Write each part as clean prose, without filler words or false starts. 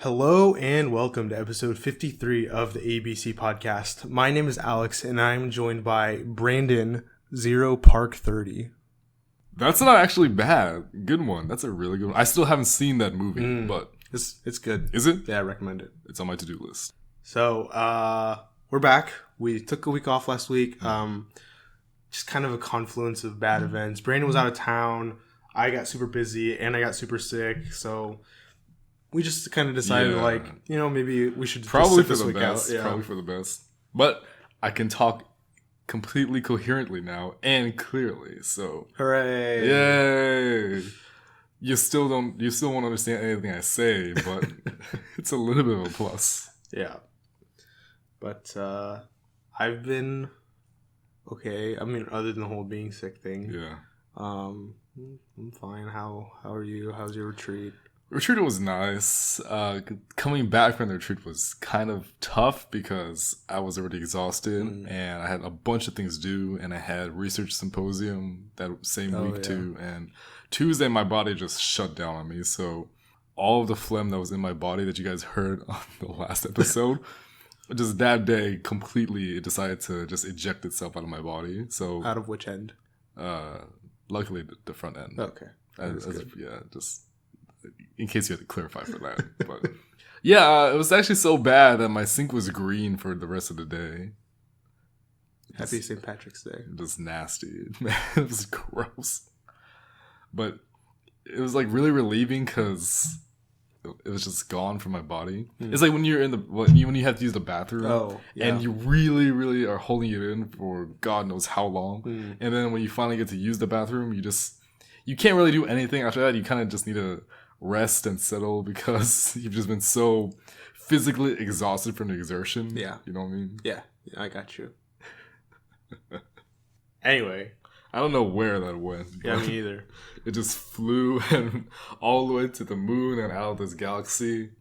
Hello and welcome to episode 53 of the ABC podcast. My name is Alex and I'm joined by Brandon, Zero Park 30. That's not actually bad. Good one. That's a really good one. I still haven't seen that movie, but... It's good. Is it? Yeah, I recommend it. It's on my to-do list. So, we're back. We took a week off last week. Just kind of a confluence of bad events. Brandon was out of town. I got super busy and I got super sick, so... We just kind of decided, maybe we should probably just sit for the best. Yeah. Probably for the best. But I can talk completely coherently now and clearly. So, hooray! Yay! You still won't understand anything I say, but it's a little bit of a plus. Yeah. But I've been okay. I mean, other than the whole being sick thing. Yeah. I'm fine. How are you? How's your retreat? Retreat was nice. Coming back from the retreat was kind of tough because I was already exhausted and I had a bunch of things to do, and I had research symposium that same week too. And Tuesday, my body just shut down on me. So all of the phlegm that was in my body that you guys heard on the last episode, just that day completely it decided to just eject itself out of my body. So out of which end? Luckily the front end. Okay. Just in case you had to clarify for that. But yeah, it was actually so bad that my sink was green for the rest of the day. Happy St. Patrick's Day. It was nasty. Man, it was gross. But it was like really relieving because it was just gone from my body. It's like when you're when you have to use the bathroom and you really, really are holding it in for God knows how long. And then when you finally get to use the bathroom, you can't really do anything after that. You kind of just need to rest and settle because you've just been so physically exhausted from the exertion. Yeah. You know what I mean? Yeah, I got you. Anyway. I don't know where that went. Yeah, me either. It just flew and all the way to the moon and out of this galaxy.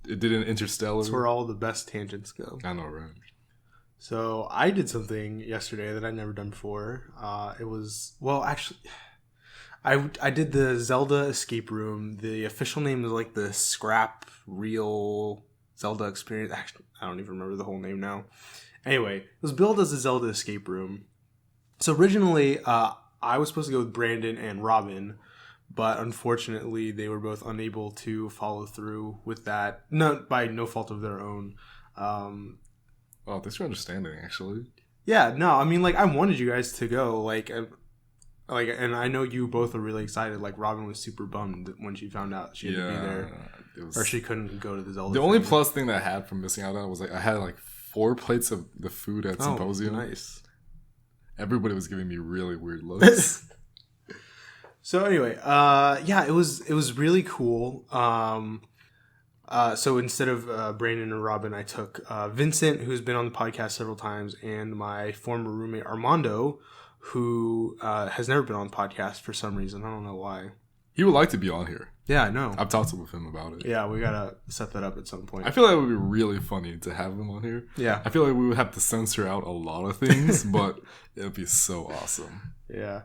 It did an interstellar. That's where all the best tangents go. I know, right? So I did something yesterday that I'd never done before. I did the Zelda Escape Room. The official name is like the Scrap Real Zelda Experience. Actually, I don't even remember the whole name now. Anyway, it was billed as a Zelda Escape Room. So originally, I was supposed to go with Brandon and Robin, but unfortunately, they were both unable to follow through with that. By no fault of their own. Thanks for understanding, actually. Yeah, no, I mean, I wanted you guys to go, and I know you both are really excited. Robin was super bummed when she found out she had to be there, or she couldn't go to the Zelda. The only plus thing that I had from missing out on was I had 4 plates of the food at Symposium. Nice. Everybody was giving me really weird looks. So anyway, it was really cool. So instead of Brandon and Robin, I took Vincent, who's been on the podcast several times, and my former roommate Armando, who has never been on the podcast for some reason. I don't know why. He would like to be on here. Yeah, I know. I've talked with him about it. Yeah, we gotta set that up at some point. I feel like it would be really funny to have him on here. Yeah. I feel like we would have to censor out a lot of things, but it would be so awesome. Yeah.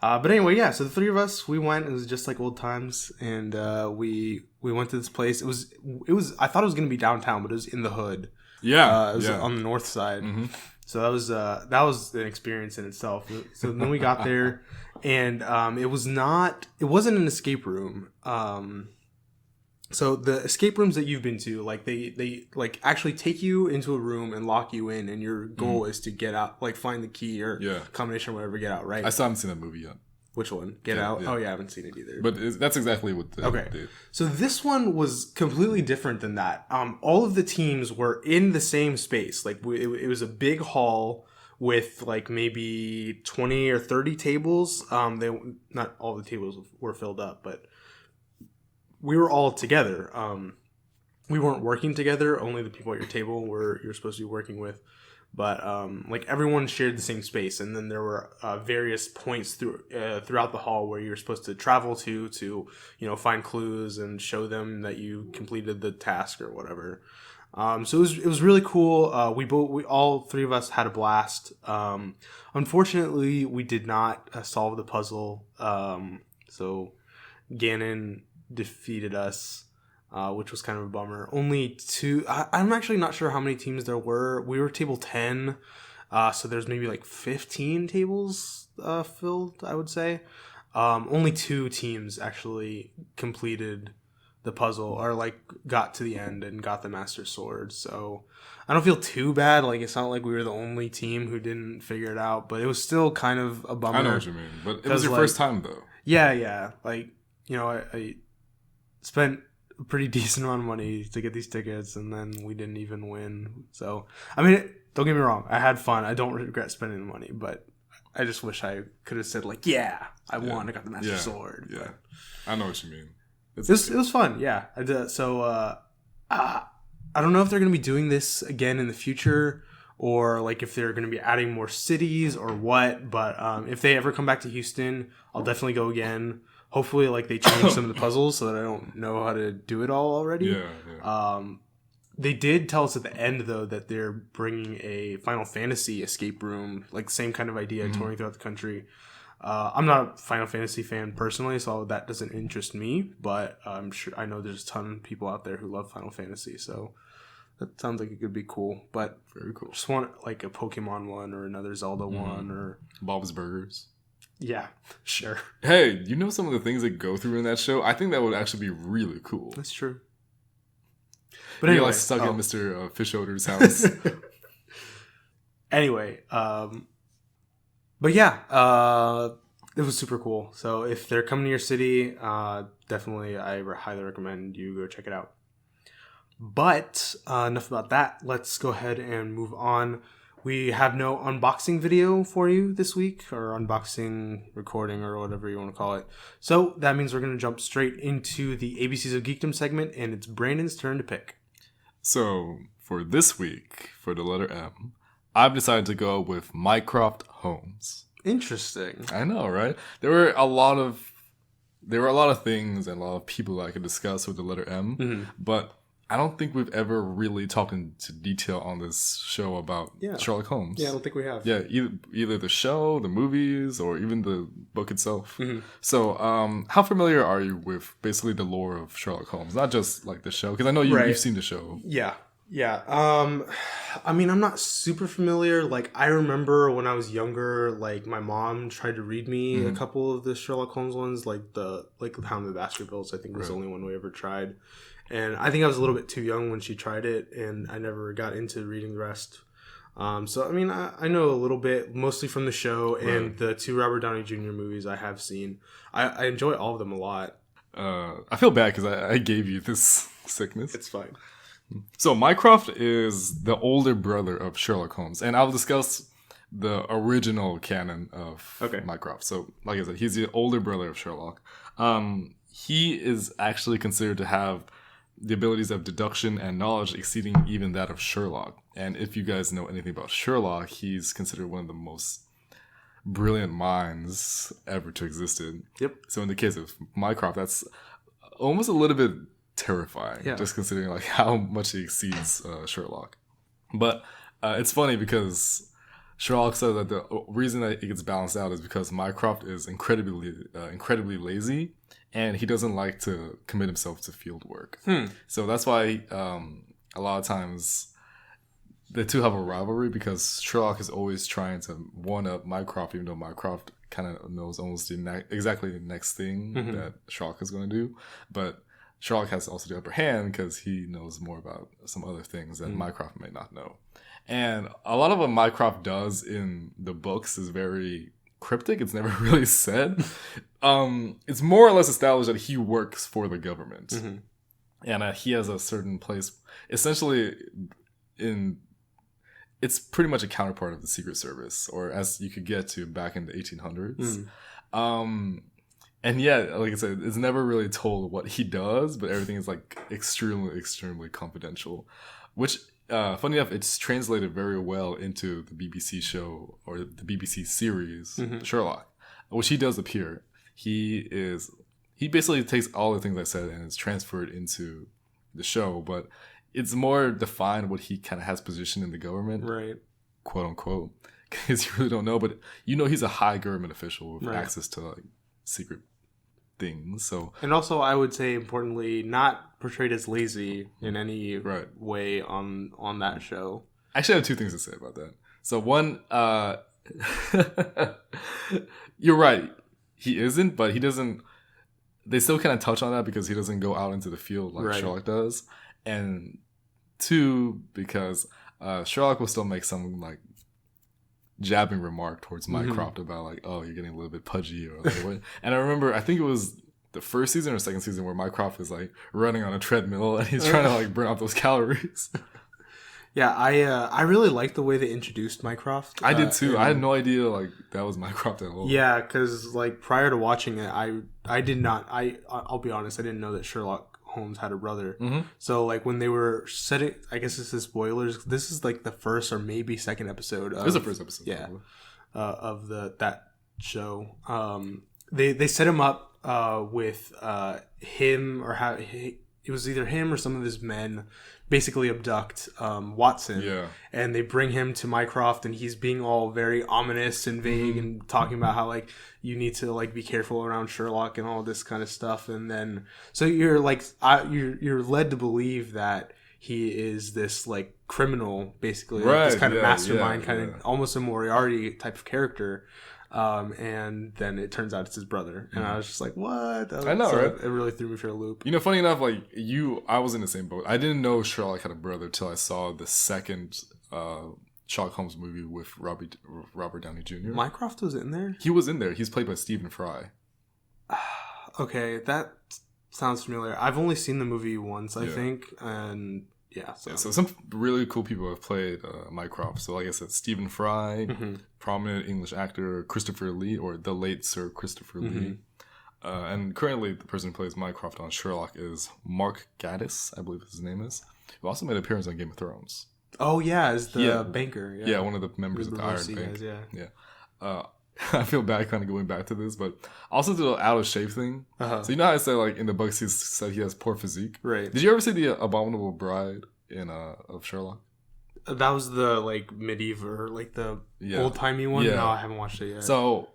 But anyway, so the 3 of us, we went. It was just like old times, and we went to this place. It was. I thought it was gonna be downtown, but it was in the hood. Yeah. It was on the north side. Mm-hmm. So that was an experience in itself. So then we got there, and it wasn't an escape room. So the escape rooms that you've been to, they actually take you into a room and lock you in, and your goal is to get out, find the key or combination or whatever, get out, right? I still haven't seen that movie yet. Which one? Get Out? Yeah. Oh, yeah, I haven't seen it either. But that's exactly what did. So this one was completely different than that. All of the teams were in the same space. It was a big hall with maybe 20 or 30 tables. Not all the tables were filled up, but we were all together. We weren't working together. Only the people at your table you're supposed to be working with. But everyone shared the same space, and then there were various points throughout the hall where you're supposed to travel to find clues and show them that you completed the task or whatever. So it was really cool. We all 3 of us had a blast. Unfortunately, we did not solve the puzzle. So Ganon defeated us. which was kind of a bummer. Only 2. I'm actually not sure how many teams there were. We were table 10, so there's maybe like 15 tables filled, I would say. Only 2 teams actually completed the puzzle, or like got to the end and got the Master Sword. So I don't feel too bad. Like, it's not like we were the only team who didn't figure it out, but it was still kind of a bummer. I know what you mean, but it was your first time though. Yeah. Like, I spent a pretty decent amount of money to get these tickets, and then we didn't even win. So, I mean, don't get me wrong. I had fun. I don't regret spending the money, but I just wish I could have said, like, I won. I got the Master Sword. Yeah, but I know what you mean. It was fun, yeah. I did, so I don't know if they're going to be doing this again in the future, or like if they're going to be adding more cities or what. But if they ever come back to Houston, I'll definitely go again. Hopefully, like, they change some of the puzzles so that I don't know how to do it all already. Yeah. They did tell us at the end, though, that they're bringing a Final Fantasy escape room, like same kind of idea, touring throughout the country. I'm not a Final Fantasy fan personally, so that doesn't interest me, but I know there's a ton of people out there who love Final Fantasy, so that sounds like it could be cool. But very cool. Just want like a Pokemon one or another Zelda one, or Bob's Burgers. Yeah, sure. Hey, you know some of the things that go through in that show? I think that would actually be really cool. That's true. But anyway, anyway, like stuck at Mr. Fishoder's house. Anyway, but yeah, it was super cool. So if they're coming to your city, definitely I highly recommend you go check it out. But enough about that. Let's go ahead and move on. We have no unboxing video for you this week, or unboxing recording, or whatever you want to call it. So that means we're going to jump straight into the ABCs of Geekdom segment, and it's Brandon's turn to pick. So for this week, for the letter M, I've decided to go with Mycroft Homes. Interesting. I know, right? There were a lot of things and a lot of people I could discuss with the letter M, but I don't think we've ever really talked into detail on this show about Sherlock Holmes. Yeah, I don't think we have. Yeah, either the show, the movies, or even the book itself. So, how familiar are you with basically the lore of Sherlock Holmes? Not just like the show, because I know you've seen the show. Yeah. I mean, I'm not super familiar. Like, I remember when I was younger, like, my mom tried to read me a couple of the Sherlock Holmes ones, like the Hound of the Baskervilles, I think was the only one we ever tried. And I think I was a little bit too young when she tried it, and I never got into reading the rest. So, I mean, I know a little bit, mostly from the show and the 2 Robert Downey Jr. movies I have seen. I enjoy all of them a lot. I feel bad because I gave you this sickness. It's fine. So, Mycroft is the older brother of Sherlock Holmes, and I'll discuss the original canon of Mycroft. So, like I said, he's the older brother of Sherlock. He is actually considered to have the abilities of deduction and knowledge exceeding even that of Sherlock. And if you guys know anything about Sherlock, he's considered one of the most brilliant minds ever to existed. Yep. So in the case of Mycroft, that's almost a little bit terrifying, just considering like how much he exceeds Sherlock. But it's funny because Sherlock said that the reason that it gets balanced out is because Mycroft is incredibly lazy, and he doesn't like to commit himself to field work. So that's why a lot of times the two have a rivalry, because Sherlock is always trying to one-up Mycroft, even though Mycroft kind of knows almost exactly the next thing that Sherlock is going to do. But Sherlock has also the upper hand because he knows more about some other things that Mycroft may not know. And a lot of what Mycroft does in the books is very cryptic. It's never really said. It's more or less established that he works for the government, and he has a certain place. Essentially, it's pretty much a counterpart of the Secret Service, or as you could get to back in the 1800s. And yeah, like I said, it's never really told what he does, but everything is like extremely confidential. Which, funny enough, it's translated very well into the BBC show, or the BBC series Sherlock, which he does appear. He basically takes all the things I said and is transferred into the show, but it's more defined what he kind of has position in the government, right? Quote unquote, because you really don't know, but you know he's a high government official with access to like secret things. So, and also I would say importantly, not portrayed as lazy in any way on that show. Actually, I have two things to say about that. So one, you're right. He isn't, but he doesn't. They still kind of touch on that because he doesn't go out into the field like Sherlock does. And two, because Sherlock will still make some like jabbing remark towards Mycroft about like, oh, you're getting a little bit pudgy or like what. And I remember, I think it was the first season or second season where Mycroft is like running on a treadmill and he's trying to like burn off those calories. Yeah, I really liked the way they introduced Mycroft. I did too. I had no idea like that was Mycroft at all. Yeah, because like prior to watching it, I did not. I'll be honest, I didn't know that Sherlock Holmes had a brother. So like when they were setting, I guess this is spoilers. This is like the first or maybe second episode. It was the first episode. Yeah, of that show. They set him up with him or how it was either him or some of his men basically abduct Watson. Yeah. And they bring him to Mycroft and he's being all very ominous and vague and talking about how like you need to like be careful around Sherlock and all this kind of stuff. And then so you're like you're led to believe that he is this like criminal, basically, like this kind of mastermind, kind of almost a Moriarty type of character. And then it turns out it's his brother, and I was just like, "What?" I know, right? It really threw me for a loop. You know, funny enough, like I was in the same boat. I didn't know Sherlock had a brother till I saw the second Sherlock Holmes movie with Robert Downey Jr. Mycroft was in there. He was in there. He's played by Stephen Fry. Okay, that sounds familiar. I've only seen the movie once, I think, and. Yeah, so some really cool people have played Mycroft. So like I said, Stephen Fry, prominent English actor, Christopher Lee, or the late Sir Christopher Lee. And currently the person who plays Mycroft on Sherlock is Mark Gatiss, I believe his name is, who also made an appearance on Game of Thrones. Oh yeah, as the banker. Yeah, one of the members of the Iron Bank. Yeah. I feel bad kind of going back to this, but also the out of shape thing. So you know how I said like in the books he said he has poor physique? Right. Did you ever see the Abominable Bride of Sherlock? That was the like medieval, like the old timey one. Yeah. No, I haven't watched it yet. So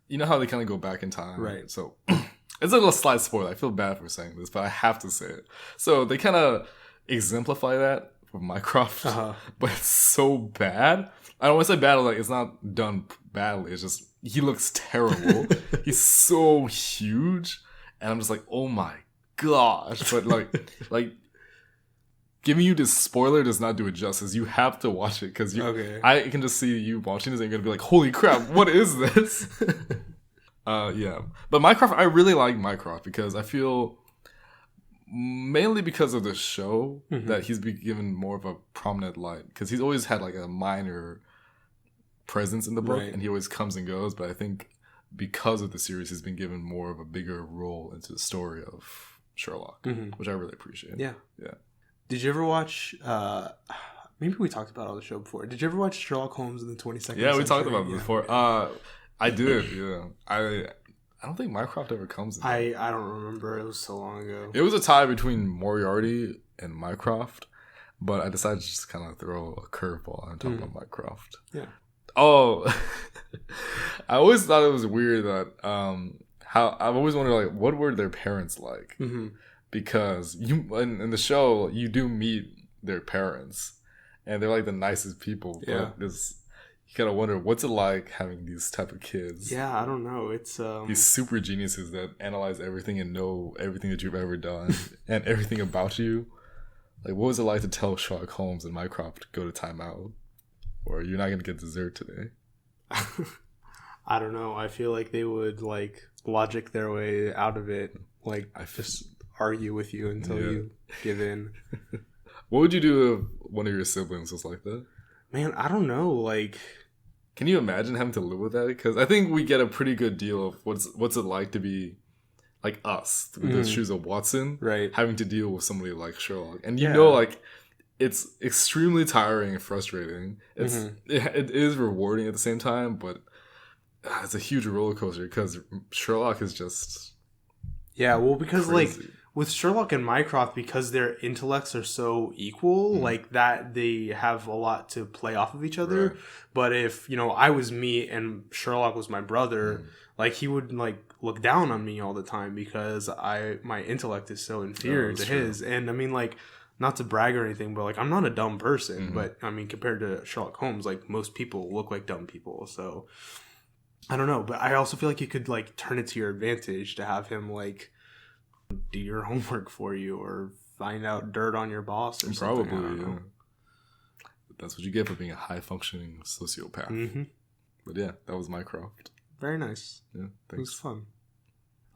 you know how they kind of go back in time, right? So it's a little slight spoiler. I feel bad for saying this, but I have to say it. So they kind of exemplify that with Mycroft, but it's so bad. I don't want to say bad, like it's not done badly. It's just he looks terrible. He's so huge, and I'm just like, oh my gosh! But like giving you this spoiler does not do it justice. You have to watch it because I can just see you watching this and you're gonna be like, holy crap, what is this? Yeah, but Mycroft, I really like Mycroft because I feel mainly because of the show that he's been given more of a prominent light because he's always had like a minor presence in the book and he always comes and goes, but I think because of the series he's been given more of a bigger role into the story of Sherlock, which I really appreciate. Yeah. Did you ever watch maybe we talked about it on the show before, did you ever watch Sherlock Holmes in the 22nd century? Yeah, we talked about it before. I did. I don't think Mycroft ever comes in. I don't remember, it was so long ago. It was a tie between Moriarty and Mycroft, but I decided to just kind of throw a curveball and talk about Mycroft. Yeah. Oh, I always thought it was weird that how I've always wondered like what were their parents like, because you in the show you do meet their parents and they're like the nicest people, but you kind of wonder what's it like having these type of kids. Yeah, I don't know. It's these super geniuses that analyze everything and know everything that you've ever done and everything about you. Like, what was it like to tell Sherlock Holmes and Mycroft to go to timeout? Or you're not going to get dessert today. I don't know. I feel like they would like logic their way out of it. Like just argue with you until you give in. What would you do if one of your siblings was like that? Man, I don't know. Like, can you imagine having to live with that? Because I think we get a pretty good deal of what's it like to be like us with the shoes of Watson, right? Having to deal with somebody like Sherlock, and you know, like. It's extremely tiring and frustrating. It is rewarding at the same time, but it's a huge roller coaster because Sherlock is just well, because crazy. Like with Sherlock and Mycroft, because their intellects are so equal, like that they have a lot to play off of each other. Right. But if, I was me and Sherlock was my brother, like he would like look down on me all the time because my intellect is so inferior to his. And I mean, like, not to brag or anything, but like I'm not a dumb person, but I mean, compared to Sherlock Holmes, like most people look like dumb people. So I don't know, but I also feel like you could like turn it to your advantage to have him like do your homework for you or find out dirt on your boss or something. Probably, yeah. That's what you get for being a high-functioning sociopath. Mm-hmm. But yeah, that was Mycroft. Very nice. Yeah, thanks. It was fun.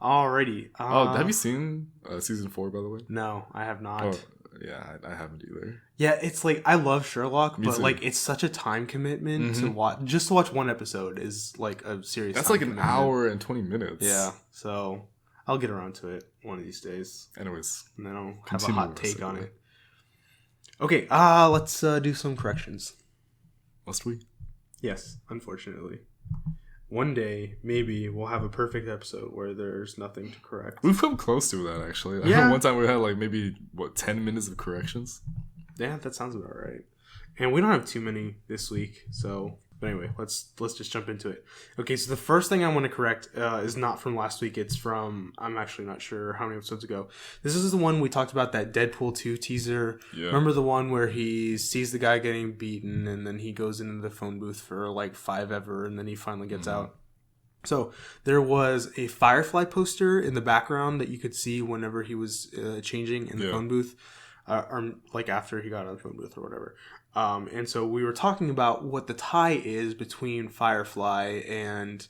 Alrighty. Have you seen season 4, by the way? No, I have not. Oh, yeah, I haven't either. Yeah, it's like, I love Sherlock, Me but too. like it's such a time commitment to watch. Just to watch one episode is like a serious That's time like an commitment. hour and 20 minutes. Yeah, so I'll get around to it one of these days. Anyways. And then I'll have a Continue hot take on basically. it. Okay, let's do some corrections. Must we? Yes, unfortunately. One day, maybe, we'll have a perfect episode where there's nothing to correct. We've come close to that, actually. I Yeah. remember one time we had like maybe, 10 minutes of corrections? Yeah, that sounds about right. And we don't have too many this week, so... But anyway, let's just jump into it. Okay, so the first thing I want to correct is not from last week. It's from... I'm actually not sure how many episodes ago. This is the one we talked about, that Deadpool 2 teaser. Yeah. Remember the one where he sees the guy getting beaten, and then he goes into the phone booth for like 5 ever, and then he finally gets out? So there was a Firefly poster in the background that you could see whenever he was changing in the phone booth, or like after he got out of the phone booth or whatever. And so we were talking about what the tie is between Firefly and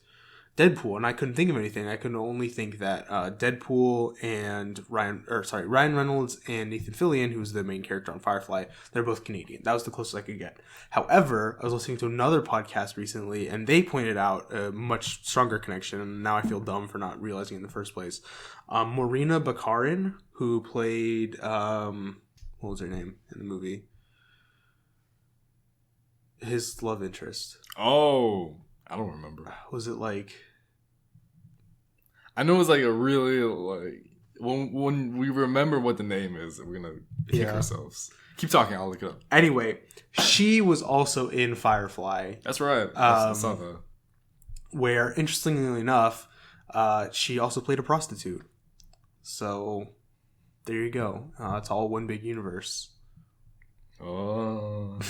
Deadpool, and I couldn't think of anything. I could only think that Deadpool and Ryan Reynolds and Nathan Fillion, who's the main character on Firefly, they're both Canadian. That was the closest I could get. However, I was listening to another podcast recently, and they pointed out a much stronger connection, and now I feel dumb for not realizing it in the first place. Morena Baccarin, who played, what was her name in the movie? His love interest. Oh, I don't remember. Was it like... I know it's like a really, like... When we remember what the name is, we're going to kick ourselves. Keep talking, I'll look it up. Anyway, she was also in Firefly. That's right. I saw that. Where, interestingly enough, she also played a prostitute. So, there you go. It's all one big universe. Oh...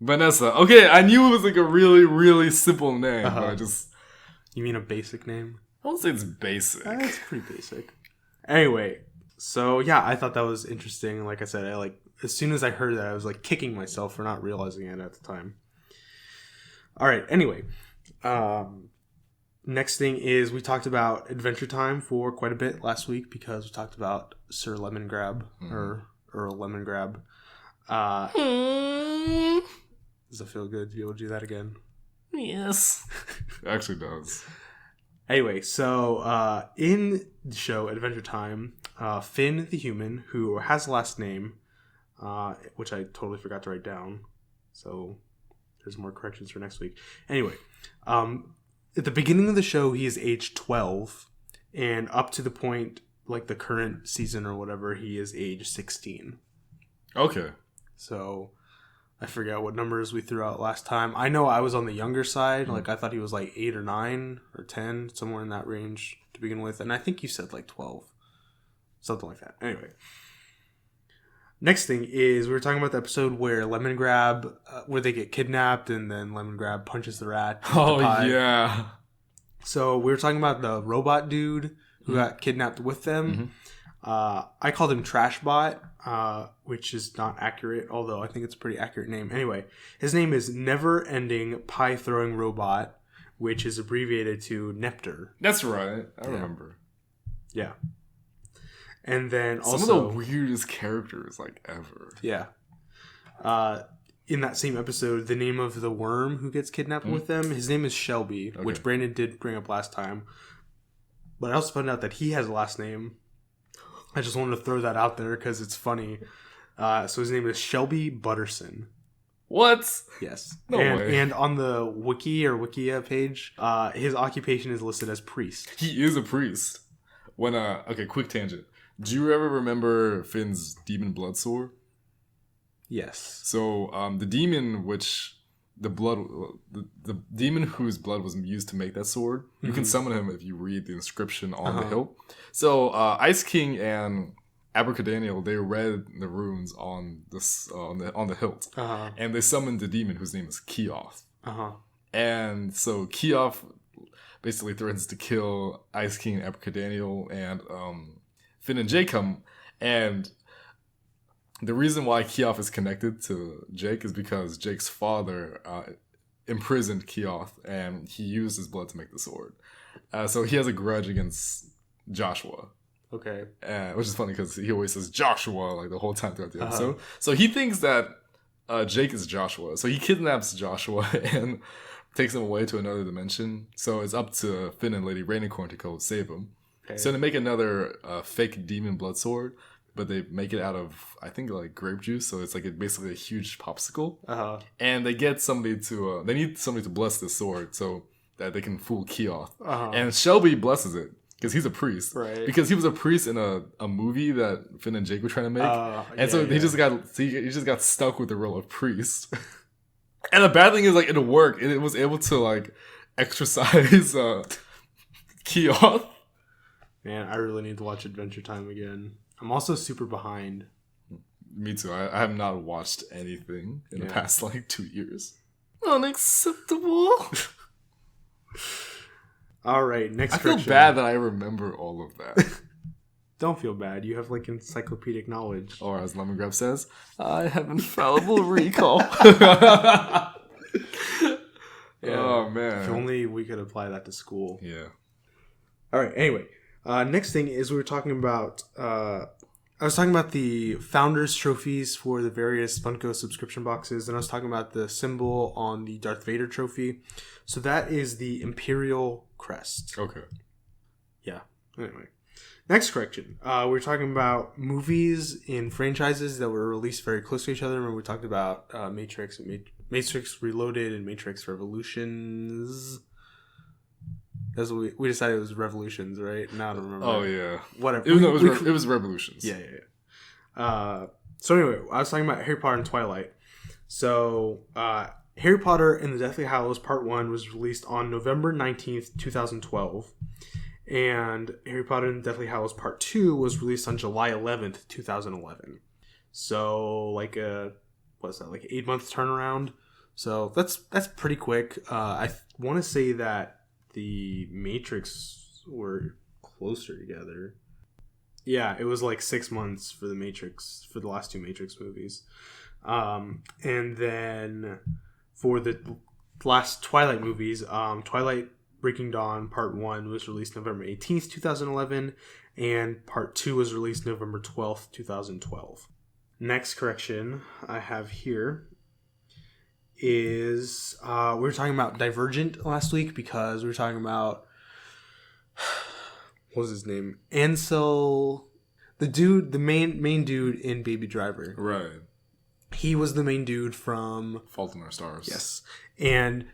Vanessa. Okay, I knew it was like a really, really simple name, but I just... You mean a basic name? I won't say it's basic. It's pretty basic. Anyway, so yeah, I thought that was interesting. Like I said, as soon as I heard that, I was like kicking myself for not realizing it at the time. All right, anyway. Next thing is we talked about Adventure Time for quite a bit last week because we talked about Sir Lemongrab, or Earl Lemongrab. Does it feel good to be able to do that again? Yes. It actually does. Anyway, so in the show Adventure Time, Finn the human, who has a last name, which I totally forgot to write down, so there's more corrections for next week. Anyway, at the beginning of the show, he is age 12, and up to the point, like the current season or whatever, he is age 16. Okay. So... I forget what numbers we threw out last time. I know I was on the younger side. Like, I thought he was like 8 or 9 or 10, somewhere in that range to begin with. And I think you said like 12. Something like that. Anyway. Next thing is, we were talking about the episode where Lemongrab, where they get kidnapped and then Lemongrab punches the rat. Oh, yeah. So, we were talking about the robot dude who got kidnapped with them. I called him Trashbot, which is not accurate, although I think it's a pretty accurate name. Anyway, his name is Never Ending Pie Throwing Robot, which is abbreviated to Nepter. That's right. I remember. Yeah. And then some also... of the weirdest characters, like, ever. Yeah. In that same episode, the name of the worm who gets kidnapped with them, his name is Shelby, which Brandon did bring up last time. But I also found out that he has a last name. I just wanted to throw that out there because it's funny. So his name is Shelby Butterson. What? Yes. No way. And on the Wiki or Wikia page, his occupation is listed as priest. He is a priest. When okay, quick tangent. Do you ever remember Finn's demon blood sword? Yes. So the demon the demon whose blood was used to make that sword, you can summon him if you read the inscription on the hilt. So Ice King and Abracadaniel, they read the runes on this on the hilt, and they summoned the demon whose name is Keoth. And so Keoth basically threatens to kill Ice King, Abracadaniel, and Finn and Jake come. And the reason why Keoth is connected to Jake is because Jake's father imprisoned Keoth, and he used his blood to make the sword. So he has a grudge against Joshua. Okay. Which is funny because he always says Joshua like the whole time throughout the episode. So he thinks that Jake is Joshua. So he kidnaps Joshua and takes him away to another dimension. So it's up to Finn and Lady Rainicorn to go save him. Okay. So they make another fake demon blood sword, but they make it out of, I think, like grape juice. So it's like basically a huge popsicle. And they get somebody to, they need somebody to bless this sword so that they can fool Keoth. And Shelby blesses it because he's a priest. Right. Because he was a priest in a movie that Finn and Jake were trying to make. He just got stuck with the role of priest. And the bad thing is, like, it worked. It was able to, like, exorcise Keoth. Man, I really need to watch Adventure Time again. I'm also super behind. Me too. I have not watched anything in the past, like, 2 years. Unacceptable. All right, next I feel bad that I remember all of that. Don't feel bad. You have, like, encyclopedic knowledge. Or as Lemon Grab says, I have infallible recall. Oh, man. If only we could apply that to school. Yeah. All right, anyway. Next thing is we were talking about... I was talking about the Founders Trophies for the various Funko subscription boxes, and I was talking about the symbol on the Darth Vader trophy. So that is the Imperial Crest. Okay. Yeah. Anyway. Next correction. We're talking about movies in franchises that were released very close to each other. Remember we talked about Matrix Reloaded and Matrix Revolutions. That's what we decided it was Revolutions, right? Now I don't remember. Oh, yeah. Whatever. It was Revolutions. Yeah. So anyway, I was talking about Harry Potter and Twilight. So Harry Potter and the Deathly Hallows Part 1 was released on November 19th, 2012. And Harry Potter and the Deathly Hallows Part 2 was released on July 11th, 2011. So like what's that, like 8-month turnaround? So that's pretty quick. I want to say that the Matrix were closer together. Yeah, it was like 6 months for the last 2 Matrix movies. And then for the last Twilight movies, Twilight Breaking Dawn Part 1 was released November 18th, 2011, and Part 2 was released November 12th, 2012. Next correction I have here is we were talking about Divergent last week because we were talking about what was his name? Ansel, the main dude in Baby Driver. Right. He was the main dude from Fault in Our Stars. Yes. And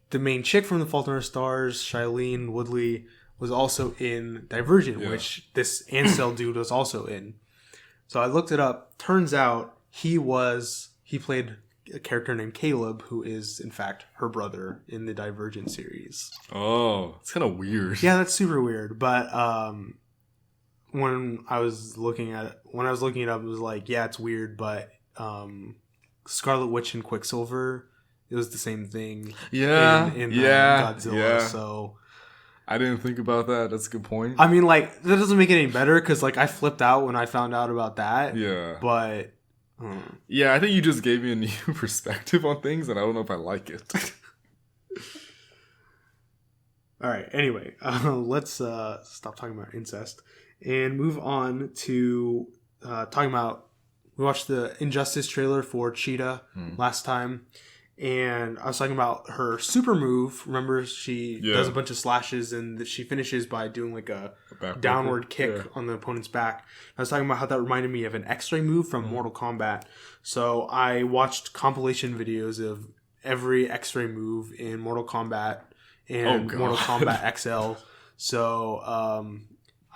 the main chick from The Fault in Our Stars, Shailene Woodley, was also in Divergent, which this Ansel dude was also in. So I looked it up. Turns out he played a character named Caleb, who is in fact her brother in the Divergent series. Oh, it's kind of weird. Yeah, that's super weird. But when I was looking it up, it was like, yeah, it's weird, but Scarlet Witch and Quicksilver, it was the same thing. Yeah, in Godzilla. Yeah. So I didn't think about that. That's a good point. I mean, like, that doesn't make it any better because, like, I flipped out when I found out about that. Yeah, but. Yeah, I think you just gave me a new perspective on things, and I don't know if I like it. All right. Anyway, let's stop talking about incest and move on to talking about. We watched the Injustice trailer for Cheetah last time, and I was talking about her super move. Remember, she does a bunch of slashes, and she finishes by doing like a downward kick on the opponent's back. I was talking about how that reminded me of an X-ray move from Mortal Kombat. So I watched compilation videos of every X-ray move in Mortal Kombat and Mortal Kombat XL. So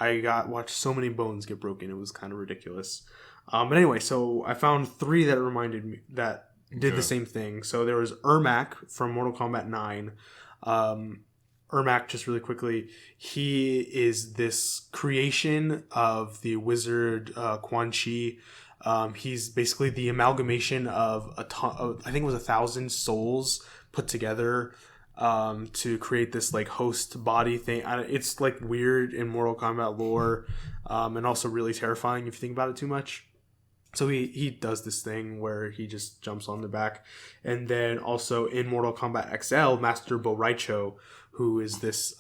watched so many bones get broken. It was kind of ridiculous. But anyway, so I found 3 that reminded me that did the same thing. So there was Ermac from Mortal Kombat 9. Ermac, just really quickly, he is this creation of the wizard Quan Chi. He's basically the amalgamation of I think it was 1,000 souls put together to create this like host body thing. It's like weird in Mortal Kombat lore, and also really terrifying if you think about it too much. So he does this thing where he just jumps on the back. And then also in Mortal Kombat XL, Master Bo Raicho, who is this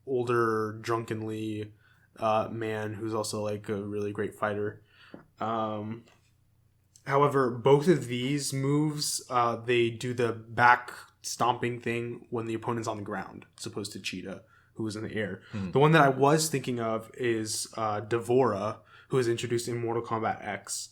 older, drunkenly man who's also like a really great fighter. However, both of these moves, they do the back stomping thing when the opponent's on the ground, as opposed to Cheetah, who was in the air. The one that I was thinking of is Devora, who is introduced in Mortal Kombat X.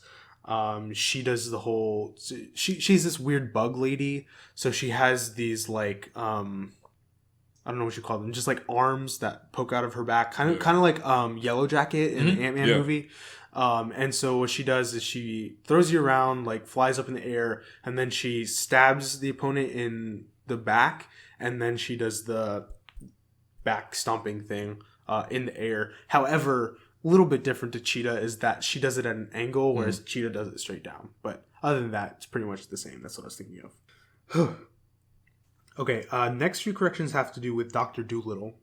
She does the whole... She's this weird bug lady, so she has these like... I don't know what you call them, just like arms that poke out of her back, kind of like Yellow Jacket in the Ant-Man movie. And so what she does is she throws you around, like flies up in the air, and then she stabs the opponent in the back, and then she does the back stomping thing in the air. However, a little bit different to Cheetah is that she does it at an angle, whereas Cheetah does it straight down. But other than that, it's pretty much the same. That's what I was thinking of. Okay, next few corrections have to do with Dr. Dolittle.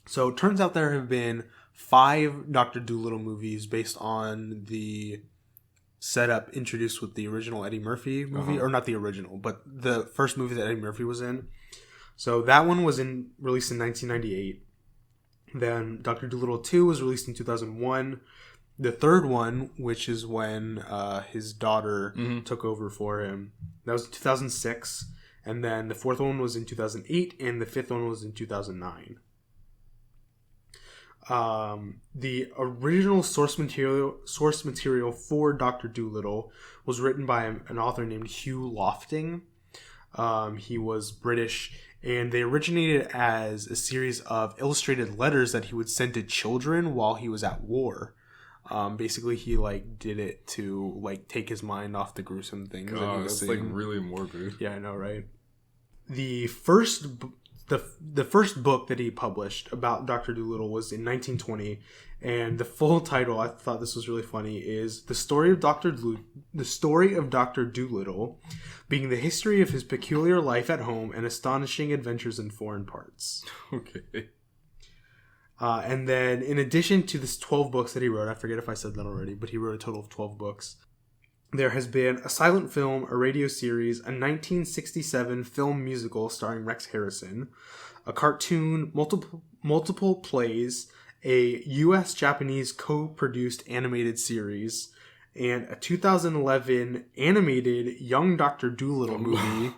So it turns out there have been 5 Dr. Dolittle movies based on the setup introduced with the original Eddie Murphy movie. Or not the original, but the first movie that Eddie Murphy was in. So that one was released in 1998. Then Dr. Dolittle 2 was released in 2001. The third one, which is when his daughter took over for him, that was 2006. And then the 4th one was in 2008, and the 5th one was in 2009. The original source material for Dr. Dolittle was written by an author named Hugh Lofting. He was British, and they originated as a series of illustrated letters that he would send to children while he was at war. Basically, he like did it to like take his mind off the gruesome things. God, it's like really morbid. Yeah, I know, right? The first book that he published about Dr. Dolittle was in 1920, and the full title, I thought this was really funny, is The Story of Dr. Dolittle, being the history of his peculiar life at home and astonishing adventures in foreign parts. Okay. And then, in addition to this 12 books that he wrote, I forget if I said that already, but he wrote a total of 12 books. There has been a silent film, a radio series, a 1967 film musical starring Rex Harrison, a cartoon, multiple plays, a U.S.-Japanese co-produced animated series, and a 2011 animated Young Dr. Dolittle movie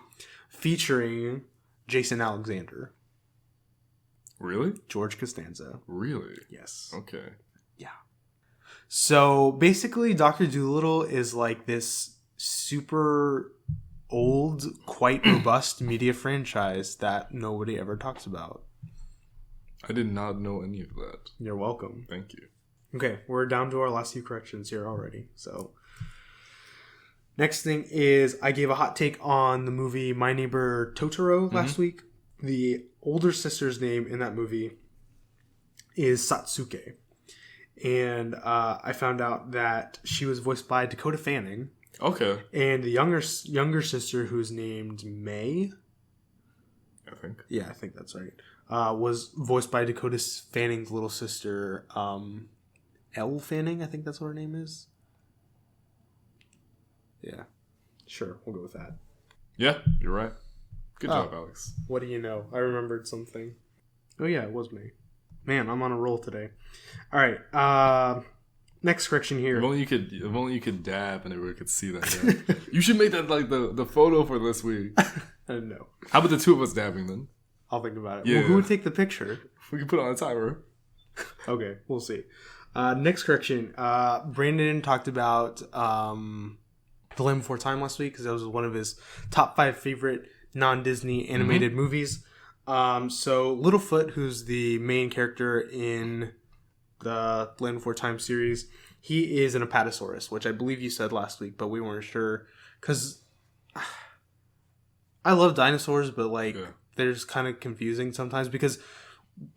featuring Jason Alexander. Really? George Costanza. Really? Yes. Okay. Yeah. So basically, Dr. Dolittle is like this super old, quite robust media franchise that nobody ever talks about. I did not know any of that. You're welcome. Thank you. Okay, we're down to our last few corrections here already. So next thing is I gave a hot take on the movie My Neighbor Totoro last week. The older sister's name in that movie is Satsuke. And I found out that she was voiced by Dakota Fanning. Okay. And the younger sister, who's named May, I think. Yeah, I think that's right. Was voiced by Dakota Fanning's little sister, Elle Fanning. I think that's what her name is. Yeah. Sure, we'll go with that. Yeah, you're right. Good job, Alex. What do you know? I remembered something. Oh yeah, it was me. Man, I'm on a roll today. All right. Next correction here. If only you could dab and everyone could see that. Yeah. You should make that like the photo for this week. I don't know. How about the two of us dabbing then? I'll think about it. Yeah. Well, who would take the picture? We can put it on a timer. Okay, we'll see. Next correction. Brandon talked about The Land Before Time last week because that was one of his top 5 favorite non-Disney animated movies. So Littlefoot, who's the main character in the Land Before Time series, he is an Apatosaurus, which I believe you said last week, but we weren't sure. Because I love dinosaurs, but like they're just kind of confusing sometimes because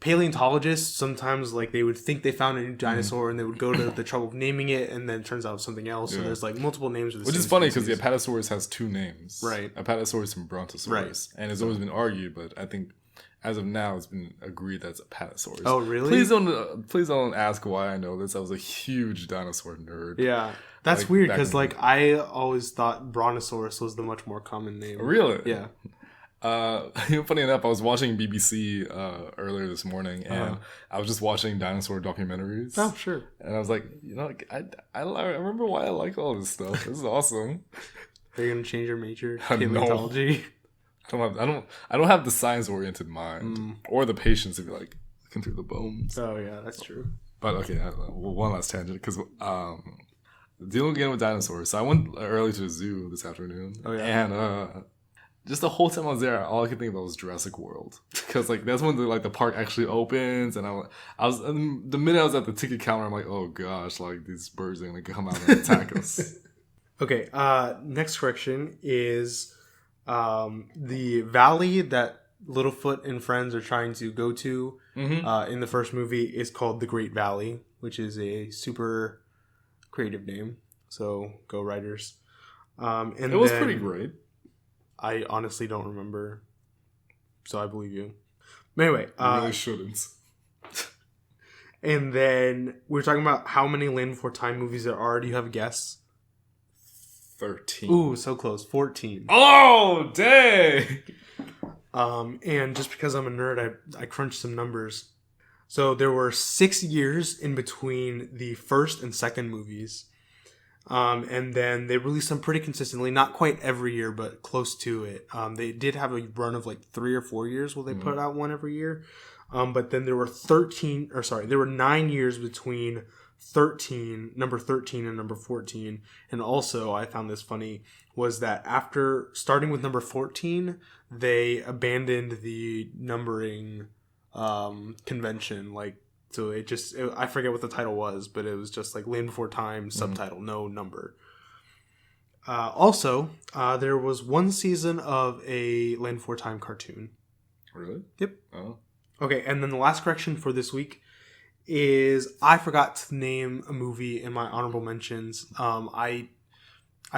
paleontologists sometimes like they would think they found a new dinosaur and they would go to the trouble of naming it, and then it turns out something else. So there's like multiple names of the Which is funny because the Apatosaurus has two names, right? Apatosaurus and Brontosaurus, right? And it's always been argued, but I think as of now it's been agreed that's Apatosaurus. Oh, really? Please don't ask why I know this. I was a huge dinosaur nerd. Yeah, that's like, weird because like I always thought Brontosaurus was the much more common name. Really? Yeah. Funny enough, I was watching BBC earlier this morning, and I was just watching dinosaur documentaries. Oh, sure. And I was like, I remember why I like all this stuff. This is awesome. Are you gonna change your major? Paleontology? No. I don't have the science-oriented mind or the patience to be like looking through the bones. Oh yeah, that's true. But okay, one last tangent because dealing again with dinosaurs. So I went early to the zoo this afternoon. Oh yeah, and just the whole time I was there, all I could think about was Jurassic World, because like that's when the park actually opens, and I was the minute I was at the ticket counter, I'm like, oh gosh, like these birds are gonna come out and attack us. Okay, next correction is the valley that Littlefoot and friends are trying to go to in the first movie is called the Great Valley, which is a super creative name. So go writers. And it was pretty great. I honestly don't remember, so I believe you. But anyway, you really shouldn't. And then we're talking about how many Land Before Time movies there are. Do you have a guess? 13. Ooh, so close. 14. Oh, dang! And just because I'm a nerd, I crunched some numbers. So there were 6 years in between the first and second movies. And then they released them pretty consistently, not quite every year, but close to it. They did have a run of like 3 or 4 years where they put out one every year. But then there were 9 years between number 13 and number 14. And also, I found this funny, was that after starting with number 14, they abandoned the numbering convention, so I forget what the title was, but it was just like Land Before Time, subtitle, no number. Also, there was one season of a Land Before Time cartoon. Really? Yep. Oh. Okay, and then the last correction for this week is I forgot to name a movie in my honorable mentions. I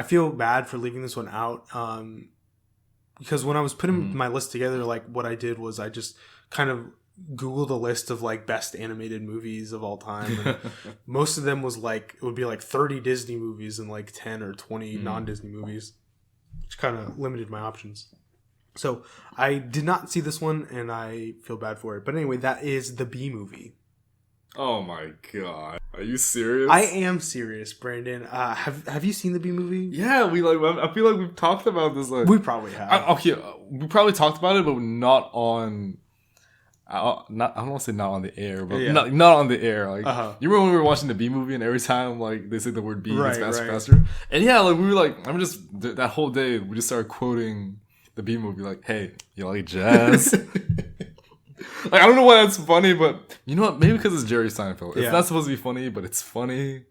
feel bad for leaving this one out because when I was putting my list together, like what I did was I just kind of Googled a list of like best animated movies of all time, and most of them was like it would be like 30 Disney movies and like 10 or 20 non-Disney movies, which kind of limited my options. So I did not see this one and I feel bad for it, but anyway, that is the Bee Movie. Oh my god, are you serious? I am serious, Brandon. Have you seen the Bee Movie? Yeah, I feel like we've talked about this. Like, we probably have. We probably talked about it, but not on. I don't want to say not on the air, but not on the air. Like you remember when we were watching the Bee Movie, and every time like they say the word bee, it's faster. And yeah, like we were like, I'm just that whole day we just started quoting the Bee Movie, like, "Hey, you like jazz?" Like I don't know why that's funny, but you know what? Maybe because it's Jerry Seinfeld. It's not supposed to be funny, but it's funny.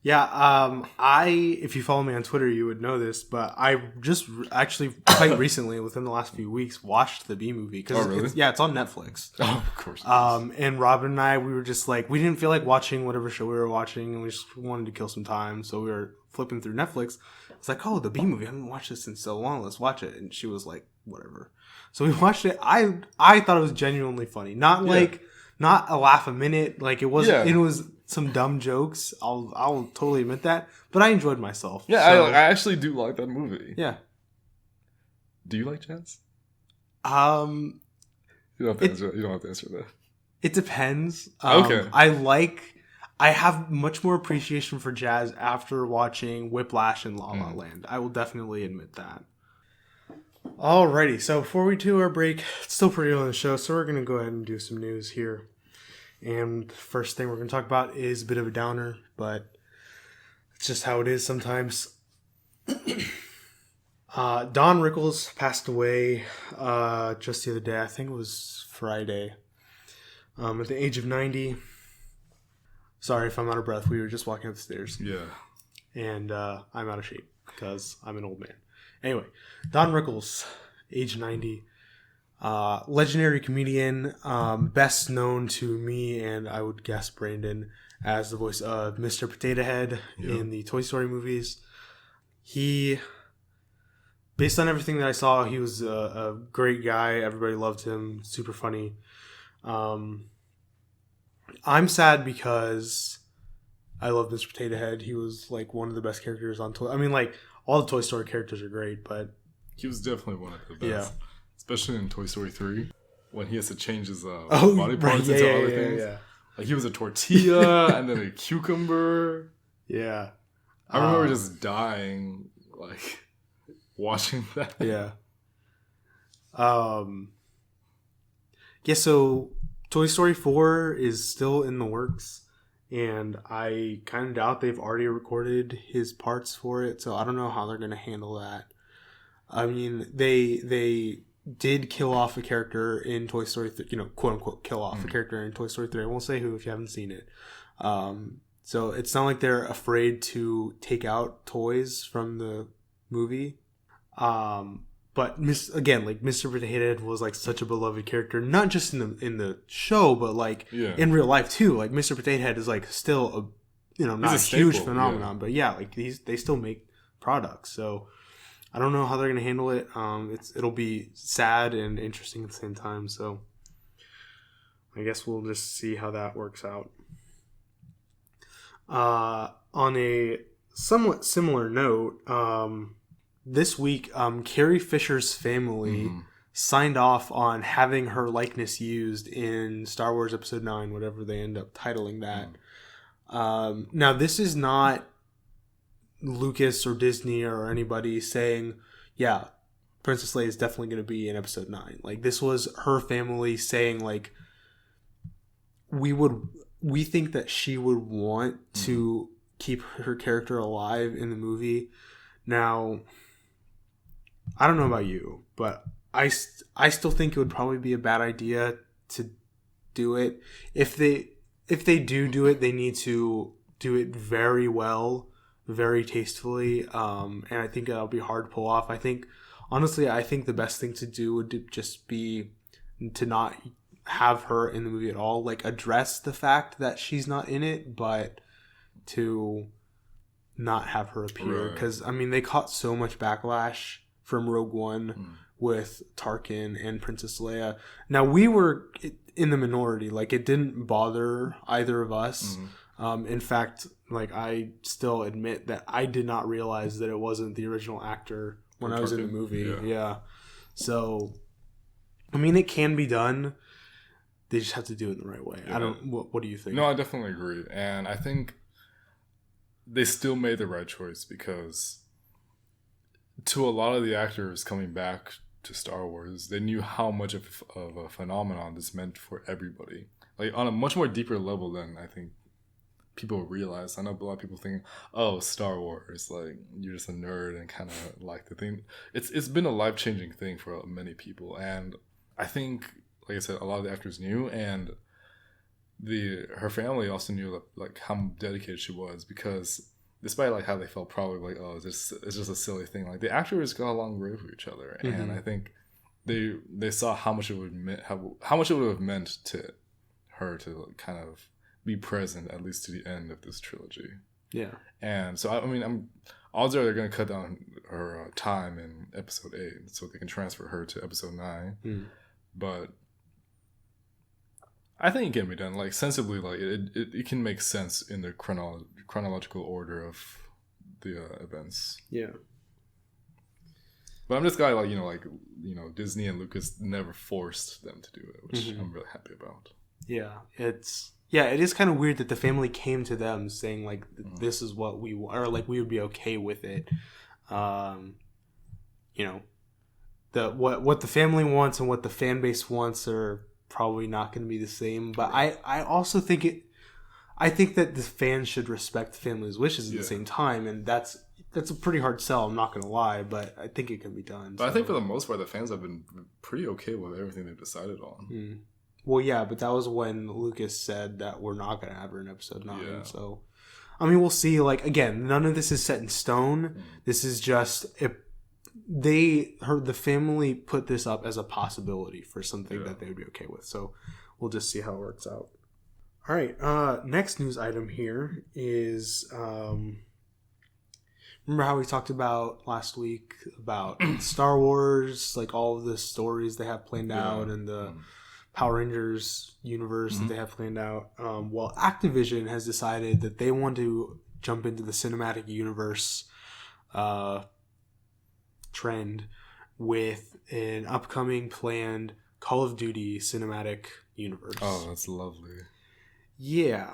Yeah, if you follow me on Twitter, you would know this, but I just actually quite recently, within the last few weeks, watched the Bee Movie. Really? It's on Netflix. Oh, of course. And Robin and I, we were just like, we didn't feel like watching whatever show we were watching, and we just wanted to kill some time, so we were flipping through Netflix. It's like, oh, the Bee Movie, I haven't watched this in so long, let's watch it. And she was like, whatever. So we watched it. I thought it was genuinely funny. Not a laugh a minute. Like it wasn't. It was some dumb jokes. I'll totally admit that. But I enjoyed myself. Yeah, so, I actually do like that movie. Yeah. Do you like jazz? You don't have to answer that. It depends. Okay. I have much more appreciation for jazz after watching Whiplash and La La Land. I will definitely admit that. Alrighty, so before we do our break, it's still pretty early in the show, so we're going to go ahead and do some news here. And the first thing we're going to talk about is a bit of a downer, but it's just how it is sometimes. Don Rickles passed away just the other day. I think it was Friday. At the age of 90. Sorry if I'm out of breath. We were just walking up the stairs. Yeah. And I'm out of shape because I'm an old man. Anyway, Don Rickles, age 90. Legendary comedian, best known to me and I would guess Brandon as the voice of Mr. Potato Head in the Toy Story movies. He, based on everything that I saw, he was a great guy. Everybody loved him. Super funny. I'm sad because I love Mr. Potato Head. He was like one of the best characters on Toy. I mean, like all the Toy Story characters are great, but he was definitely one of the best. Yeah. Especially in Toy Story 3, when he has to change his body parts into other things. Yeah. Like he was a tortilla and then a cucumber. Yeah. I remember just dying, like watching that. Yeah. Yeah. So Toy Story 4 is still in the works, and I kind of doubt they've already recorded his parts for it. So I don't know how they're going to handle that. I mean, they did kill off a character in Toy Story 3, quote unquote, kill off a character in Toy Story 3. I won't say who if you haven't seen it. So it's not like they're afraid to take out toys from the movie. But again, like Mr. Potato Head was like such a beloved character, not just in the show, but like in real life too. Like Mr. Potato Head is like still not a huge phenomenon, but like they still make products. So I don't know how they're going to handle it. It'll be sad and interesting at the same time. So I guess we'll just see how that works out. On a somewhat similar note, this week, Carrie Fisher's family signed off on having her likeness used in Star Wars Episode 9, whatever they end up titling that. Now, this is not Lucas or Disney or anybody saying, yeah, Princess Leia is definitely going to be in Episode 9. Like, this was her family saying, like, we think that she would want to keep her character alive in the movie. Now, I don't know about you, but I still think it would probably be a bad idea to do it. If they do it, they need to do it very well, very tastefully, and I think it'll be hard to pull off. I think the best thing to do would just be to not have her in the movie at all. Like, address the fact that she's not in it, but to not have her appear. Because, I mean, they caught so much backlash from Rogue One with Tarkin and Princess Leia. Now, we were in the minority. Like, it didn't bother either of us. In fact, like, I still admit that I did not realize that it wasn't the original actor when I was in the movie. Yeah. So, I mean, it can be done. They just have to do it in the right way. Yeah. What do you think? No, I definitely agree. And I think they still made the right choice, because to a lot of the actors coming back to Star Wars, they knew how much of a phenomenon this meant for everybody. Like, on a much more deeper level than I think people realize. I know a lot of people think, oh, Star Wars, like, you're just a nerd and kind of like the thing. It's been a life-changing thing for many people. And I think, like I said, a lot of the actors knew, and her family also knew like how dedicated she was, because despite like how they felt probably like, oh, it's just a silly thing, like the actors got along great with each other, and I think they saw how much it would how much it would have meant to her to kind of be present at least to the end of this trilogy. Yeah, and so I mean, odds are they're going to cut down her time in Episode 8 so they can transfer her to Episode 9, but I think it can be done like sensibly. Like it can make sense in the chronological order of the events. Yeah. But I'm this guy, like Disney and Lucas never forced them to do it, which I'm really happy about. Yeah, it is kind of weird that the family came to them saying like this is what we want, or like we would be okay with it. What the family wants and what the fan base wants are probably not going to be the same, but I also think I think that the fans should respect the family's wishes at the same time, and that's a pretty hard sell, I'm not going to lie, but I think it can be done. But I think for the most part, the fans have been pretty okay with everything they've decided on. Well, yeah, but that was when Lucas said that we're not going to have her in episode 9. Yeah. So, I mean, we'll see. Like, again, none of this is set in stone. This is just the family put this up as a possibility for something that they would be okay with. So, we'll just see how it works out. All right. Next news item here is remember how we talked about last week about Star Wars, like all of the stories they have planned out and the Power Rangers universe that they have planned out. Well, Activision has decided that they want to jump into the cinematic universe trend with an upcoming planned Call of Duty cinematic universe. Oh, that's lovely. Yeah.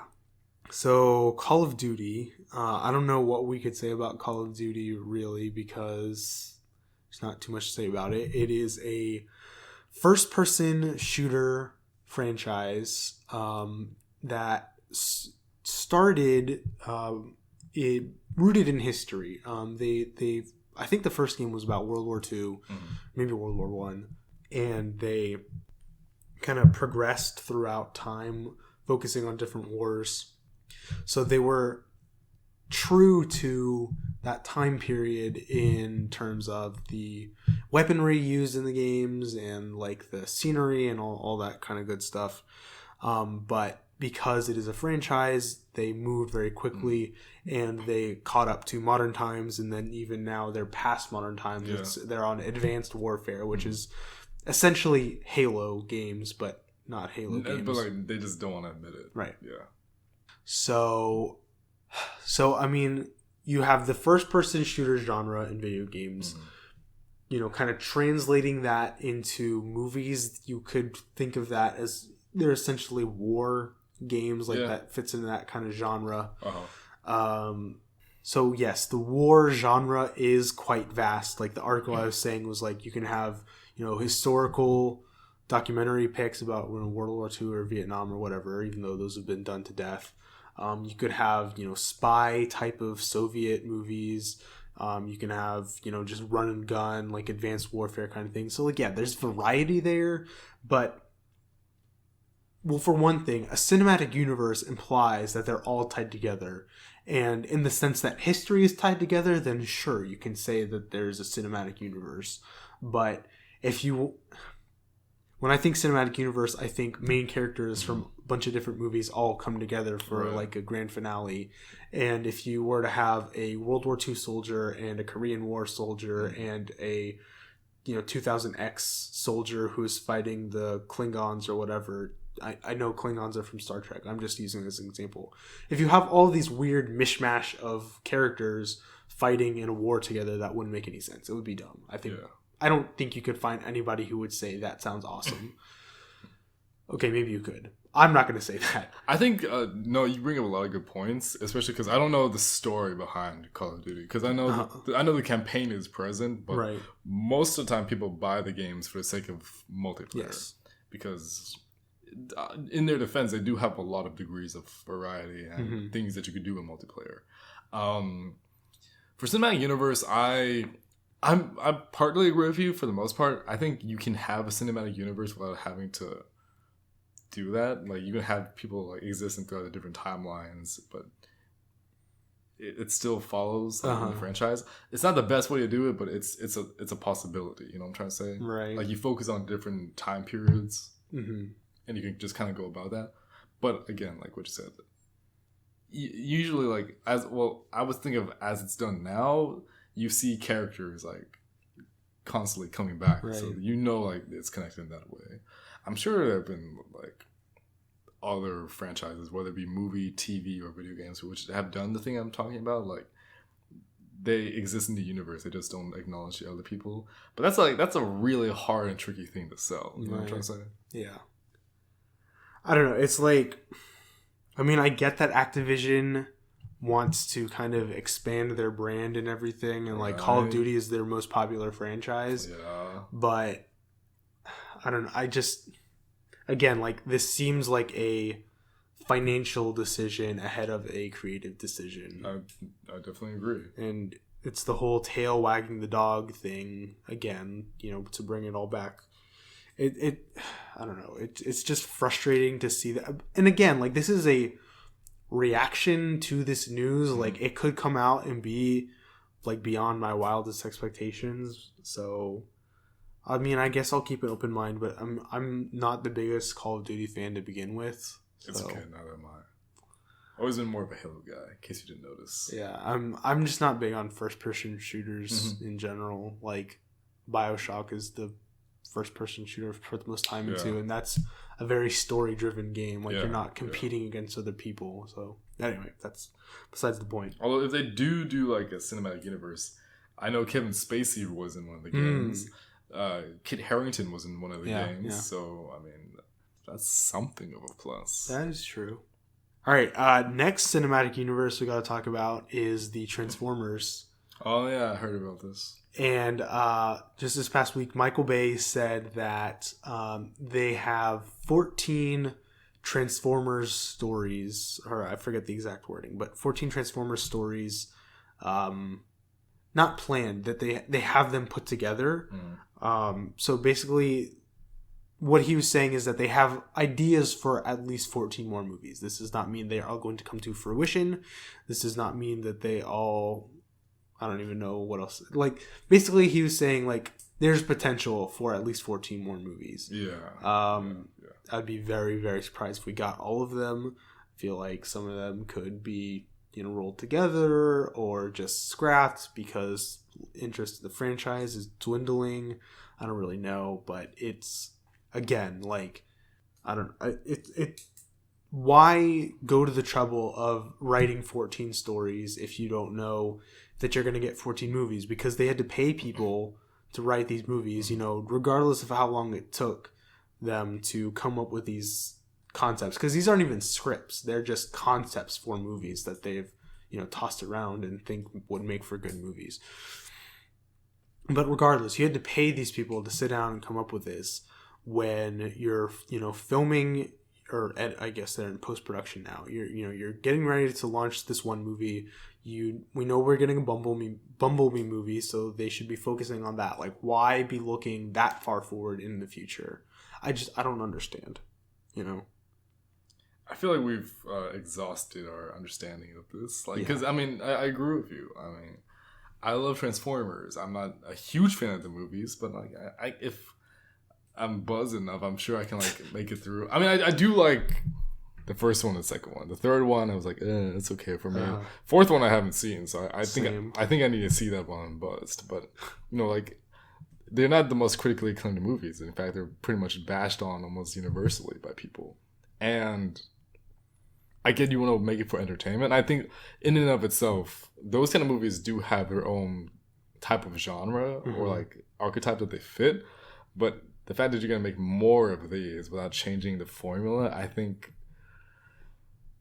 So, Call of Duty, I don't know what we could say about Call of Duty really because there's not too much to say about it. It is a first-person shooter franchise that started rooted in history. I think the first game was about World War II, maybe World War One, and they kind of progressed throughout time, focusing on different wars. So they were true to that time period in terms of the weaponry used in the games and like the scenery and all that kind of good stuff. But because it is a franchise, they moved very quickly and they caught up to modern times. And then even now they're past modern times. They're on Advanced Warfare, which is essentially Halo games, but not Halo games. But like they just don't want to admit it. Right. Yeah. So I mean, you have the first-person shooter genre in video games. You know, kind of translating that into movies, you could think of that as they're essentially war games, like that fits into that kind of genre. So yes, the war genre is quite vast. Like the article I was saying was like you can have, you know, historical documentary pics about World War II or Vietnam or whatever, even though those have been done to death. You could have, you know, spy type of Soviet movies. You can have, you know, just run and gun, like Advanced Warfare kind of thing. So like, yeah, there's variety there, but well, for one thing, a cinematic universe implies that they're all tied together. And in the sense that history is tied together, then sure, you can say that there's a cinematic universe. But when I think cinematic universe, I think main characters from a bunch of different movies all come together for like a grand finale. And if you were to have a World War II soldier and a Korean War soldier and a, you know, 2000X soldier who's fighting the Klingons or whatever, I know Klingons are from Star Trek. I'm just using it as an example. If you have all these weird mishmash of characters fighting in a war together, that wouldn't make any sense. It would be dumb. I don't think you could find anybody who would say that sounds awesome. Okay, maybe you could. I'm not going to say that. I think, no, you bring up a lot of good points, especially because I don't know the story behind Call of Duty. Because I know the campaign is present, but most of the time people buy the games for the sake of multiplayer. Yes. Because in their defense, they do have a lot of degrees of variety and things that you could do in multiplayer. For Cinematic Universe, I partly agree with you for the most part. I think you can have a cinematic universe without having to do that. Like you can have people like existing throughout the different timelines, but it still follows the franchise. It's not the best way to do it, but it's a possibility. You know what I'm trying to say? Right. Like you focus on different time periods, and you can just kind of go about that. But again, like what you said, usually like as well, I was thinking of as it's done now. You see characters like constantly coming back, so you know like it's connected in that way. I'm sure there have been like other franchises, whether it be movie, TV, or video games, which have done the thing I'm talking about. Like they exist in the universe, they just don't acknowledge the other people. But that's a really hard and tricky thing to sell. You know what I'm trying to say? Yeah. I don't know. It's like, I mean, I get that Activision wants to kind of expand their brand and everything, and like Call of Duty is their most popular franchise. Yeah. But I don't know. I just, again, like this seems like a financial decision ahead of a creative decision. I definitely agree. And it's the whole tail wagging the dog thing again, you know, to bring it all back. it I don't know. It's just frustrating to see that. And again, like, this is a reaction to this news. Like, it could come out and be like beyond my wildest expectations. So, I mean, I guess I'll keep an open mind, but I'm not the biggest Call of Duty fan to begin with. So. It's okay, neither am I. Always been more of a Halo guy, in case you didn't notice. Yeah, I'm just not big on first person shooters in general. Like, BioShock is the first person shooter I've put the most time into, and that's a very story driven game. Like, you're not competing against other people. So anyway, that's besides the point. Although if they do like a cinematic universe, I know Kevin Spacey was in one of the games. Kit Harington was in one of the games. Yeah. So I mean, that's something of a plus. That is true. All right, next cinematic universe we got to talk about is the Transformers. Oh yeah, I heard about this. And just this past week, Michael Bay said that they have 14 Transformers stories, or I forget the exact wording, but 14 Transformers stories, not planned, that they have them put together. So basically, what he was saying is that they have ideas for at least 14 more movies. This does not mean they are all going to come to fruition. This does not mean that they all... I don't even know what else. Like, basically, he was saying, like, there's potential for at least 14 more movies. I'd be very, very surprised if we got all of them. I feel like some of them could be, rolled together or just scrapped because interest in the franchise is dwindling. I don't really know, but it's, again, like, why go to the trouble of writing 14 stories if you don't know that you're going to get 14 movies? Because they had to pay people to write these movies, regardless of how long it took them to come up with these concepts. Because these aren't even scripts. They're just concepts for movies that they've, tossed around and think would make for good movies. But regardless, you had to pay these people to sit down and come up with this when you're, filming... or I guess they're in post-production now. You're getting ready to launch this one movie. We know we're getting a Bumblebee movie, so they should be focusing on that. Like, why be looking that far forward in the future? I don't understand. I feel like we've exhausted our understanding of this. Like, because I mean, I agree with you. I mean, I love Transformers. I'm not a huge fan of the movies, but like, if I'm buzzed enough, I'm sure I can make it through. I mean, I do like the first one and the second one. The third one, I was like, it's okay for me. Fourth one I haven't seen, so I think I need to see that one. I'm buzzed, but like, they're not the most critically acclaimed movies. In fact, they're pretty much bashed on almost universally by people. And I get you want to make it for entertainment. I think in and of itself, those kind of movies do have their own type of genre or like archetype that they fit, but the fact that you're going to make more of these without changing the formula, I think,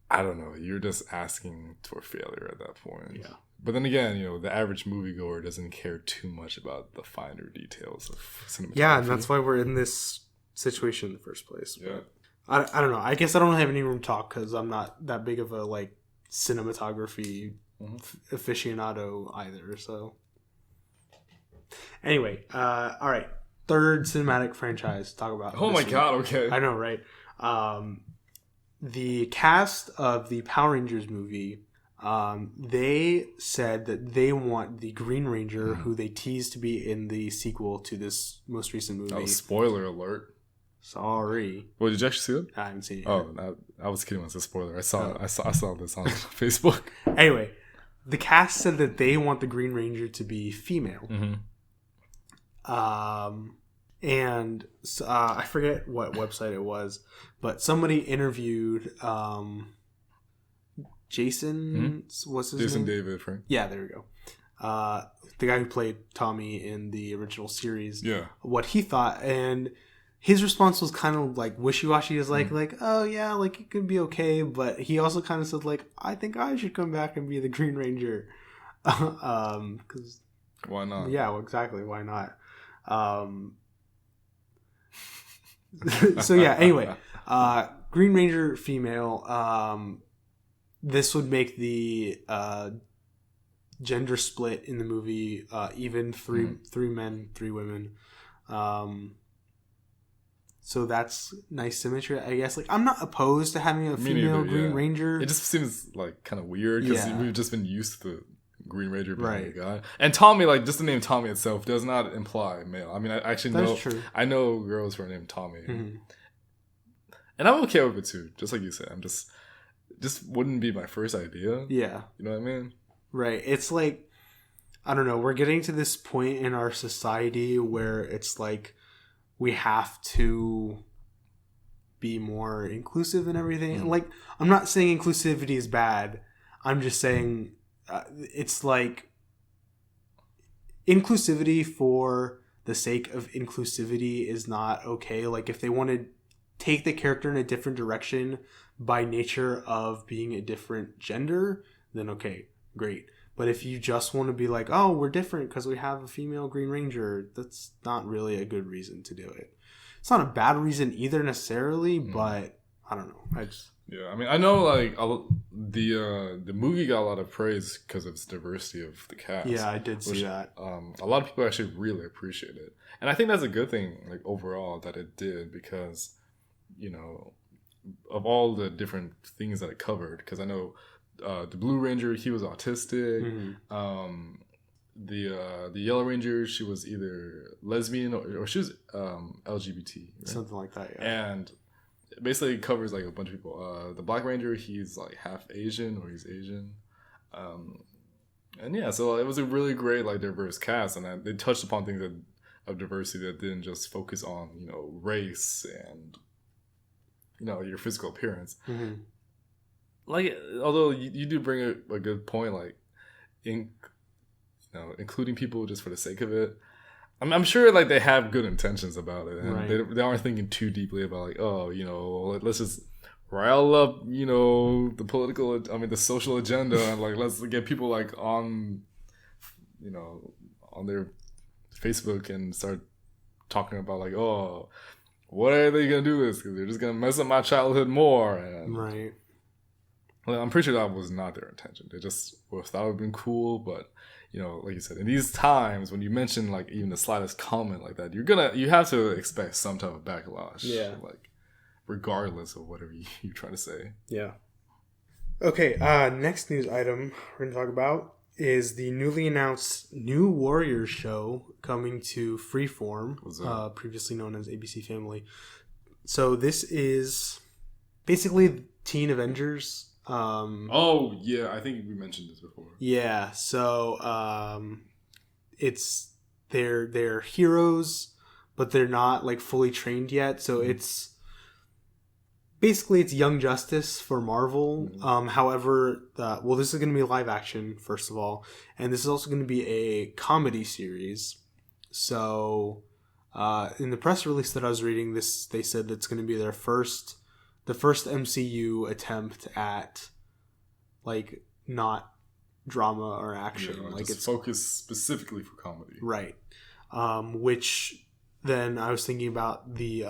I don't know, you're just asking for failure at that point. Yeah. But then again, the average moviegoer doesn't care too much about the finer details of cinematography. Yeah, and that's why we're in this situation in the first place. Yeah. I don't know. I guess I don't have any room to talk because I'm not that big of a, like, cinematography aficionado either, so. Anyway, all right. Third cinematic franchise to talk about. Oh my god, okay. I know, right? The cast of the Power Rangers movie, they said that they want the Green Ranger, who they teased to be in the sequel to this most recent movie. Oh, spoiler alert. Sorry. Well, did you actually see it? I haven't seen it yet. Oh, I was kidding when I said spoiler. I saw this on Facebook. Anyway, the cast said that they want the Green Ranger to be female. And I forget what website it was, but somebody interviewed Jason. What's his Jason name? David, right? Yeah, there we go. The guy who played Tommy in the original series. Yeah. What he thought, and his response was kind of like wishy-washy. Is like, oh yeah, like it could be okay, but he also kind of said like, I think I should come back and be the Green Ranger, because why not? Yeah, well, exactly. Why not? So yeah, anyway, Green Ranger female. This would make the gender split in the movie even three men, 3 women. So that's nice symmetry, I guess. Like, I'm not opposed to having a female Green Ranger. It just seems like kind of weird because we've just been used to the Green Ranger being a guy. And Tommy, like, just the name Tommy itself does not imply male. I mean, I actually know. That's true. I know girls who are named Tommy. Mm-hmm. And I'm okay with it too, just like you said. I'm just wouldn't be my first idea. Yeah. You know what I mean? Right. It's like, I don't know, we're getting to this point in our society where it's like we have to be more inclusive and everything. Mm. Like, I'm not saying inclusivity is bad. I'm just saying it's like inclusivity for the sake of inclusivity is not okay. Like, if they want to take the character in a different direction by nature of being a different gender, then okay, great. But if you just want to be like, oh, we're different because we have a female Green Ranger, that's not really a good reason to do it. It's not a bad reason either necessarily, but I don't know. Yeah, I mean, I know like the movie got a lot of praise because of its diversity of the cast. Yeah, I did see that. A lot of people actually really appreciate it, and I think that's a good thing, like overall, that it did because, you know, of all the different things that it covered. Because I know the Blue Ranger, he was autistic. Mm-hmm. The Yellow Ranger, she was either lesbian or she was LGBT, right? Something like that. Yeah. And basically it covers like a bunch of people. The Black Ranger, he's like half Asian or he's Asian. And yeah, so it was a really great like diverse cast, and they touched upon things of diversity that didn't just focus on, you know, race and, you know, your physical appearance. Mm-hmm. Like, although you do bring a good point, like including people just for the sake of it. I'm sure like they have good intentions about it, and they aren't thinking too deeply about like, oh, you know, let's just rile up, you know, the social agenda, and like let's get people like on, you know, on their Facebook and start talking about like, oh, what are they gonna do this? Because they're just gonna mess up my childhood more. And well, I'm pretty sure that was not their intention. They just thought it would have been cool, but, you know, like you said, in these times when you mention like even the slightest comment like that, you have to expect some type of backlash. Yeah. Like, regardless of whatever you're trying to say. Yeah. Okay. Next news item we're going to talk about is the newly announced New Warriors show coming to Freeform, previously known as ABC Family. So this is basically Teen Avengers. Oh yeah, I think we mentioned this before. Yeah, so it's they're heroes, but they're not like fully trained yet. So it's basically Young Justice for Marvel. Mm-hmm. However, this is going to be live action first of all, and this is also going to be a comedy series. So in the press release that I was reading, they said that's going to be the first MCU attempt at like not drama or action. Yeah, like it's focused specifically for comedy. Right. Which then I was thinking about the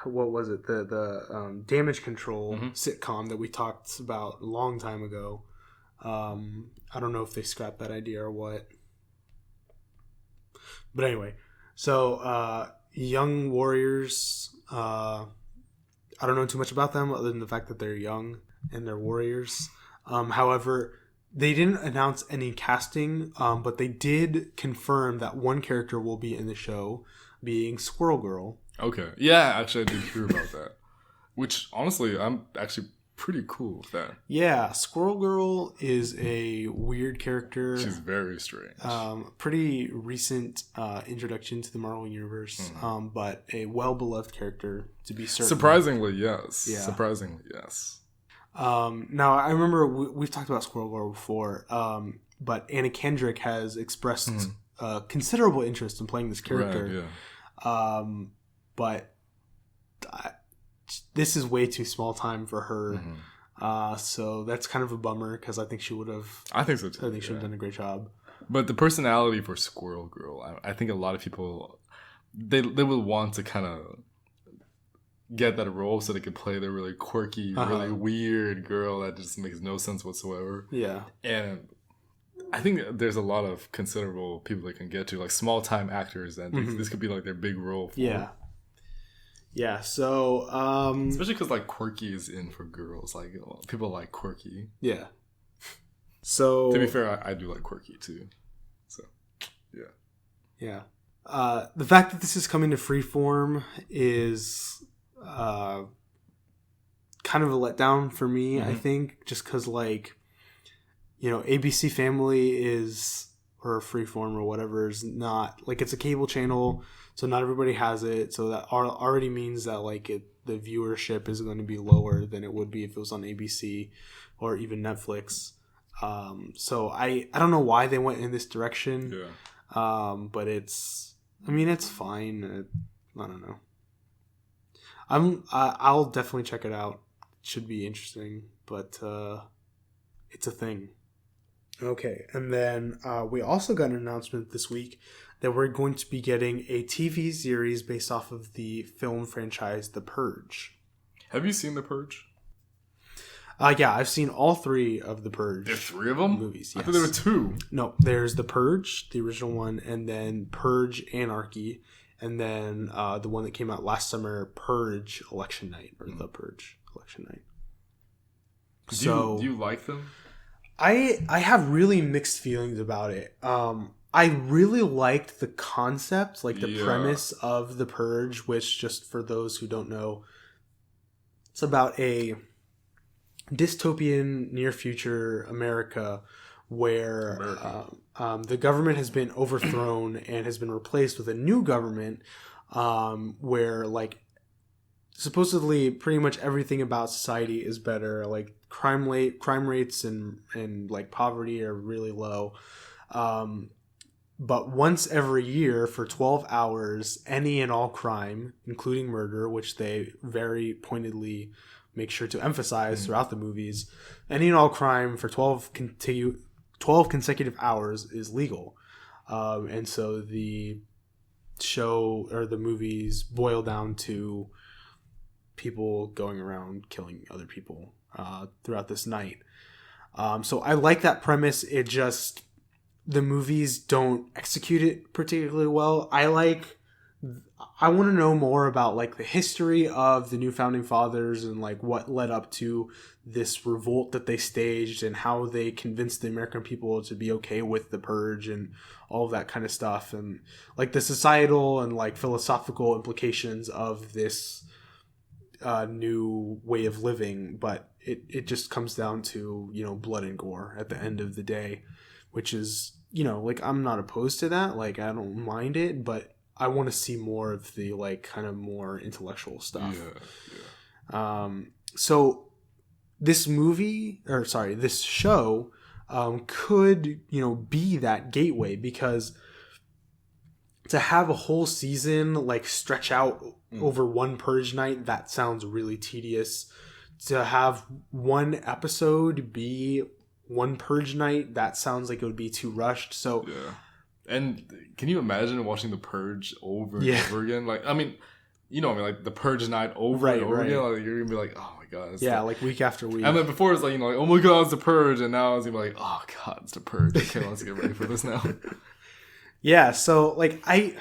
what was it? The Damage Control sitcom that we talked about a long time ago. I don't know if they scrapped that idea or what. But anyway, so Young Warriors, I don't know too much about them other than the fact that they're young and they're warriors. However, they didn't announce any casting, but they did confirm that one character will be in the show, being Squirrel Girl. Okay. Yeah, actually, I did hear about that. Which, honestly, I'm actually pretty cool with that. Yeah, Squirrel Girl is a weird character. She's very strange. Pretty recent introduction to the Marvel Universe, but a well-beloved character, to be certain. Surprisingly, yes. Yeah. Surprisingly, yes. Now, I remember we've talked about Squirrel Girl before, but Anna Kendrick has expressed considerable interest in playing this character. Right, yeah. But this is way too small time for her. So that's kind of a bummer because I think she would have. I think so too. I think she would have done a great job. But the personality for Squirrel Girl, I think a lot of people they would want to kind of get that role so they could play the really quirky, really weird girl that just makes no sense whatsoever. Yeah. And I think there's a lot of considerable people they can get to, like small time actors, and this could be like their big role. Yeah. Yeah, so especially because like quirky is in for girls. Like people like quirky. Yeah. So to be fair, I do like quirky too. So yeah. Yeah. The fact that this is coming to Freeform is kind of a letdown for me, I think, just because, like, you know, ABC Family is, or Freeform or whatever, is not, like, it's a cable channel, so not everybody has it, so that already means that, like, the viewership is going to be lower than it would be if it was on ABC or even Netflix. So I don't know why they went in this direction. Yeah. But it's fine. I don't know. I'll definitely check it out. It should be interesting, but it's a thing. Okay, and then we also got an announcement this week that we're going to be getting a TV series based off of the film franchise The Purge. Have you seen The Purge? Yeah, I've seen all 3 of the Purge. There's 3 of them? Movies, yes. I thought there were 2. No, there's The Purge, the original one, and then Purge Anarchy, and then the one that came out last summer, Purge Election Night, or The Purge Election Night. Do you like them? I have really mixed feelings about it. I really liked the concept, like the premise of The Purge, which, just for those who don't know, it's about a dystopian near future America where the government has been overthrown and has been replaced with a new government where, like, supposedly pretty much everything about society is better. Like, crime rates and like poverty are really low. But once every year for 12 hours, any and all crime, including murder, which they very pointedly make sure to emphasize throughout the movies, any and all crime for 12 consecutive hours is legal. And so the show or the movies boil down to people going around killing other people throughout this night. So I like that premise. It just, the movies don't execute it particularly well. I want to know more about, like, the history of the new founding fathers and, like, what led up to this revolt that they staged and how they convinced the American people to be okay with the Purge and all of that kind of stuff, and, like, the societal and, like, philosophical implications of this new way of living. But it just comes down to, you know, blood and gore at the end of the day, which is, you know, like, I'm not opposed to that. Like, I don't mind it, but I want to see more of the, like, kind of more intellectual stuff. So this show could, you know, be that gateway, because to have a whole season, like, stretch out over one Purge night, that sounds really tedious. To have one episode be one Purge night, that sounds like it would be too rushed. So yeah. And can you imagine watching The Purge over and over again? Like, I mean, you know, I mean, like, The Purge night over and over again. Like, you're gonna be like, oh my god. Like week after week. And then before it's like, you know, like, oh my god, it's The Purge, and now it's gonna be like, oh god, it's The Purge. Okay, let's get ready for this now. Yeah. So, like, I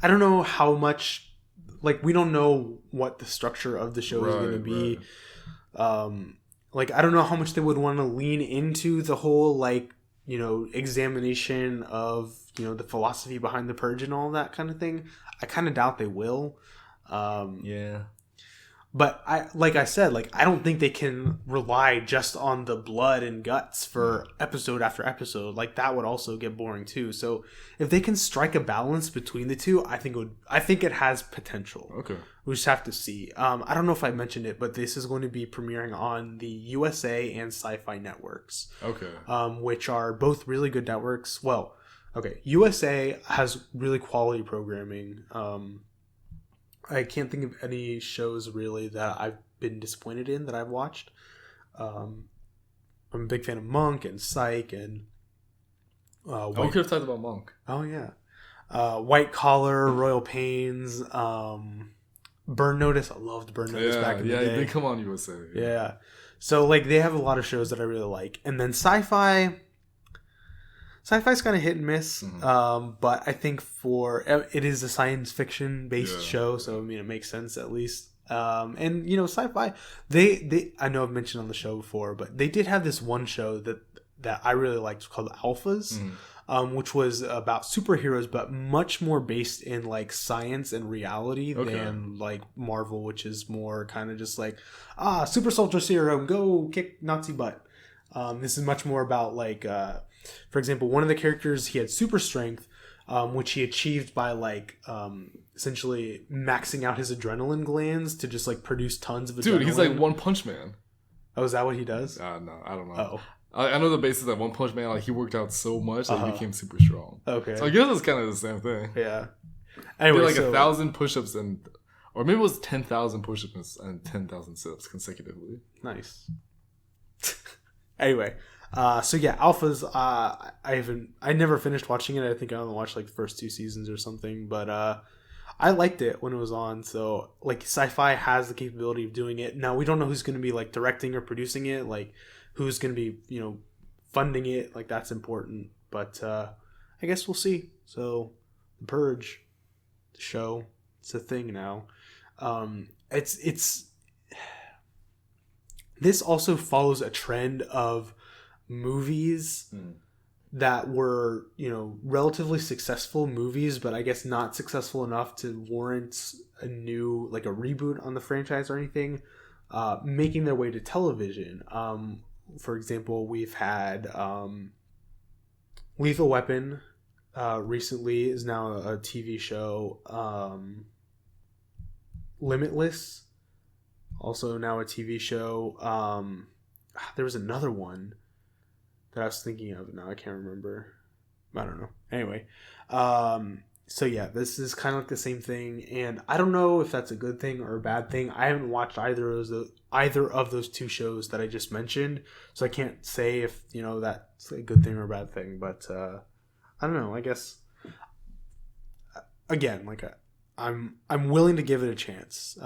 don't know how much. Like, we don't know what the structure of the show is going to be. Like, I don't know how much they would want to lean into the whole, like, you know, examination of, you know, the philosophy behind the Purge and all that kind of thing. I kind of doubt they will. But like I said, like, I don't think they can rely just on the blood and guts for episode after episode. Like, that would also get boring too. So if they can strike a balance between the two, I think it has potential. Okay. We just have to see. I don't know if I mentioned it, but this is going to be premiering on the USA and SyFy networks. Okay. Which are both really good networks. Well, okay. USA has really quality programming. I can't think of any shows really that I've been disappointed in that I've watched. I'm a big fan of Monk and Psych and we could have talked about Monk. Oh yeah. White Collar, Royal Pains, Burn Notice. I loved Burn Notice back in the day. Yeah, they come on USA. Yeah. So, like, they have a lot of shows that I really like. And then SyFy Sci-fi's kind of hit and miss, but I think it is a science fiction based show, so I mean it makes sense at least. And you know, Sci-Fi, they I know I've mentioned on the show before, but they did have this one show that I really liked called Alphas, which was about superheroes, but much more based in like science and reality than like Marvel, which is more kind of just like super soldier serum, go kick Nazi butt. This is much more about like, for example, one of the characters, he had super strength, which he achieved by like essentially maxing out his adrenaline glands to just like produce tons of adrenaline. Dude, he's like One Punch Man. Oh, is that what he does? No, I don't know. Oh. I know the basis that One Punch Man, like he worked out so much that he became super strong. Okay. So I guess it's kind of the same thing. Yeah. Anyway, he did like 1,000 push-ups or maybe it was 10,000 push-ups and 10,000 sit-ups consecutively. Nice. Anyway, so yeah, Alphas. I never finished watching it. I think I only watched like the first 2 seasons or something, but I liked it when it was on. So like, Sci-Fi has the capability of doing it. Now we don't know who's going to be like directing or producing it, like who's going to be, you know, funding it. Like that's important, but I guess we'll see. So the Purge, the show, it's a thing now. It's this also follows a trend of movies that were, you know, relatively successful movies, but I guess not successful enough to warrant a new, like a reboot on the franchise or anything, making their way to television. For example, we've had Lethal Weapon recently is now a TV show. Limitless, also now a TV show. There was another one that I was thinking of. Now I can't remember. I don't know. Anyway, so yeah, this is kind of like the same thing, and I don't know if that's a good thing or a bad thing. I haven't watched either of those 2 shows that I just mentioned, so I can't say if, you know, that's a good thing or a bad thing. But I don't know. I guess again, like I'm willing to give it a chance,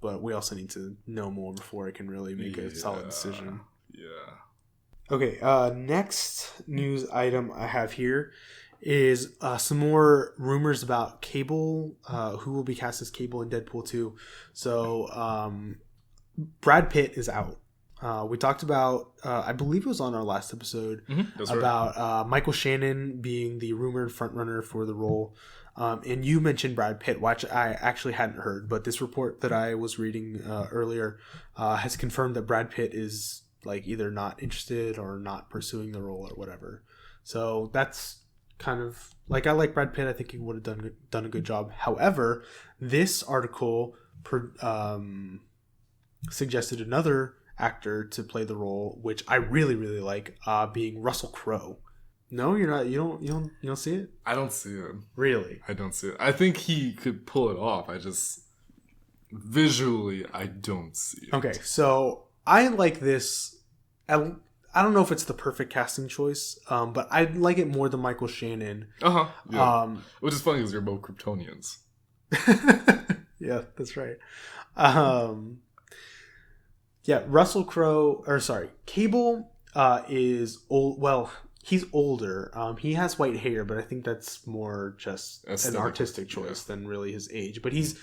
but we also need to know more before I can really make a solid decision. Yeah. Okay, next news item I have here is some more rumors about Cable, who will be cast as Cable in Deadpool 2. So Brad Pitt is out. We talked about, I believe it was on our last episode, about Michael Shannon being the rumored frontrunner for the role. And you mentioned Brad Pitt, which I actually hadn't heard, but this report that I was reading earlier has confirmed that Brad Pitt is like either not interested or not pursuing the role or whatever. So that's kind of like, I like Brad Pitt. I think he would have done a good job. However, this article suggested another actor to play the role, which I really, really like, being Russell Crowe. No, you're not. You don't see it? I don't see it. Really? I don't see it. I think he could pull it off. I just visually, I don't see it. Okay, so I like this. I don't know if it's the perfect casting choice, but I like it more than Michael Shannon. Yeah. Which is funny because you're both Kryptonians. Yeah, that's right. Yeah, Russell Crowe, or sorry, Cable is old. Well, he's older. He has white hair, but I think that's more just an artistic choice than really his age. But he's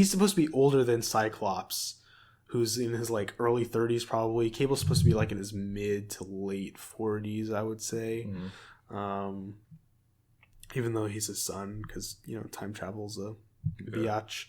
supposed to be older than Cyclops, who's in his like early 30s probably. Cable's supposed to be like in his mid to late 40s, I would say. Even though he's his son, because, you know, time travel's a biatch.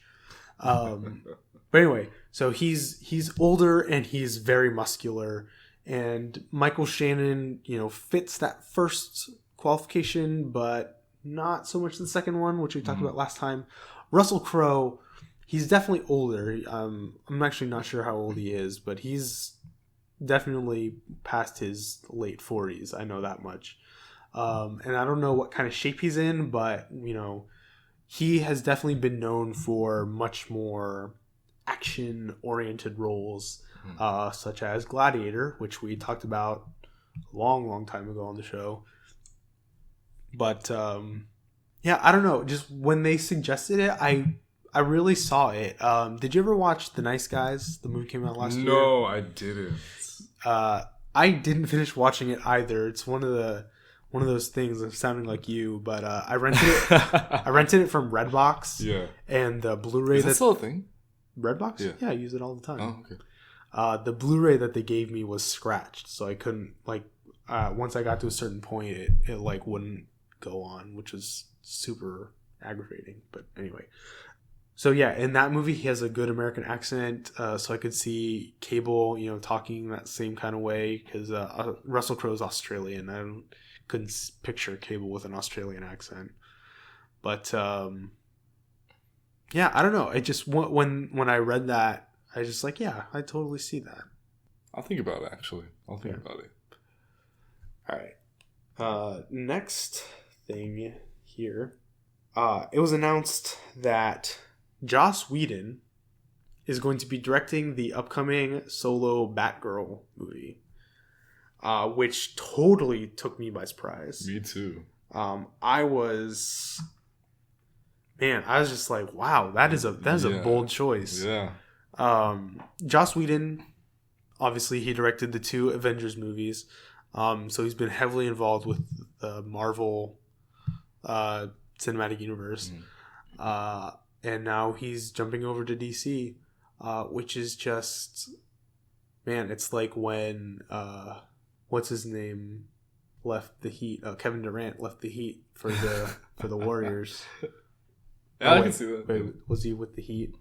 But anyway, so he's older and he's very muscular, and Michael Shannon, you know, fits that first qualification, but not so much the second one, which we talked about last time. Russell Crowe, he's definitely older. I'm actually not sure how old he is, but he's definitely past his late 40s. I know that much. And I don't know what kind of shape he's in, but, you know, he has definitely been known for much more action-oriented roles, such as Gladiator, which we talked about a long time ago on the show. But, yeah, I don't know. Just when they suggested it, I really saw it. Did you ever watch The Nice Guys? The movie came out last year. No, I didn't. I didn't finish watching it either. It's one of one of those things of sounding like you, but I rented it. I rented it from Redbox. Yeah. And the Blu-ray Is that still a thing? Redbox? Yeah, I use it all the time. Oh, okay. The Blu-ray that they gave me was scratched, so I couldn't once I got to a certain point, it like wouldn't go on, which was super aggravating. But anyway, so yeah, in that movie he has a good American accent, so I could see Cable, talking that same kind of way because Russell Crowe's Australian. I couldn't picture Cable with an Australian accent, but yeah, I don't know. It just when I read that, I just like, yeah, I totally see that. I'll think about it, actually. I'll think about it. All right. Next thing here. It was announced that Joss Whedon is going to be directing the upcoming solo Batgirl movie, which totally took me by surprise. Me too. I was just like, wow, that is a bold choice. Yeah. Joss Whedon, obviously, he directed the 2 Avengers movies. So he's been heavily involved with the Marvel cinematic universe. And now he's jumping over to DC, which is just, man, it's like when, what's his name, left the Heat. Kevin Durant left the Heat for the Warriors. Yeah, I can see that. Wait, was he with the Heat?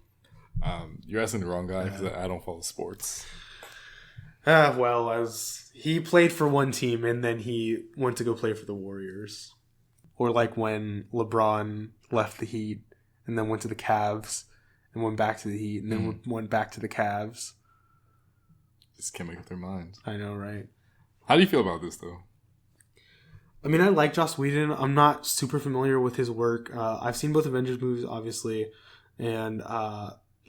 You're asking the wrong guy because I don't follow sports. Well, he played for one team and then he went to go play for the Warriors. Or like when LeBron left the Heat and then went to the Cavs and went back to the Heat and then went back to the Cavs. Just can't make up their minds. I know, right? How do you feel about this, though? I mean, I like Joss Whedon. I'm not super familiar with his work. I've seen both Avengers movies, obviously, and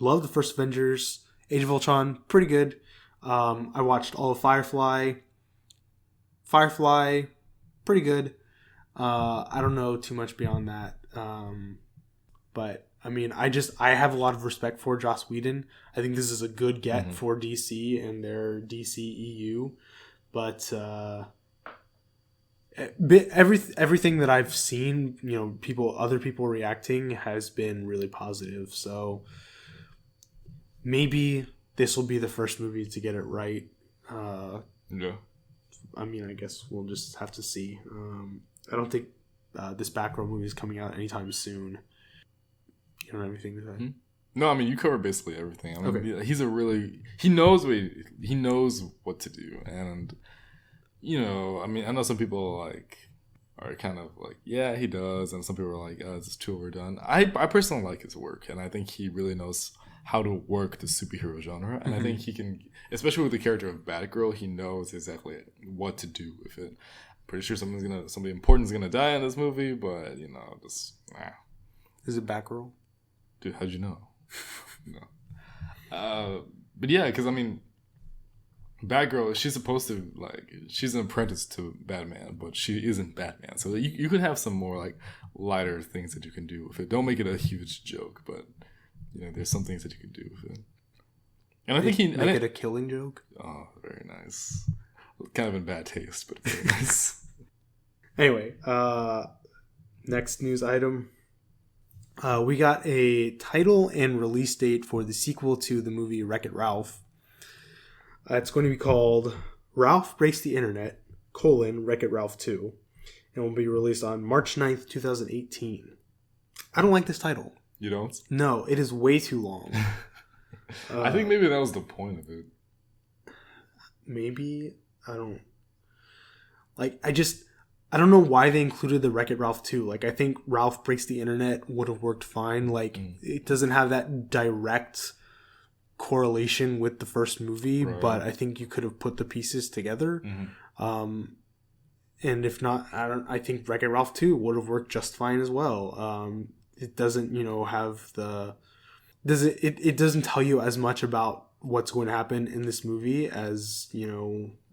love the first Avengers. Age of Ultron, pretty good. I watched all of Firefly. Pretty good. I don't know too much beyond that. But I mean, I have a lot of respect for Joss Whedon. I think this is a good get for DC and their DC EU. But everything that I've seen, other people reacting has been really positive. So maybe this will be the first movie to get it right. Yeah. I mean, I guess we'll just have to see. I don't think this Batgirl movie is coming out anytime soon. You don't have anything to say? Mm-hmm. No, I mean, you cover basically everything. I mean, okay. He knows what to do, and I mean, I know some people are kind of like, yeah, he does, and some people are like, oh, it's too overdone. I personally like his work, and I think he really knows how to work the superhero genre, and I think he can, especially with the character of Batgirl, he knows exactly what to do with it. Pretty sure somebody important is gonna die in this movie, but just Is it Batgirl? Dude, how'd you know? No. But yeah, because I mean, Batgirl, she's supposed to she's an apprentice to Batman, but she isn't Batman. So you could have some more lighter things that you can do with it. Don't make it a huge joke, but there's some things that you can do with it. And I think make it a killing joke. Oh, very nice. Kind of in bad taste, but very nice. Anyway, next news item. We got a title and release date for the sequel to the movie Wreck-It Ralph. It's going to be called Ralph Breaks the Internet, Wreck-It Ralph 2. And will be released on March 9th, 2018. I don't like this title. You don't? No, it is way too long. I think maybe that was the point of it. Maybe. I don't... I don't know why they included the Wreck-It Ralph 2. I think Ralph Breaks the Internet would have worked fine. It doesn't have that direct correlation with the first movie, right. But I think you could have put the pieces together. And if not, I think Wreck-It Ralph 2 would have worked just fine as well. It doesn't, have the... It doesn't tell you as much about what's going to happen in this movie as,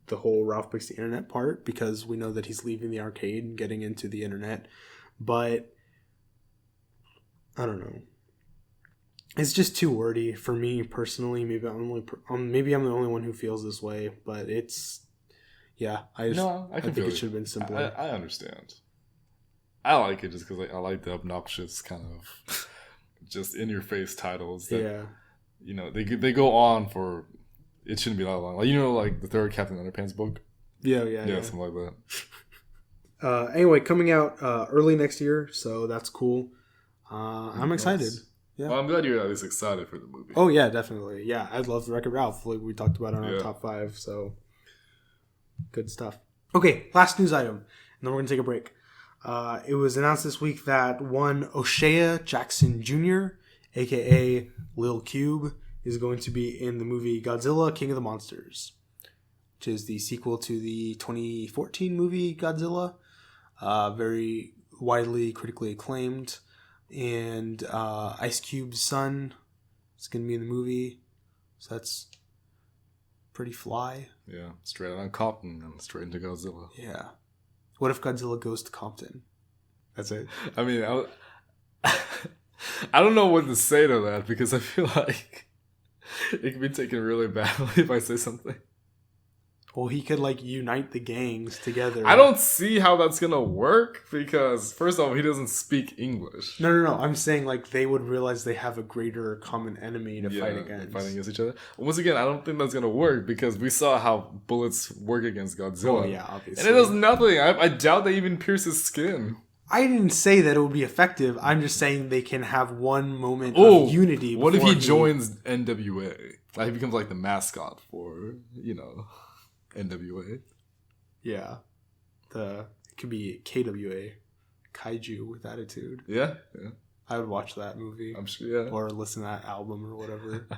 the whole Ralph Breaks the Internet part, because we know that he's leaving the arcade and getting into the internet. But I don't know. It's just too wordy for me personally. Maybe I'm the only one who feels this way, but it's, Yeah, I think it should have been simpler. I understand. I like it just because I like the obnoxious kind of just in your face titles that they go on for it shouldn't be that long. Like like the third Captain Underpants book. Yeah, something like that. Anyway, coming out early next year, so that's cool. I'm excited. Yeah. Well, I'm glad you're at least excited for the movie. Oh yeah, definitely. Yeah, I love Wreck-It Ralph, like we talked about on our top 5. So good stuff. Okay, last news item, and then we're gonna take a break. It was announced this week that one O'Shea Jackson Jr., aka Lil Cube, is going to be in the movie Godzilla King of the Monsters, which is the sequel to the 2014 movie Godzilla. Very widely critically acclaimed. And Ice Cube's son is going to be in the movie. So that's pretty fly. Yeah, straight out of Compton and straight into Godzilla. Yeah. What if Godzilla goes to Compton? That's it. I mean, I don't know what to say to that because I feel like it could be taken really badly if I say something. Well, he could unite the gangs together. I don't see how that's gonna work because first of all, he doesn't speak English. No. I'm saying they would realize they have a greater common enemy to fight against. Fighting against each other. Once again, I don't think that's gonna work because we saw how bullets work against Godzilla. Oh yeah, obviously. And it does nothing. I doubt they even pierce his skin. I didn't say that it would be effective. I'm just saying they can have one moment of unity. What if he joins NWA? He becomes the mascot for NWA. Yeah. It could be KWA. Kaiju with Attitude. Yeah. I would watch that movie. I'm sure, yeah. Or listen to that album or whatever.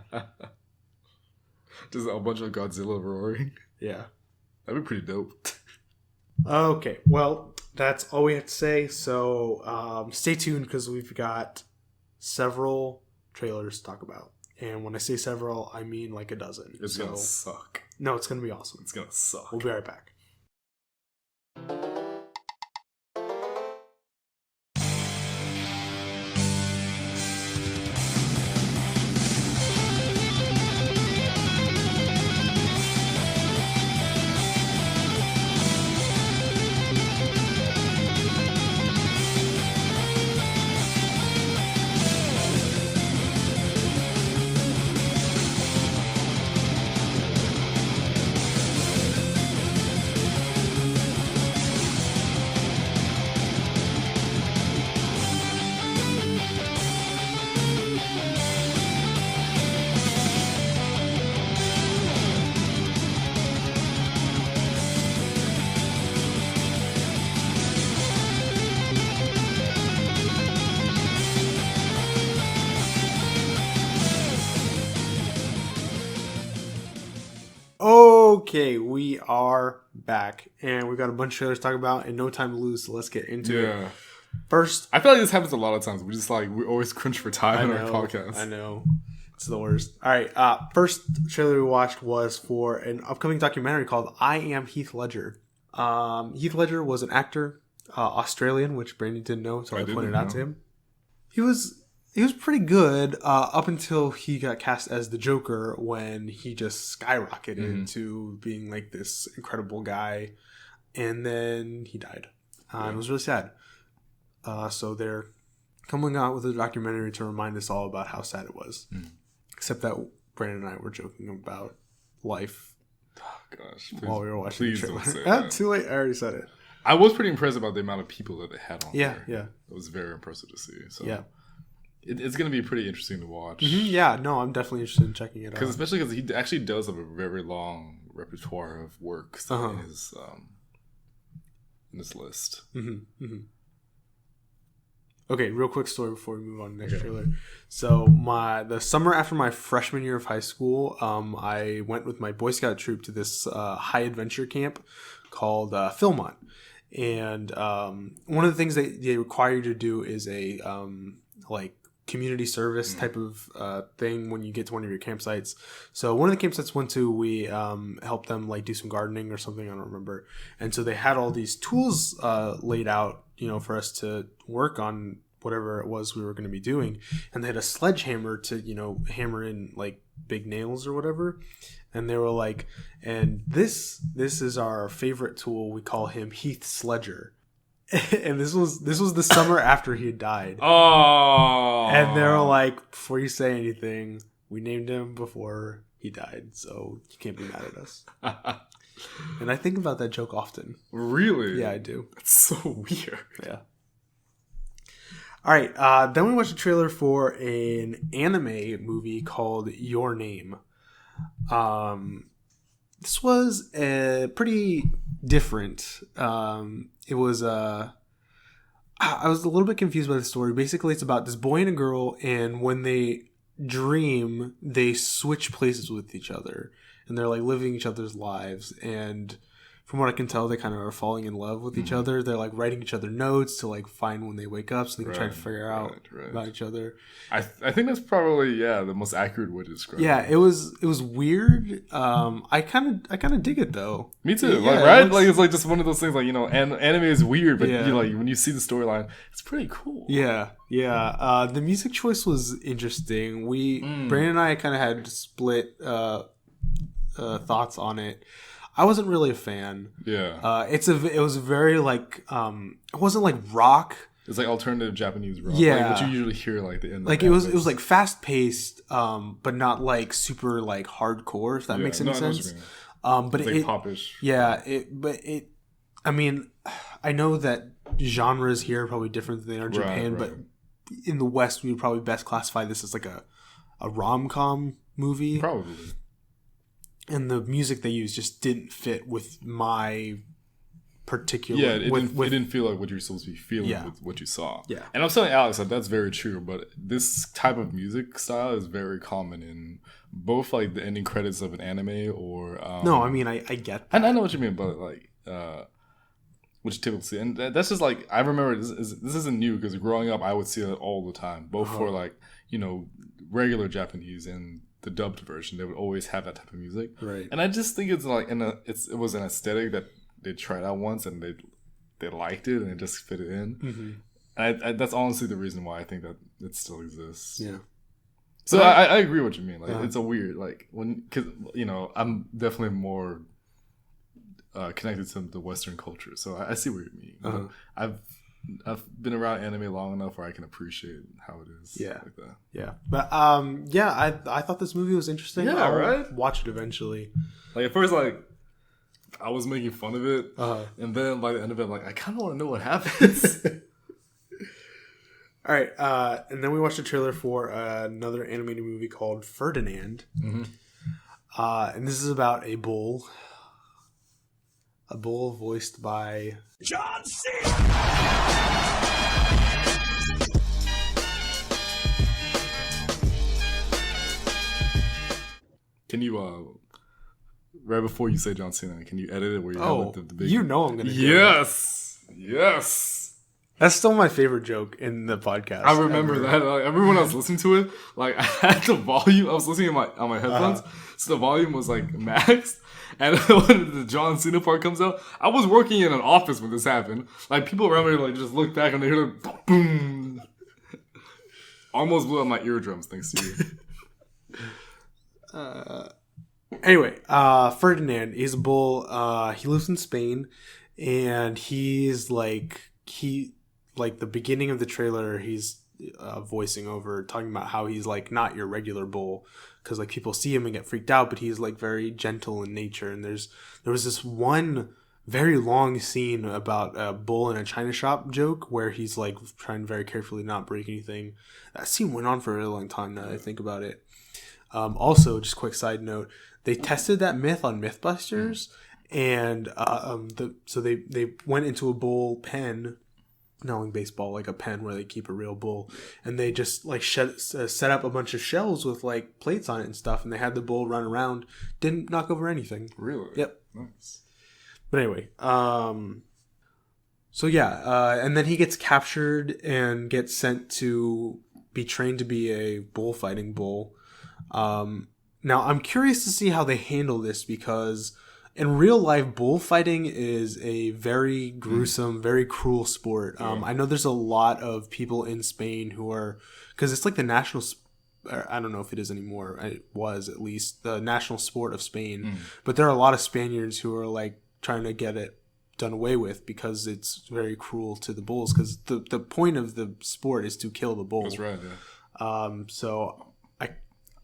Just a bunch of Godzilla roaring. Yeah. That'd be pretty dope. Okay. Well, that's all we have to say. So stay tuned because we've got several trailers to talk about. And when I say several, I mean a dozen. It's going to suck. No, it's going to be awesome. It's going to suck. We'll be right back. Okay, we are back, and we've got a bunch of trailers to talk about, and no time to lose, so let's get into it. First, I feel like this happens a lot of times. We just we always crunch for time in our podcast. I know. It's the worst. All right, first trailer we watched was for an upcoming documentary called I Am Heath Ledger. Heath Ledger was an actor, Australian, which Brandon didn't know, so I pointed out to him. He was pretty good up until he got cast as the Joker when he just skyrocketed into being this incredible guy. And then he died. It was really sad. So they're coming out with a documentary to remind us all about how sad it was. Except that Brandon and I were joking about life while we were watching the trailer. Don't say that. Too late. I already said it. I was pretty impressed about the amount of people that they had on there. Yeah. It was very impressive to see. So yeah. It's going to be pretty interesting to watch. Yeah, no, I'm definitely interested in checking it out. Especially because he actually does have a very long repertoire of works in his list. Okay, real quick story before we move on to the next trailer. So the summer after my freshman year of high school, I went with my Boy Scout troop to this high adventure camp called Philmont. And one of the things that they require you to do is a community service type of thing when you get to one of your campsites. So one of the campsites went to, we helped them do some gardening or something, I don't remember. And so they had all these tools laid out, for us to work on whatever it was we were going to be doing, and they had a sledgehammer to, you know, hammer in like big nails or whatever. And they were like, and this is our favorite tool. We call him Heath Sledger. And this was the summer after he had died. Oh. And they were like, before you say anything, we named him before he died, so you can't be mad at us. And I think about that joke often. Really? Yeah, I do. That's so weird. Yeah. All right. Then we watched a trailer for an anime movie called Your Name. This was pretty different. It was I was a little bit confused by the story. Basically, it's about this boy and a girl, and when they dream, they switch places with each other, and they're like living each other's lives. And from what I can tell, they kind of are falling in love with each other. They're like writing each other notes to like find when they wake up, so they can try to figure out about each other. I think that's probably the most accurate way to describe it. Yeah, it was weird. I kind of dig it though. Me too. Yeah, like, right? Like it's like just one of those things. Like, you know, anime is weird, but Yeah. you like when you see the storyline, it's pretty cool. Yeah. The music choice was interesting. Brandon and I kind of had split thoughts on it. I wasn't really a fan. Yeah. It was very like it wasn't like rock. It's like alternative Japanese rock. Yeah. Like what you usually hear like the end. Like it was like fast paced, but not like super like hardcore. If that makes any sense. But it's like popish. Yeah. I mean, I know that genres here are probably different than they are in Japan, but in the West, we would probably best classify this as like a rom-com movie. Probably. And the music they used just didn't fit with my particular... Yeah, it didn't feel like what you're supposed to be feeling with what you saw. Yeah. And I'm telling Alex that that's very true, but this type of music style is very common in both like the ending credits of an anime or... no, I mean, I get that. And I know what you mean, but like... which you typically see. And that's just like... I remember this isn't new because growing up, I would see it all the time. Both for like, you know, regular Japanese and... the dubbed version, they would always have that type of music, right? And I just think it's like it was an aesthetic that they tried out once and they liked it and it just fit it in. Mm-hmm. And that's honestly the reason why I think that it still exists. Yeah. So I agree with what you mean. Like it's a weird because you know I'm definitely more connected to the Western culture, so I see what you mean. I've been around anime long enough where I can appreciate how it is. Yeah. Like that. Yeah. But I thought this movie was interesting. Yeah, I'll watch it eventually. Like at first, like I was making fun of it, and then by the end of it, like I kind of want to know what happens. All right, and then we watched a trailer for another animated movie called Ferdinand, and this is about a bull voiced by John C. Can you right before you say John Cena, can you edit it where you have the big... You know I'm gonna do it. Yes. That's still my favorite joke in the podcast. I remember that. Like, everyone else listening to it, like I had the volume. I was listening on my headphones, so the volume was like maxed. And when the John Cena part comes out, I was working in an office when this happened. Like people around me like just looked back and they hear the boom. Almost blew out my eardrums thanks to you. Anyway, Ferdinand, he's a bull. He lives in Spain, and he's like the beginning of the trailer, he's voicing over, talking about how he's like not your regular bull, because like people see him and get freaked out, but he's like very gentle in nature. And there was this one very long scene about a bull in a china shop joke where he's like trying very carefully not break anything. That scene went on for a really long time now that I think about it. Also, just quick side note, they tested that myth on Mythbusters, and so they went into a bull pen, not like baseball, like a pen where they keep a real bull, and they just like set up a bunch of shells with like plates on it and stuff, and they had the bull run around, didn't knock over anything. Really? Yep. Nice. But anyway, so yeah, and then he gets captured and gets sent to be trained to be a bullfighting bull. Now I'm curious to see how they handle this, because in real life, bullfighting is a very gruesome, very cruel sport. I know there's a lot of people in Spain who are, because it's like the national, I don't know if it is anymore. It was at least the national sport of Spain. But there are a lot of Spaniards who are like trying to get it done away with because it's very cruel to the bulls. Because the point of the sport is to kill the bull. That's right. Yeah. So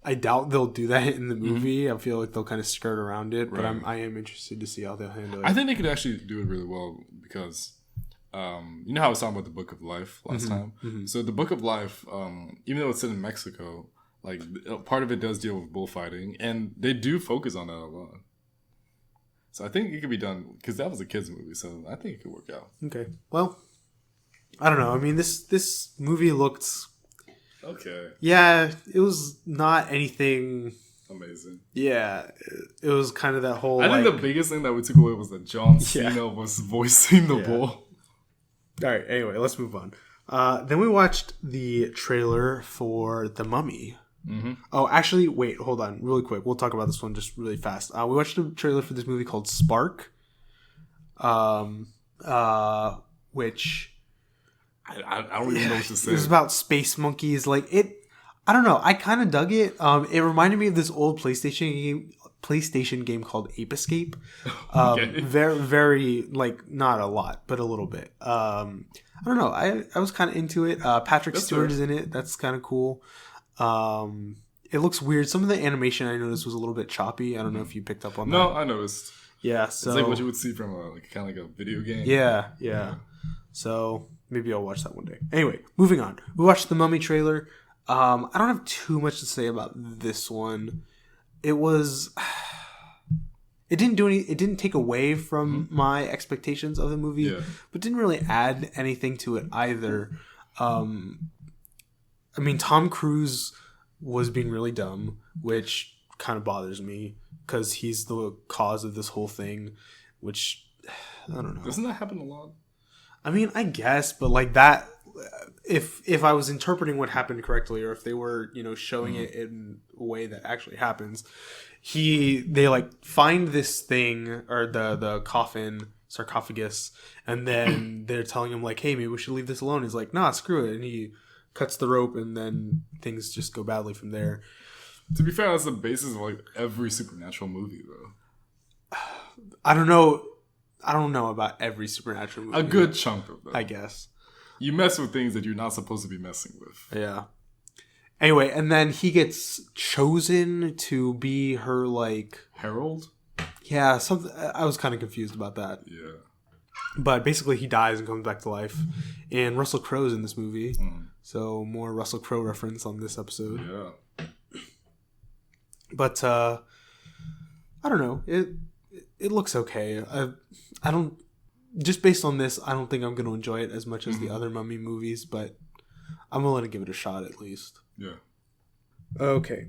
I doubt they'll do that in the movie. I feel like they'll kind of skirt around it, but I am interested to see how they'll handle it. I think they could actually do it really well because, you know how I was talking about the Book of Life last time? So the Book of Life, even though it's set in Mexico, like part of it does deal with bullfighting, and they do focus on that a lot. So I think it could be done because that was a kids movie, so I think it could work out. Okay, well, I don't know. I mean, this movie looked. Okay. Yeah, it was not anything amazing. Yeah, it was kind of that whole. I think the biggest thing that we took away was that John Cena was voicing the bull. All right. Anyway, let's move on. Then we watched the trailer for The Mummy. Oh, actually, wait, hold on, really quick. We'll talk about this one just really fast. We watched a trailer for this movie called Spark, which. I don't even know what to say. It was about space monkeys. Like it, I don't know. I kind of dug it. It reminded me of this old PlayStation game called Ape Escape. Very, very like not a lot, but a little bit. I don't know. I was kind of into it. Patrick Stewart is in it. That's kind of cool. It looks weird. Some of the animation I noticed was a little bit choppy. I don't know if you picked up on that. No, I noticed. Yeah, so it's like what you would see from kind of like a video game. Yeah. So. Maybe I'll watch that one day. Anyway, moving on. We watched the Mummy trailer. I don't have too much to say about this one. It didn't take away from my expectations of the movie, but didn't really add anything to it either. I mean, Tom Cruise was being really dumb, which kind of bothers me because he's the cause of this whole thing, which I don't know. Doesn't that happen a lot? I mean, I guess, but like that, if I was interpreting what happened correctly, or if they were, showing it in a way that actually happens, they like find this thing or the coffin sarcophagus, and then they're telling him like, hey, maybe we should leave this alone. He's like, nah, screw it, and he cuts the rope, and then things just go badly from there. To be fair, that's the basis of like every supernatural movie, though. I don't know about every supernatural movie. A good chunk of them. I guess. You mess with things that you're not supposed to be messing with. Yeah. Anyway, and then he gets chosen to be her, like... herald? Yeah, something. I was kind of confused about that. Yeah. But basically he dies and comes back to life. And Russell Crowe's in this movie. So more Russell Crowe reference on this episode. Yeah. But, I don't know. It looks okay. I don't... Just based on this, I don't think I'm going to enjoy it as much as the other Mummy movies, but I'm willing to give it a shot at least. Yeah. Okay.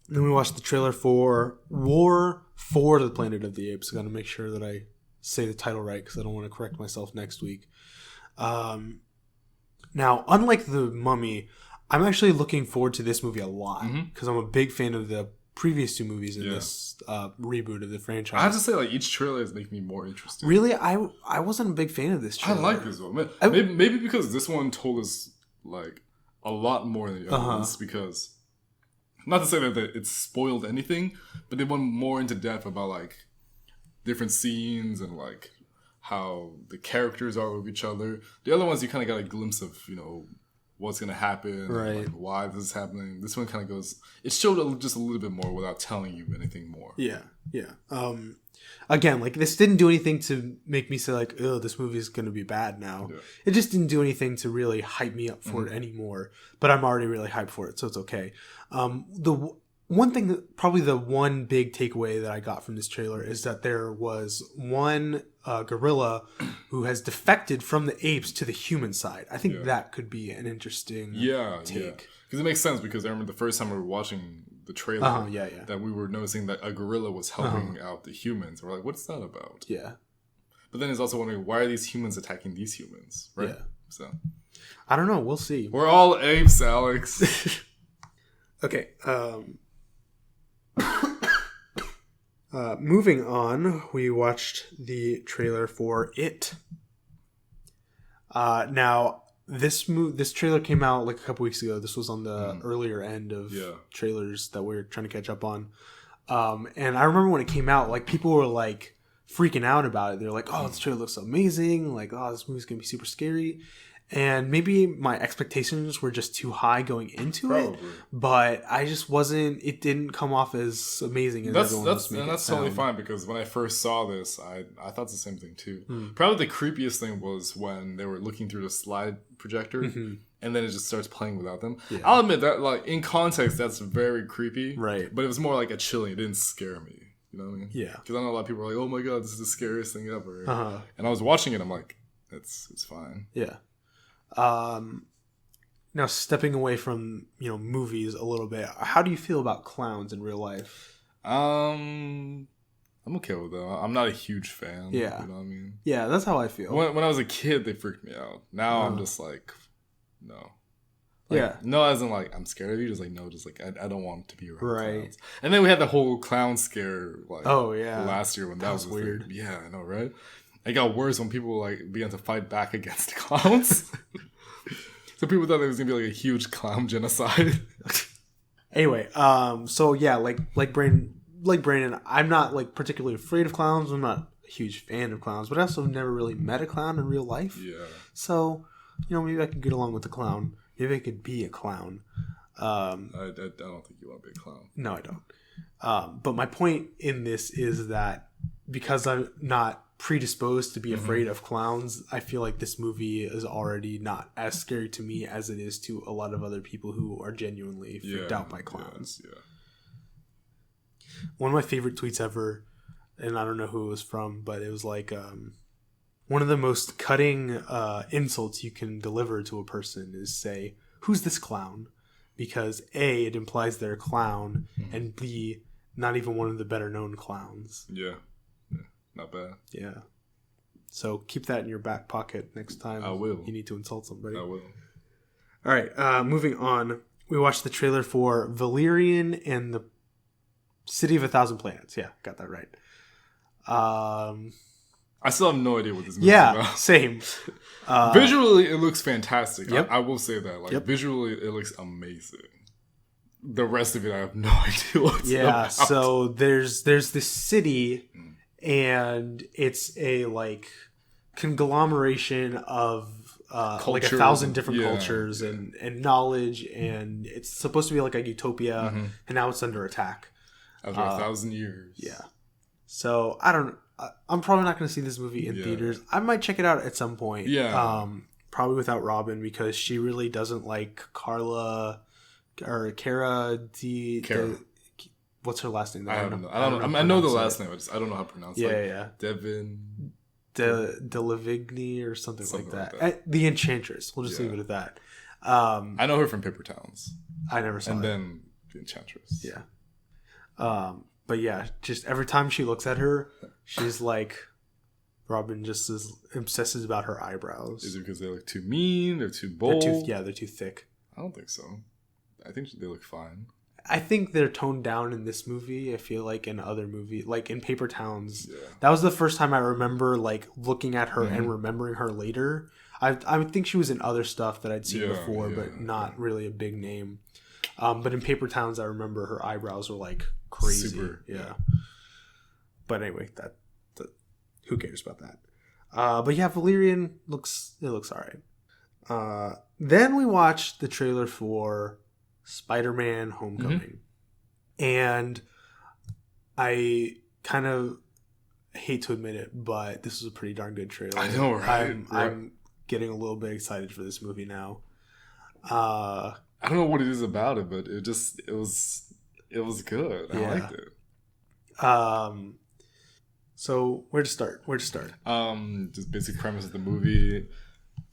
Then we watched the trailer for War for the Planet of the Apes. I got to make sure that I say the title right because I don't want to correct myself next week. Now, unlike the Mummy, I'm actually looking forward to this movie a lot because I'm a big fan of the previous two movies in this reboot of the franchise. I have to say, like, each trailer is making me more interested. Really? I wasn't a big fan of this trailer. I like this one. Maybe because this one told us, like, a lot more than the other ones, because, not to say that it spoiled anything, but they went more into depth about, like, different scenes and, like, how the characters are with each other. The other ones, you kind of got a glimpse of, what's going to happen, right? And, like, why this is happening. This one kind of goes... It showed just a little bit more without telling you anything more. Yeah. Again, like, this didn't do anything to make me say, like, oh, this movie is going to be bad now. Yeah. It just didn't do anything to really hype me up for it anymore. But I'm already really hyped for it, so it's okay. The one thing, probably the one big takeaway that I got from this trailer is that there was one gorilla who has defected from the apes to the human side. I think that could be an interesting take. Yeah, because it makes sense, because I remember the first time we were watching the trailer that we were noticing that a gorilla was helping out the humans. We're like, what's that about? Yeah. But then it's also wondering, why are these humans attacking these humans? Right? Yeah. So I don't know. We'll see. We're all apes, Alex. Okay. Moving on, we watched the trailer for It. Now, this trailer came out like a couple weeks ago. This was on the earlier end of trailers that we're trying to catch up on. And I remember when it came out, like people were like freaking out about it. They're like, "Oh, this trailer looks amazing! Like, oh, this movie's gonna be super scary." And maybe my expectations were just too high going into it, but I just wasn't. It didn't come off as amazing as everyone was making it sound. That's totally fine, because when I first saw this, I thought the same thing too. Probably the creepiest thing was when they were looking through the slide projector, and then it just starts playing without them. Yeah. I'll admit that, like in context, that's very creepy. Right. But it was more like a chilling. It didn't scare me. You know what I mean? Yeah. Because I know a lot of people are like, "Oh my god, this is the scariest thing ever," and I was watching it. I'm like, it's fine. Yeah. Now stepping away from, movies a little bit, how do you feel about clowns in real life? I'm okay with them. I'm not a huge fan. Yeah. You know what I mean? Yeah, that's how I feel. When I was a kid, they freaked me out. Now I'm just like, no. Like, no, as in like, I'm scared of you. Just like, no, just like, I don't want to be around clowns. And then we had the whole clown scare, like, last year when that was weird. Yeah, I know, right? It got worse when people like began to fight back against clowns. So people thought there was gonna be like a huge clown genocide. Anyway, so yeah, like Brandon, I'm not like particularly afraid of clowns. I'm not a huge fan of clowns, but I also never really met a clown in real life. Yeah. So, maybe I can get along with the clown. Maybe I could be a clown. I don't think you want to be a clown. No, I don't. But my point in this is that because I'm not predisposed to be afraid of clowns, I feel like this movie is already not as scary to me as it is to a lot of other people who are genuinely freaked out by clowns. Yeah. One of my favorite tweets ever, and I don't know who it was from, but it was like one of the most cutting insults you can deliver to a person is say, "Who's this clown?" Because A, it implies they're a clown, and B, not even one of the better known clowns. Yeah. Not bad. Yeah. So keep that in your back pocket next time you need to insult somebody. I will. All right. Moving on. We watched the trailer for Valerian and the City of a Thousand Planets. Yeah, got that right. I still have no idea what this movie is about. Yeah, same. Visually, it looks fantastic. Yep. I will say that. Like visually, it looks amazing. The rest of it, I have no idea what's about. So there's this city... And it's a like conglomeration of like 1,000 different cultures and knowledge, and it's supposed to be like a utopia, and now it's under attack after 1,000 years. Yeah. So I'm probably not going to see this movie in theaters. I might check it out at some point. Yeah. Probably without Robin, because she really doesn't like Cara. What's her last name? I don't know. I know the last name. I don't know how to pronounce it. Yeah. Devin. Delavigny or something like that. The Enchantress. We'll just leave it at that. I know her from Paper Towns. I never saw it. And then The Enchantress. Yeah. But yeah, just every time she looks at her, she's like, Robin just obsesses about her eyebrows. Is it because they look too mean? They're too bold? They're too thick. I don't think so. I think they look fine. I think they're toned down in this movie. I feel like in other movies, like in Paper Towns, that was the first time I remember like looking at her and remembering her later. I think she was in other stuff that I'd seen before, but not really a big name. But in Paper Towns, I remember her eyebrows were like crazy. Super, yeah. But anyway, that who cares about that? But yeah, Valerian looks all right. Then we watched the trailer for Spider-Man Homecoming. And I kind of hate to admit it, but this was a pretty darn good trailer. I know, right? I'm getting a little bit excited for this movie now. I don't know what it is about it, but it was good. I liked it. So where to start? Just basic premise of the movie.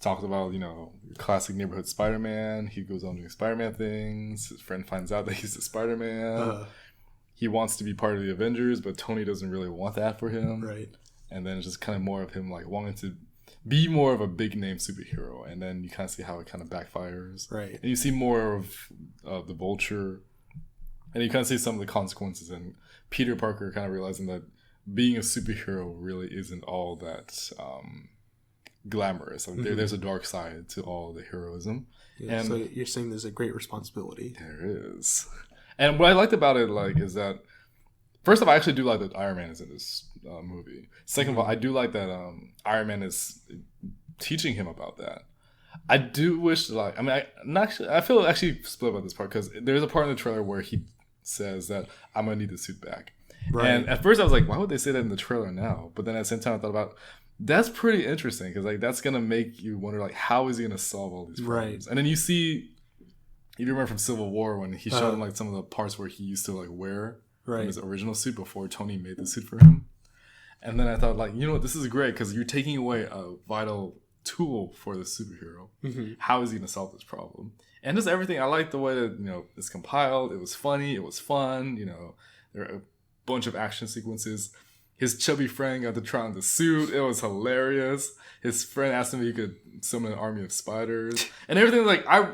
Talked about, classic neighborhood Spider-Man. He goes on doing Spider-Man things. His friend finds out that he's the Spider-Man. He wants to be part of the Avengers, but Tony doesn't really want that for him. Right. And then it's just kind of more of him like wanting to be more of a big name superhero. And then you kind of see how it kind of backfires. Right. And you see more of the Vulture And you kind of see some of the consequences, and Peter Parker kind of realizing that being a superhero really isn't all that glamorous. Like, there's a dark side to all the heroism. Yeah, and so you're saying there's a great responsibility. There is. And what I liked about it, like, is that first of all, I actually do like that Iron Man is in this movie. Second of all, I do like that Iron Man is teaching him about that. I do wish, like, I mean, I feel actually split about this part because there's a part in the trailer where he says that I'm gonna need the suit back. Right. And at first I was like, why would they say that in the trailer now? But then at the same time I thought about, that's pretty interesting because, like, that's gonna make you wonder, like, how is he gonna solve all these problems? Right. And then you see, if you remember from Civil War when he showed him, like, some of the parts where he used to, like, wear from his original suit before Tony made the suit for him. And then I thought, like, you know what, this is great because you're taking away a vital tool for the superhero. Mm-hmm. How is he gonna solve this problem? And just everything. I like the way that, you know, it's compiled. It was funny. It was fun. You know, there are a bunch of action sequences. His chubby friend got to try on the suit. It was hilarious. His friend asked him if he could summon an army of spiders and everything. Like, I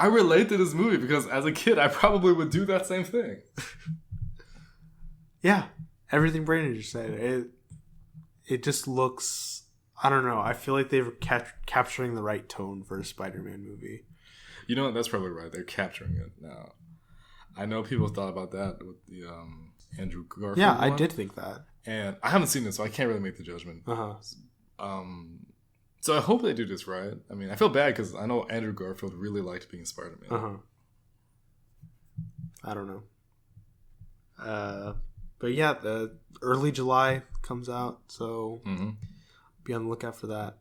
relate to this movie because as a kid, I probably would do that same thing. Yeah, everything Brandon just said. It just looks, I don't know. I feel like they were capturing the right tone for a Spider-Man movie. You know what? That's probably right. They're capturing it now. I know people thought about that with the Andrew Garfield Yeah, one. I did think that. And I haven't seen it, so I can't really make the judgment. So I hope they do this right. I mean, I feel bad because I know Andrew Garfield really liked being Spider-Man. I don't know. But yeah, the early July comes out, so be on the lookout for that.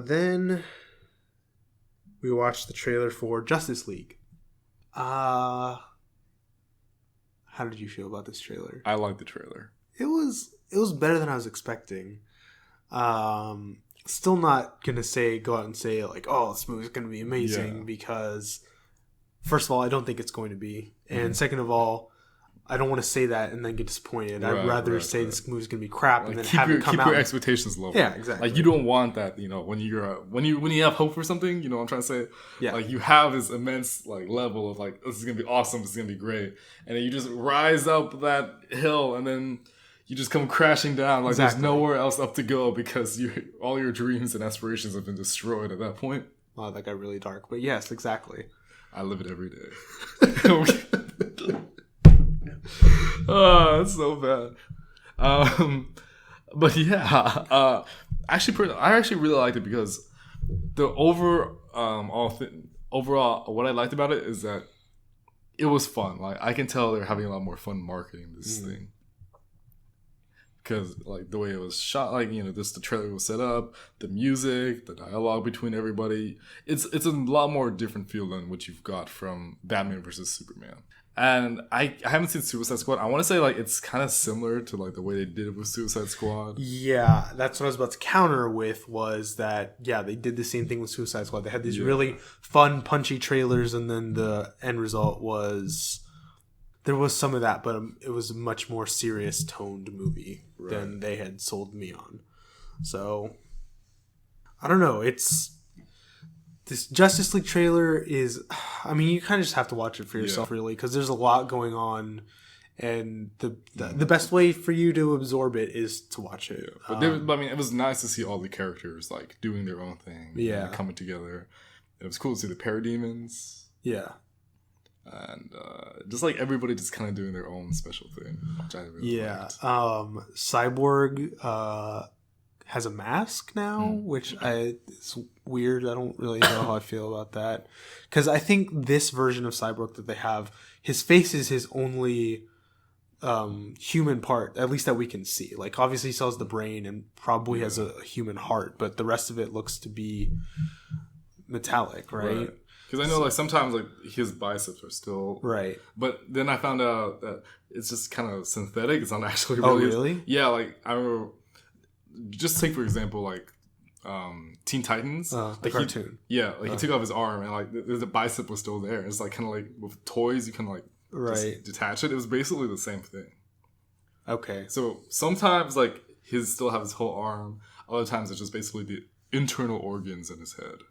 Then we watched the trailer for Justice League. How did you feel about this trailer? I liked the trailer. It was better than I was expecting. Still not gonna go out and say, like, oh, this movie's gonna be amazing, because first of all, I don't think it's going to be, and second of all, I don't want to say that and then get disappointed. I'd rather say this movie's gonna be crap, like, and then have it come out. Keep your expectations low. Yeah, exactly. Like, you don't want that, you know, when you have hope for something, you know what I'm trying to say? Yeah. Like, you have this immense, like, level of, like, this is gonna be awesome, this is gonna be great, and then you just rise up that hill and then you just come crashing down. Like, there's nowhere else up to go because all your dreams and aspirations have been destroyed at that point. Wow, that got really dark. But yes, exactly. I live it every day. Oh, that's so bad. But yeah, I actually really liked it because the overall, what I liked about it is that it was fun. Like, I can tell they're having a lot more fun marketing this thing. Because, like, the way it was shot, like, you know, the trailer was set up, the music, the dialogue between everybody, it's a lot more different feel than what you've got from Batman versus Superman. And I haven't seen Suicide Squad. I want to say, like, it's kind of similar to, like, the way they did it with Suicide Squad. Yeah, that's what I was about to counter with, was that, yeah, they did the same thing with Suicide Squad. They had these really fun, punchy trailers, and then the end result was... There was some of that, but it was a much more serious toned movie than they had sold me on. So, I don't know. This Justice League trailer is... I mean, you kind of just have to watch it for yourself, really, because there's a lot going on, and the best way for you to absorb it is to watch it. Yeah. But I mean, it was nice to see all the characters, like, doing their own thing. Yeah. And coming together. It was cool to see the parademons. Yeah. And just, like, everybody just kind of doing their own special thing, which I really liked. Cyborg has a mask now, which it's weird. I don't really know how I feel about that, because I think this version of Cyborg that they have, his face is his only human part, at least that we can see. Like, obviously he still has the brain and probably has a human heart, but the rest of it looks to be metallic, right? Because I know, like, sometimes, like, his biceps are still... Right. But then I found out that it's just kind of synthetic. It's not actually really... Oh, really? Yeah, like, I remember... Just take, for example, like, Teen Titans. The cartoon. He took off his arm, and, like, the bicep was still there. It's, like, kind of like, with toys, you can, like, just detach it. It was basically the same thing. Okay. So, sometimes, like, his still have his whole arm. Other times, it's just basically the internal organs in his head.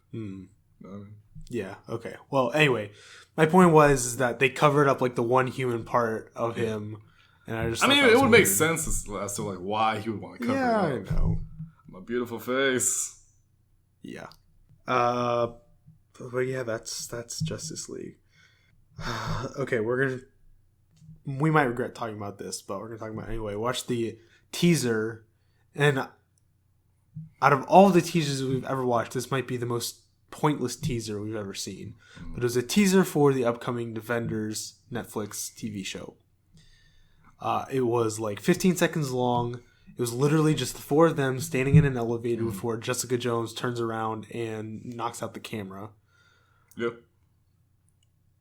You know what I mean? Yeah. Okay. Well, anyway, my point was that they covered up like the one human part of him, and I just. I mean, it would make sense as to like why he would want to cover it up. Yeah, I know. My beautiful face. Yeah. But yeah, that's Justice League. Okay, we might regret talking about this, but we're gonna talk about it anyway. Watch the teaser, and out of all the teasers we've ever watched, this might be the most pointless teaser we've ever seen. But it was a teaser for the upcoming Defenders Netflix TV show. It was like 15 seconds long. It was literally just the four of them standing in an elevator before Jessica Jones turns around and knocks out the camera. Yep.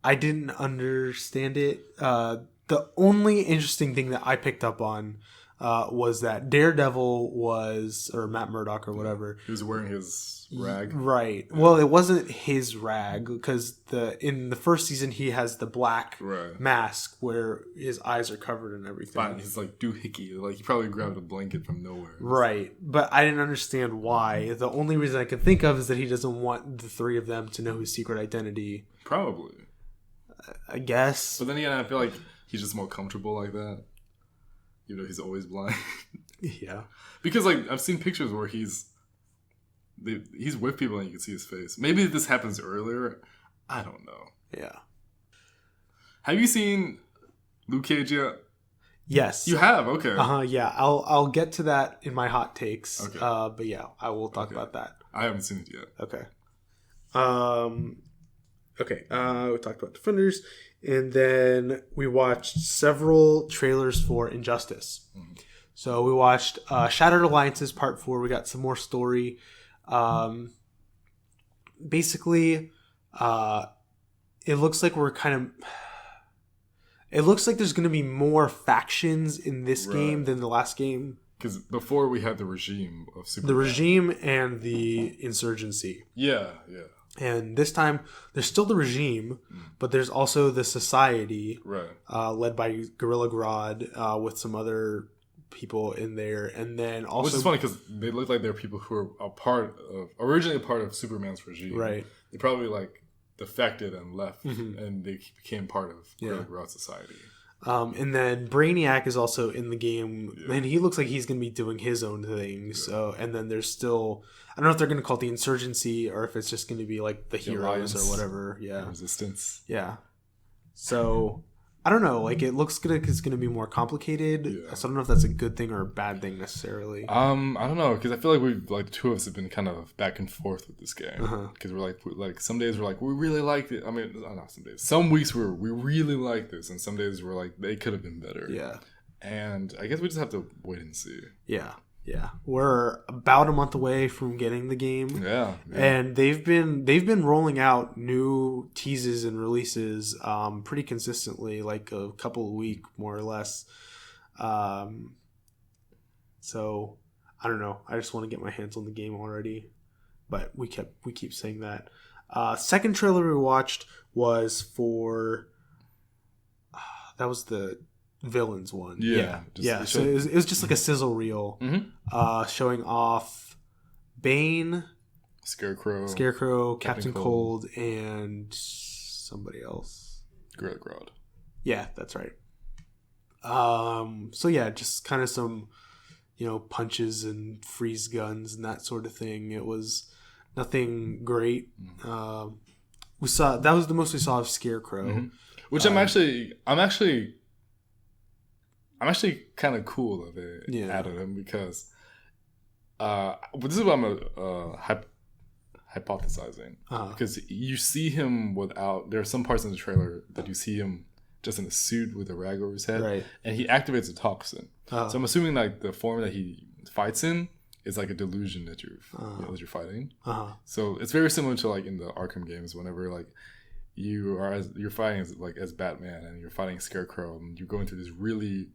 I didn't understand it. The only interesting thing that I picked up on was that Daredevil or Matt Murdock or whatever. He was wearing his rag. Right. Yeah. Well, it wasn't his rag because in the first season he has the black mask where his eyes are covered and everything. Fine. He's like doohickey. Like he probably grabbed a blanket from nowhere. Right. But I didn't understand why. The only reason I could think of is that he doesn't want the three of them to know his secret identity. Probably. I guess. But then again, I feel like he's just more comfortable like that. You know, he's always blind. Yeah. Because like I've seen pictures where he's with people and you can see his face. Maybe this happens earlier. I don't know. Yeah. Have you seen Luke Cage yet? Yes. You have? Okay. Yeah. I'll get to that in my hot takes. Okay. But yeah, I will talk about that. I haven't seen it yet. Okay. Okay. We talked about Defenders, and then we watched several trailers for Injustice. Mm-hmm. So we watched Shattered Alliances Part 4. We got some more story. Basically, it looks like it looks like there's going to be more factions in this game than the last game. Because before we had the regime of Superman. The regime and the insurgency. Yeah. And this time, there's still the regime, but there's also the society, led by Gorilla Grodd, with some other people in there, and then also, which is funny because they look like they're people who are originally a part of Superman's regime. Right. They probably like defected and left, and they became part of Gorilla Grodd society. And then Brainiac is also in the game, and he looks like he's going to be doing his own thing. Yeah. So, and then there's still, I don't know if they're going to call it the Insurgency or if it's just going to be like the Heroes Alliance, or whatever. Yeah, Resistance. Yeah. So I don't know. Like it looks like it's going to be more complicated. Yeah. So I don't know if that's a good thing or a bad thing necessarily. I don't know because I feel like the two of us have been kind of back and forth with this game because we're like some days we're like we really liked it. I mean, not some days. Some weeks we really like this, and some days we're like they could have been better. Yeah. And I guess we just have to wait and see. Yeah. Yeah, we're about a month away from getting the game. Yeah. And they've been rolling out new teases and releases pretty consistently, like a couple a week, more or less. So I don't know. I just want to get my hands on the game already, but we keep saying that. Second trailer we watched was for that was the Villains one. Yeah. So it was just like a sizzle reel showing off Bane, Scarecrow, Captain Cold, and somebody else. Gorilla Grodd. Yeah, that's right. So yeah, just kind of some, punches and freeze guns and that sort of thing. It was nothing great. That was the most we saw of Scarecrow. Which I'm actually kind of cool that they added him because this is what I'm hypothesizing. Because you see him there are some parts in the trailer that you see him just in a suit with a rag over his head, and he activates a toxin. So I'm assuming like the form that he fights in is like a delusion that you're fighting. So it's very similar to like in the Arkham games whenever like you're fighting as Batman and you're fighting Scarecrow and you're going through these really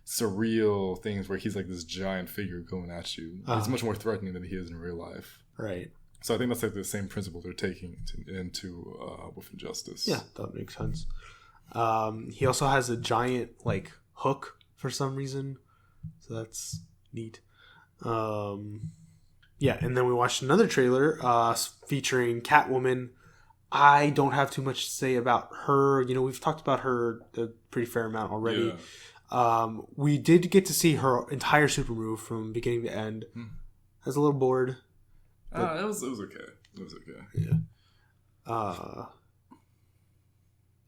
surreal things where he's like this giant figure going at you. He's much more threatening than he is in real life. Right. So I think that's like the same principle they're taking into with Injustice. Yeah, that makes sense. He also has a giant like hook for some reason, so that's neat. Yeah, and then we watched another trailer featuring Catwoman I don't have too much to say about her. You know, we've talked about her a pretty fair amount already. Yeah. We did get to see her entire super move from beginning to end. I was a little bored. It was okay. It was okay. Yeah.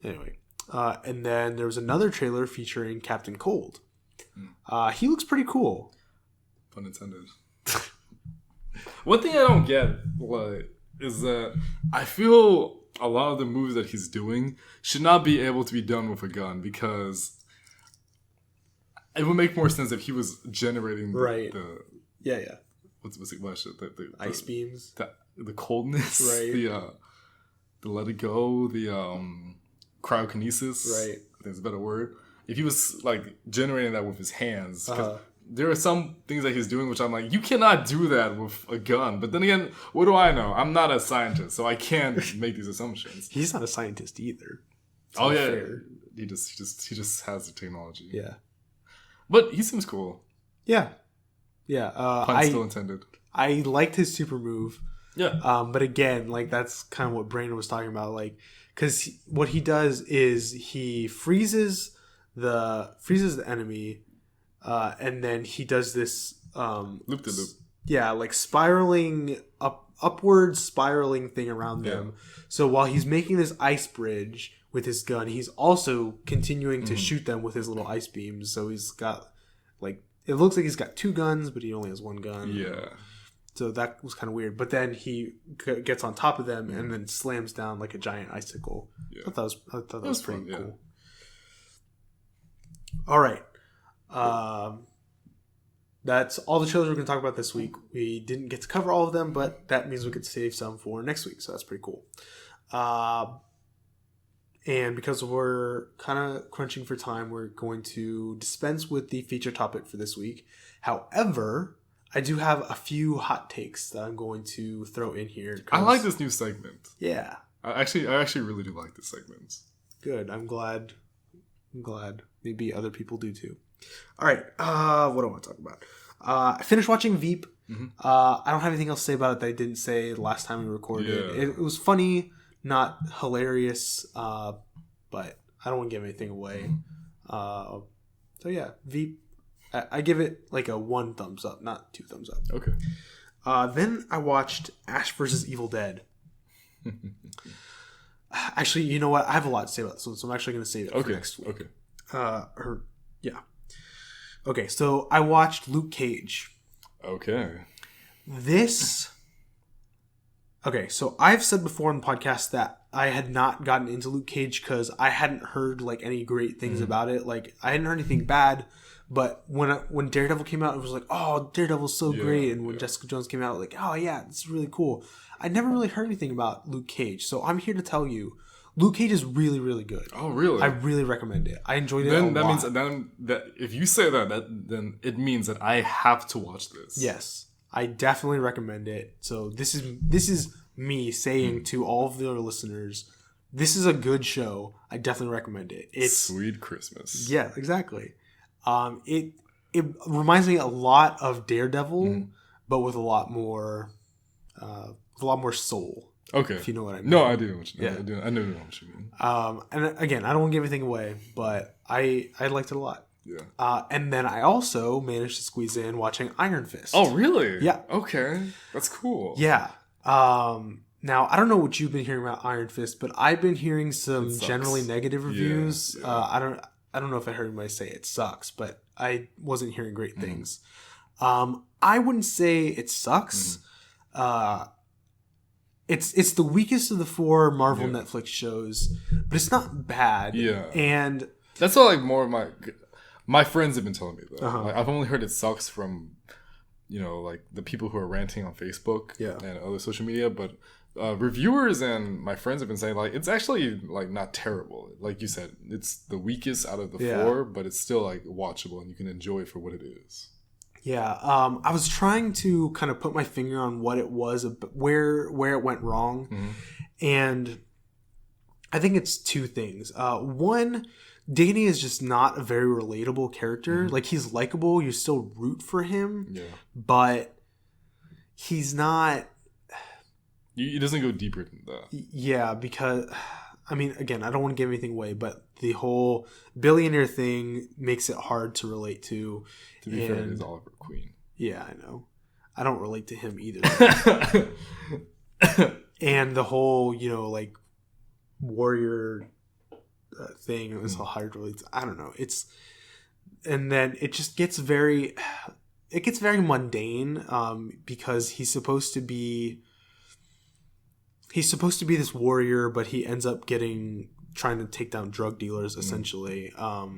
Anyway. And then there was another trailer featuring Captain Cold. He looks pretty cool. Pun intended. One thing I don't get is that I feel a lot of the moves that he's doing should not be able to be done with a gun, because it would make more sense if he was generating the what's it? The ice beams, the coldness, right? The let it go, the cryokinesis, right? I think it's a better word. If he was like generating that with his hands, there are some things that he's doing which I'm like, you cannot do that with a gun. But then again, what do I know? I'm not a scientist, so I can't make these assumptions. He's not a scientist either. Fair. He just has the technology. Yeah, but he seems cool. Yeah. Pun still intended. I liked his super move. Yeah. But again, like that's kind of what Brandon was talking about, like because what he does is he freezes the enemy. And then he does this loop to loop. Yeah, like upward spiraling thing around them. So while he's making this ice bridge with his gun, he's also continuing to shoot them with his little ice beams. So he's got it looks like he's got two guns, but he only has one gun. Yeah. So that was kind of weird. But then he gets on top of them and then slams down like a giant icicle. Yeah. I thought that was pretty cool. Yeah. All right. That's all the trailers we're going to talk about this week. We didn't get to cover all of them, but that means we could save some for next week, so that's pretty cool. And because we're kind of crunching for time, we're going to dispense with the feature topic for this week. However, I do have a few hot takes that I'm going to throw in here. I like this new segment. Yeah. I actually really do like this segment. Good. I'm glad. Maybe other people do too. All right. What do I want to talk about? I finished watching Veep. Mm-hmm. I don't have anything else to say about it that I didn't say the last time we recorded. Yeah. It was funny, not hilarious, but I don't want to give anything away. So yeah, Veep. I give it like a 1 thumbs up, not 2 thumbs up. Okay. Then I watched Ash vs. Evil Dead. Actually, you know what? I have a lot to say about this one, so I'm actually going to save it for next week. Okay. Okay, so I watched Luke Cage. Okay. Okay, so I've said before on the podcast that I had not gotten into Luke Cage because I hadn't heard like any great things about it. Like I hadn't heard anything bad, but when Daredevil came out, it was like, oh, Daredevil's so great. And when Jessica Jones came out, like, oh yeah, this is really cool. I never really heard anything about Luke Cage, so I'm here to tell you, Luke Cage is really, really good. Oh, really? I really recommend it. I enjoyed it a lot. Means that if you say that, then it means that I have to watch this. Yes, I definitely recommend it. So this is me saying to all of the listeners, this is a good show. I definitely recommend it. It's Sweet Christmas. Yeah, exactly. It reminds me a lot of Daredevil, but with a lot more soul. Okay. If you know what I mean. No, I do. I know what you mean. And again, I don't want to give anything away, but I liked it a lot. Yeah. And then I also managed to squeeze in watching Iron Fist. Oh, really? Yeah. Okay. That's cool. Yeah. Now, I don't know what you've been hearing about Iron Fist, but I've been hearing some generally negative reviews. Yeah. I don't know if I heard anybody say it sucks, but I wasn't hearing great things. I wouldn't say it sucks. It's the weakest of the 4 Marvel Netflix shows, but it's not bad. Yeah. And that's all like more of my friends have been telling me though. Like, I've only heard it sucks from, like the people who are ranting on Facebook and other social media, but reviewers and my friends have been saying like it's actually like not terrible. Like you said, it's the weakest out of the 4, but it's still like watchable and you can enjoy it for what it is. Yeah, I was trying to kind of put my finger on what it was, where it went wrong, and I think it's 2 things. One, Danny is just not a very relatable character. Like, he's likable, you still root for him, but he's not... It doesn't go deeper than that. Yeah, because I mean, again, I don't want to give anything away, but the whole billionaire thing makes it hard to relate to. To be fair, it is Oliver Queen. Yeah, I know. I don't relate to him either. And the whole, like warrior thing is how hard to relate to. I don't know. And then it just gets very mundane because he's supposed to be this warrior, but he ends up trying to take down drug dealers essentially. I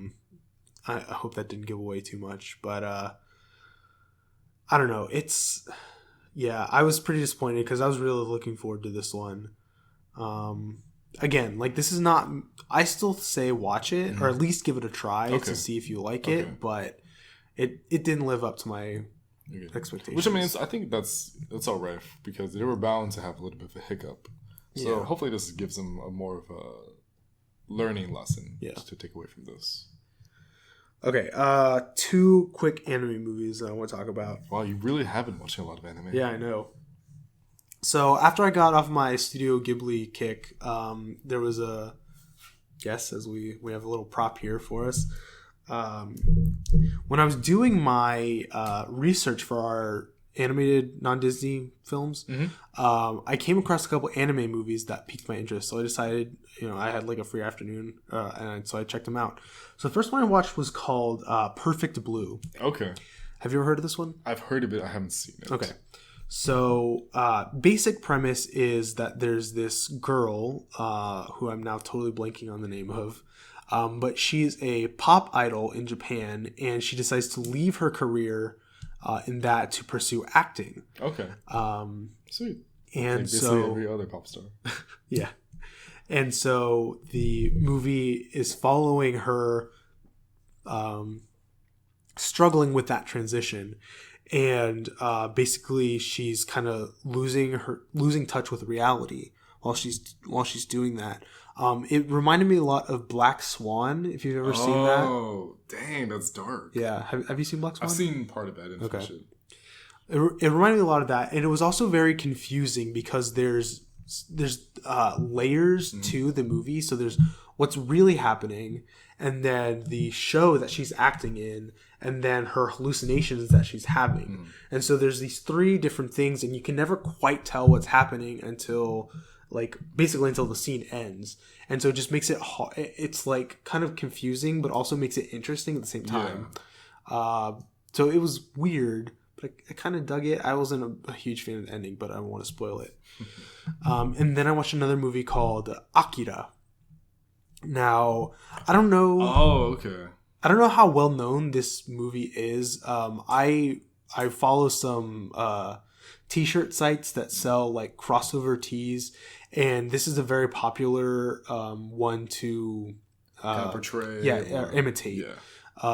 hope that didn't give away too much, but I don't know. I was pretty disappointed because I was really looking forward to this one. Again, like, this is not, I still say watch it or at least give it a try to see if you like it, but it didn't live up to my expectations. Which, I mean, I think that's all right because they were bound to have a little bit of a hiccup. So hopefully this gives them a more of a learning lesson to take away from this. Okay, 2 quick anime movies that I want to talk about. Wow, you really have been watching a lot of anime. Yeah, I know. So after I got off my Studio Ghibli kick, there was a guess, as we have a little prop here for us. When I was doing my research for our animated non-Disney films, I came across a couple anime movies that piqued my interest. So I decided, I had like a free afternoon, and so I checked them out. So the first one I watched was called Perfect Blue. Okay. Have you ever heard of this one? I've heard of it. I haven't seen it. Okay. So basic premise is that there's this girl who I'm now totally blanking on the name of, but she's a pop idol in Japan, and she decides to leave her career in that to pursue acting. Okay. Sweet. And like so every other pop star. Yeah. And so the movie is following her struggling with that transition. And basically she's kind of losing touch with reality while she's doing that. It reminded me a lot of Black Swan, if you've ever seen that. Oh, dang, that's dark. Yeah. Have you seen Black Swan? I've seen part of that. Okay. It reminded me a lot of that, and it was also very confusing because there's layers to the movie. So there's what's really happening, and then the show that she's acting in, and then her hallucinations that she's having. And so there's these 3 different things, and you can never quite tell what's happening until the scene ends. And so it just makes it it's like kind of confusing, but also makes it interesting at the same time. So it was weird, but I kind of dug it. I wasn't a huge fan of the ending, but I don't want to spoil it. And then I watched another movie called Akira. Now, I don't know. Oh, okay. I don't know how well known this movie is. I follow some t-shirt sites that sell like crossover tees, and this is a very popular one to portray, imitate. Yeah.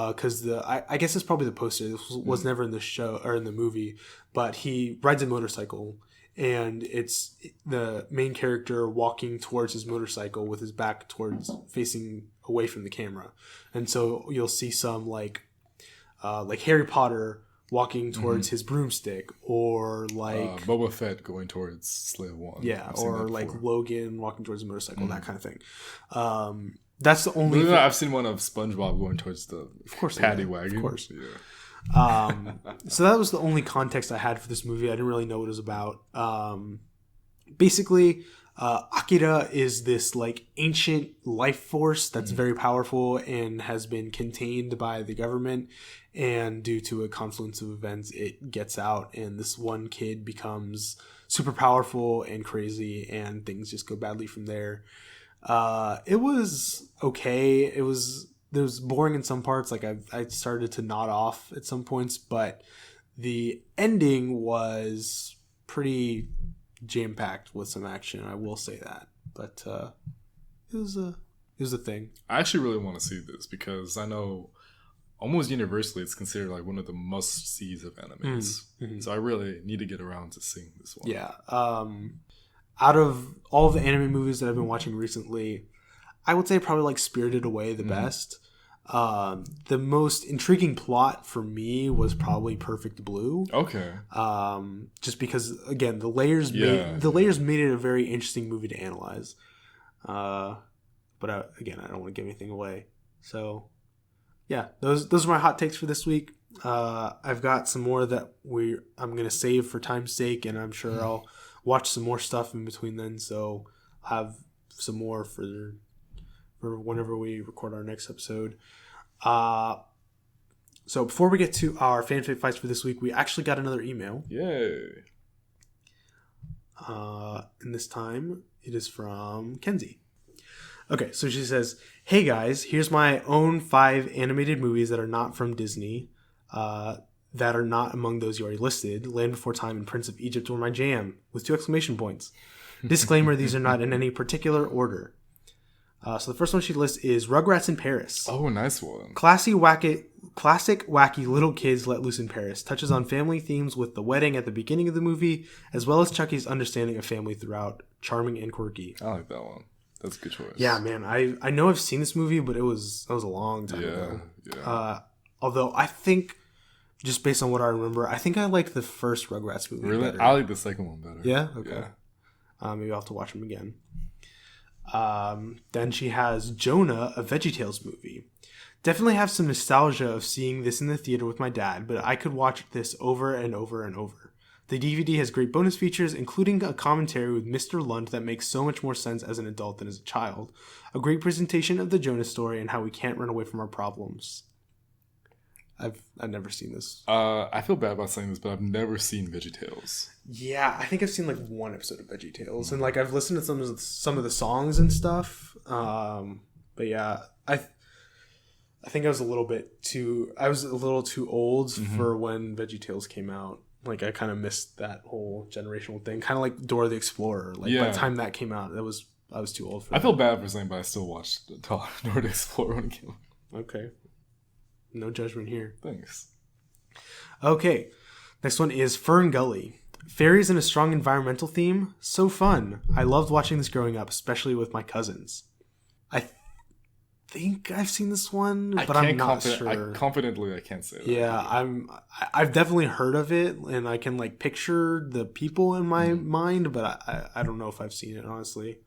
Because I guess it's probably the poster. This was never in the show or in the movie, but he rides a motorcycle, and it's the main character walking towards his motorcycle with his back facing away from the camera. And so you'll see some like Harry Potter walking towards his broomstick, or like Boba Fett going towards Slave One. Yeah, or like Logan walking towards a motorcycle, that kind of thing. That's the only. No, I've seen one of SpongeBob going towards the paddy wagon. Of course. Yeah. So that was the only context I had for this movie. I didn't really know what it was about. Basically, Akira is this like ancient life force that's very powerful and has been contained by the government. And due to a confluence of events, it gets out, and this one kid becomes super powerful and crazy, and things just go badly from there. It was okay. There was boring in some parts. Like I started to nod off at some points, but the ending was pretty jam-packed with some action. I will say that, but it was a thing. I actually really want to see this because I know almost universally it's considered like one of the must-sees of animes. So I really need to get around to seeing this one. Yeah. Out of all of the anime movies that I've been watching recently, I would say probably like Spirited Away the best. The most intriguing plot for me was probably Perfect Blue. Okay. Just because, again, the layers made it a very interesting movie to analyze. But again, I don't want to give anything away. So, yeah, those are my hot takes for this week. I've got some more that I'm gonna save for time's sake, and I'm sure I'll watch some more stuff in between then. So I'll have some more for whenever we record our next episode. So before we get to our fanfic fights for this week, we actually got another email. Yay! And this time it is from Kenzie. Okay, so she says, "Hey guys, here's my own 5 animated movies that are not from Disney, that are not among those you already listed. Land Before Time and Prince of Egypt were my jam, with 2 exclamation points. Disclaimer, these are not in any particular order. So the first one she lists is Rugrats in Paris. Oh, nice one. Classic, wacky little kids let loose in Paris. Touches on family themes with the wedding at the beginning of the movie, as well as Chucky's understanding of family throughout. Charming and quirky." I like that one. That's a good choice. Yeah, man. I know I've seen this movie, but that was a long time ago. Yeah. Although I think, just based on what I remember, I think I like the first Rugrats movie Really? better. I like the second one better. Yeah? Okay. Yeah. Maybe I'll have to watch them again. Then she has Jonah, a VeggieTales movie. Definitely have some nostalgia of seeing this in the theater with my dad, but I could watch this over and over and over. The DVD has great bonus features, including a commentary with Mr. Lund that makes so much more sense as an adult than as a child. A great presentation of the Jonah story and how we can't run away from our problems. I've never seen this. I feel bad about saying this, but I've never seen VeggieTales. Yeah, I think I've seen like one episode of VeggieTales, and like I've listened to some of the songs and stuff. But yeah, I think I was a little too old for when VeggieTales came out. Like I kind of missed that whole generational thing, kind of like Dora the Explorer. Like by the time that came out, I was too old for that. I feel bad for saying, but I still watched Dora the Explorer when it came out. Okay. No judgment here. Thanks. Okay. Next one is Fern Gully. Fairies and a strong environmental theme. So fun. I loved watching this growing up, especially with my cousins. I think I've seen this one, but I'm not sure. Confidently, I can't say that. Yeah, I've definitely heard of it, and I can like picture the people in my mind, but I don't know if I've seen it, honestly.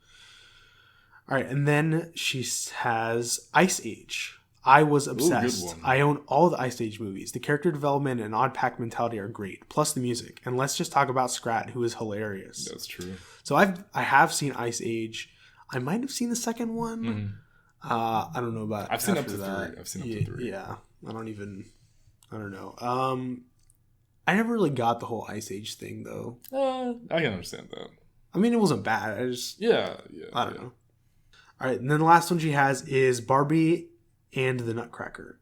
All right, and then she has Ice Age. I was obsessed. Good one. I own all the Ice Age movies. The character development and odd pack mentality are great, plus the music. And let's just talk about Scrat, who is hilarious. That's true. So I have seen Ice Age. I might have seen the second one. Mm-hmm. I don't know about. I've seen up to that. 3. I've seen up to 3. Yeah, I don't know. I never really got the whole Ice Age thing though. I can understand that. I mean, it wasn't bad. I don't know. All right, and then the last one she has is Barbie and the Nutcracker.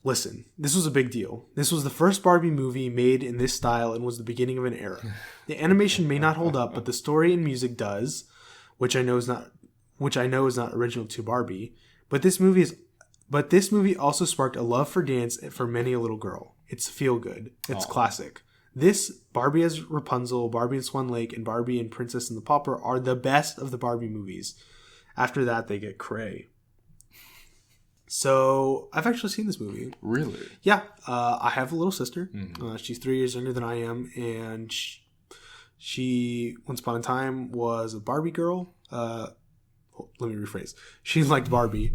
Listen, this was a big deal. This was the first Barbie movie made in this style and was the beginning of an era. The animation may not hold up, but the story and music does, which I know is not original to Barbie. But this movie also sparked a love for dance for many a little girl. It's feel good. It's classic. This, Barbie as Rapunzel, Barbie in Swan Lake, and Barbie and Princess and the Pauper are the best of the Barbie movies. After that, they get cray. So, I've actually seen this movie. Really? Yeah. I have a little sister. Mm-hmm. She's 3 years younger than I am. And she once upon a time, was a Barbie girl. Let me rephrase. She liked Barbie.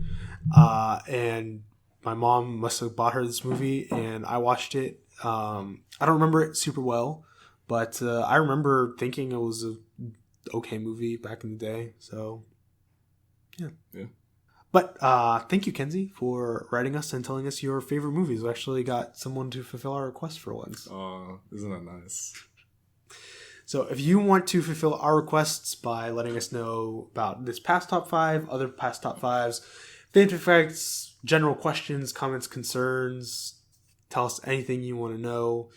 And my mom must have bought her this movie. And I watched it. I don't remember it super well. But I remember thinking it was a okay movie back in the day. So, yeah. But thank you, Kenzie, for writing us and telling us your favorite movies. We actually got someone to fulfill our request for once. Oh, isn't that nice? So if you want to fulfill our requests by letting us know about this past top 5, other past top 5s, fanfic facts, general questions, comments, concerns, tell us anything you want to know.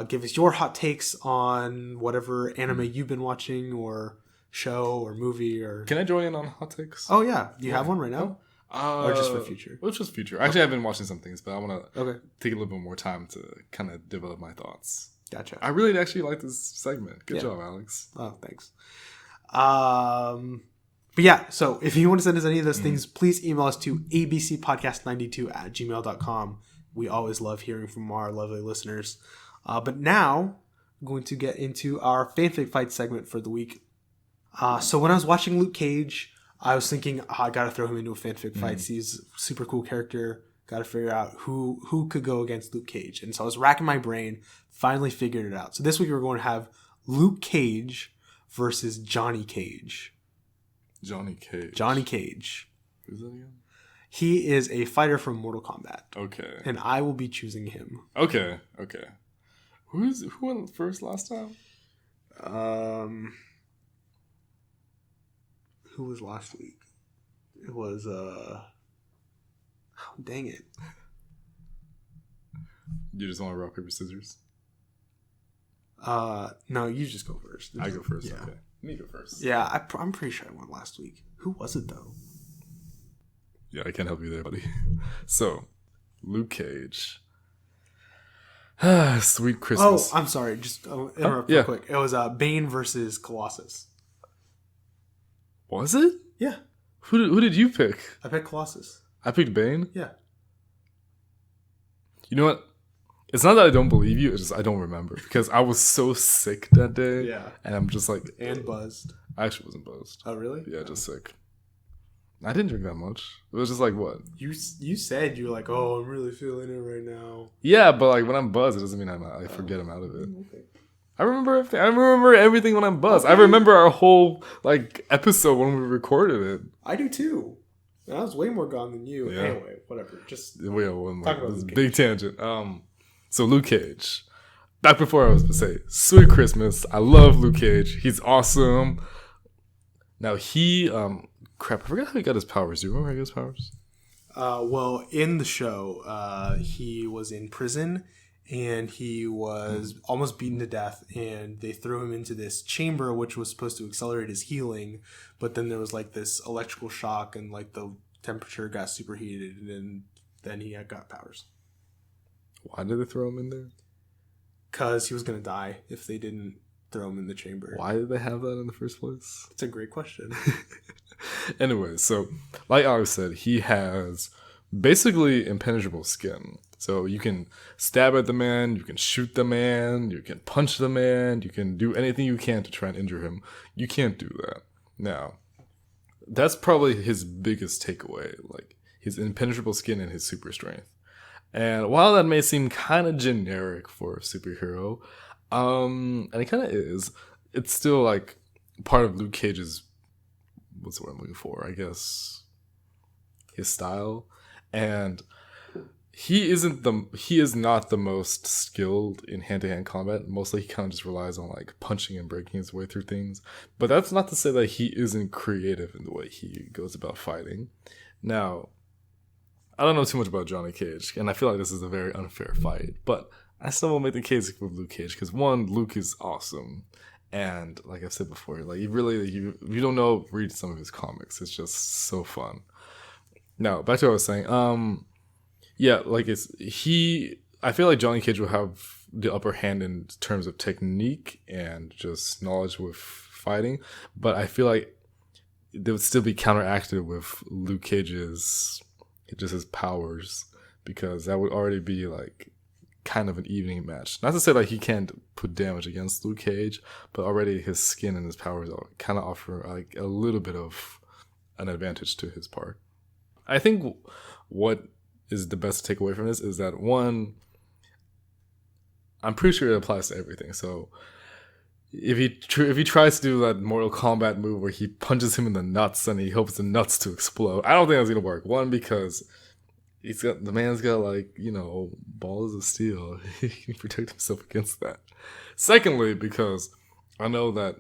Give us your hot takes on whatever anime you've been watching or show or movie or... Can I join in on hot takes? Oh yeah, do you have one right now? Or just for future? Well, just future. Actually, I've been watching some things, but I want to take a little bit more time to kind of develop my thoughts. Gotcha. I really actually like this segment. Good job, Alex. Oh, thanks. But yeah, so if you want to send us any of those things, please email us to abcpodcast92@gmail.com. We always love hearing from our lovely listeners. But now, I'm going to get into our fanfic fight segment for the week. So when I was watching Luke Cage, I was thinking, I got to throw him into a fanfic fight. He's a super cool character. Got to figure out who could go against Luke Cage. And so I was racking my brain, finally figured it out. So this week we're going to have Luke Cage versus Johnny Cage. Johnny Cage. Who's that again? He is a fighter from Mortal Kombat. Okay. And I will be choosing him. Okay. Who went first last time? Who was last week? It was oh, dang it. You just want to rock, paper, scissors? No, you just go first. I go first. Yeah. Okay. Me go first. Yeah, I'm pretty sure I won last week. Who was it though? Yeah, I can't help you there, buddy. So, Luke Cage. Sweet Christmas. Oh, I'm sorry. Just interrupt real quick. It was Bane versus Colossus. Was it? Yeah. Who did you pick? I picked Colossus. I picked Bane? Yeah. You know what? It's not that I don't believe you, it's just I don't remember. Because I was so sick that day. Yeah. And I'm just like... And buzzed. I actually wasn't buzzed. Oh, really? Yeah, just sick. I didn't drink that much. It was just like, what? You said you were like, oh, I'm really feeling it right now. Yeah, but like when I'm buzzed, it doesn't mean I forget I'm out of it. Okay. I remember everything. I remember everything when I'm buzzed. Okay. I remember our whole like episode when we recorded it. I do too. And I was way more gone than you. Yeah. Anyway, whatever. Just talk about this big tangent. So Luke Cage. Back before I was to say, Sweet Christmas. I love Luke Cage. He's awesome. Now he crap, I forgot how he got his powers. Do you remember how he got his powers? Well, in the show, he was in prison and he was almost beaten to death, and they threw him into this chamber which was supposed to accelerate his healing, but then there was like this electrical shock and like the temperature got superheated, and then he got powers. Why did they throw him in there? Because he was going to die if they didn't throw him in the chamber. Why did they have that in the first place? It's a great question. Anyway, so like Alex said, he has basically impenetrable skin. So you can stab at the man, you can shoot the man, you can punch the man, you can do anything you can to try and injure him. You can't do that. Now, that's probably his biggest takeaway, like his impenetrable skin and his super strength. And while that may seem kind of generic for a superhero, and it kind of is, it's still like part of Luke Cage's, what's the word I'm looking for, I guess, his style. And he is not the most skilled in hand-to-hand combat. Mostly he kind of just relies on like punching and breaking his way through things. But that's not to say that he isn't creative in the way he goes about fighting. Now, I don't know too much about Johnny Cage, and I feel like this is a very unfair fight, but I still will make the case with Luke Cage, because one, Luke is awesome, and like I've said before, like you don't know, read some of his comics. It's just so fun. Now, back to what I was saying. Yeah, like I feel like Johnny Cage will have the upper hand in terms of technique and just knowledge with fighting, but I feel like they would still be counteracted with Luke Cage's just his powers, because that would already be like kind of an evening match. Not to say like he can't put damage against Luke Cage, but already his skin and his powers kind of offer like a little bit of an advantage to his part. I think what is the best to take away from this is that, one, I'm pretty sure it applies to everything. So if he tries to do that Mortal Kombat move where he punches him in the nuts and he hopes the nuts to explode, I don't think that's gonna work. One, because the man's got like, balls of steel. He can protect himself against that. Secondly, because I know that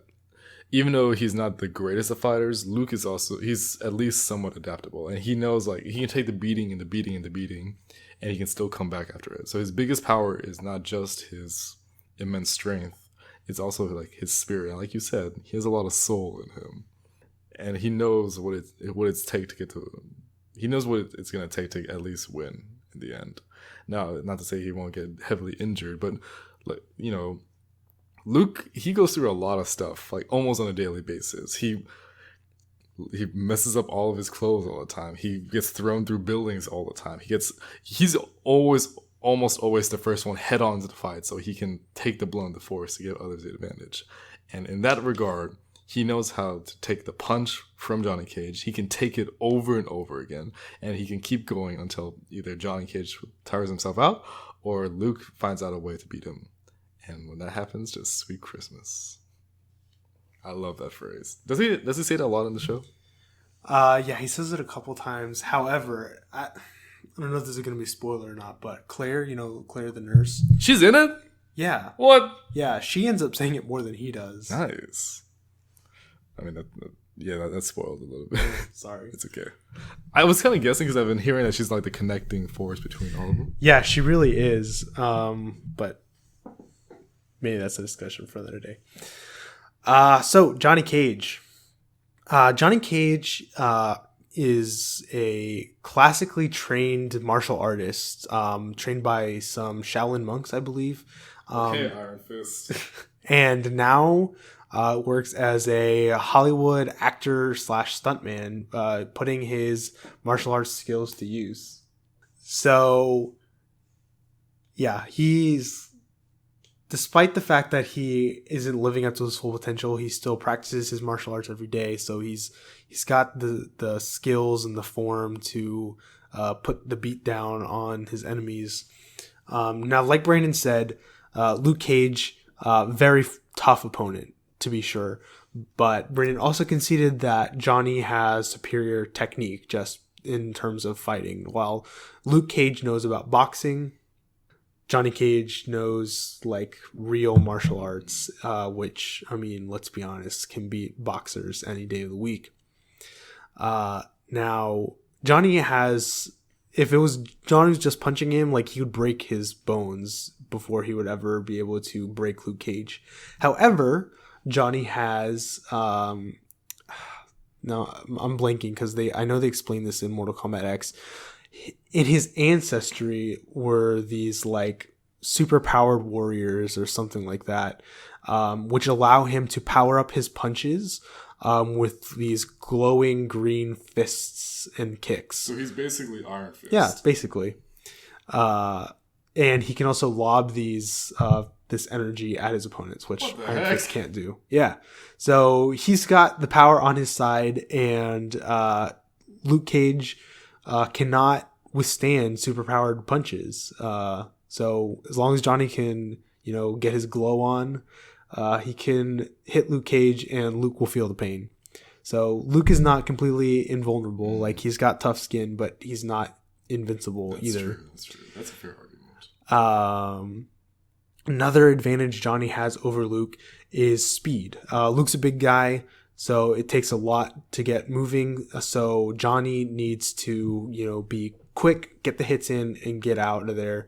even though he's not the greatest of fighters, Luke is he's at least somewhat adaptable, and he knows like he can take the beating and the beating and the beating, and he can still come back after it. So his biggest power is not just his immense strength. It's also like his spirit. And like you said, he has a lot of soul in him, and he knows what it's take to get to. He knows what it's gonna take to at least win in the end. Now, not to say he won't get heavily injured, but like Luke, he goes through a lot of stuff, like almost on a daily basis. he messes up all of his clothes all the time. He gets thrown through buildings all the time. He's almost always the first one head on to the fight, so he can take the blow in the force to give others the advantage. And in that regard, he knows how to take the punch from Johnny Cage. He can take it over and over again, and he can keep going until either Johnny Cage tires himself out or Luke finds out a way to beat him. And when that happens, just sweet Christmas. I love that phrase. Does he say that a lot in the show? Yeah, he says it a couple times. However, I don't know if this is going to be a spoiler or not, but Claire, Claire the nurse. She's in it? Yeah. What? Yeah, she ends up saying it more than he does. Nice. I mean, that's spoiled a little bit. Sorry. It's okay. I was kind of guessing because I've been hearing that she's like the connecting force between all of them. Yeah, she really is. But maybe that's a discussion for another day. So Johnny Cage. Johnny Cage is a classically trained martial artist, trained by some Shaolin monks, I believe. Okay, Iron Fist. And now works as a Hollywood actor / stuntman, putting his martial arts skills to use. So, yeah, despite the fact that he isn't living up to his full potential, he still practices his martial arts every day. So he's got the skills and the form to put the beat down on his enemies. Now, like Brandon said, Luke Cage, very tough opponent, to be sure. But Brandon also conceded that Johnny has superior technique just in terms of fighting. While Luke Cage knows about boxing, Johnny Cage knows like real martial arts, which, I mean, let's be honest, can beat boxers any day of the week. Now, Johnny was just punching him, like he would break his bones before he would ever be able to break Luke Cage. However, Johnny has, no, I'm blanking because I know they explained this in Mortal Kombat X. In his ancestry were these like super powered warriors or something like that, which allow him to power up his punches with these glowing green fists and kicks. So he's basically Iron Fist. Yeah, basically. And he can also lob this energy at his opponents, which Iron Fist can't do. Yeah. So he's got the power on his side, and Luke Cage cannot withstand superpowered punches. So as long as Johnny can, get his glow on, he can hit Luke Cage and Luke will feel the pain. So Luke is not completely invulnerable. Like, he's got tough skin, but he's not invincible either. That's true. That's a fair argument. Another advantage Johnny has over Luke is speed. Luke's a big guy, so it takes a lot to get moving. So Johnny needs to, be quick, get the hits in, and get out of there.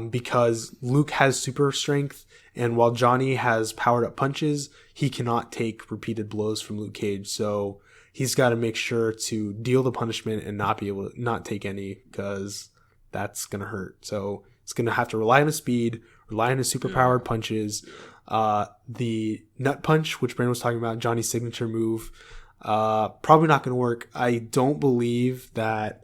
Because Luke has super strength, and while Johnny has powered up punches, he cannot take repeated blows from Luke Cage. So he's got to make sure to deal the punishment and not take any, because that's going to hurt. So it's going to have to rely on his speed, rely on his super powered punches. The nut punch, which Brandon was talking about, Johnny's signature move, probably not going to work. I don't believe that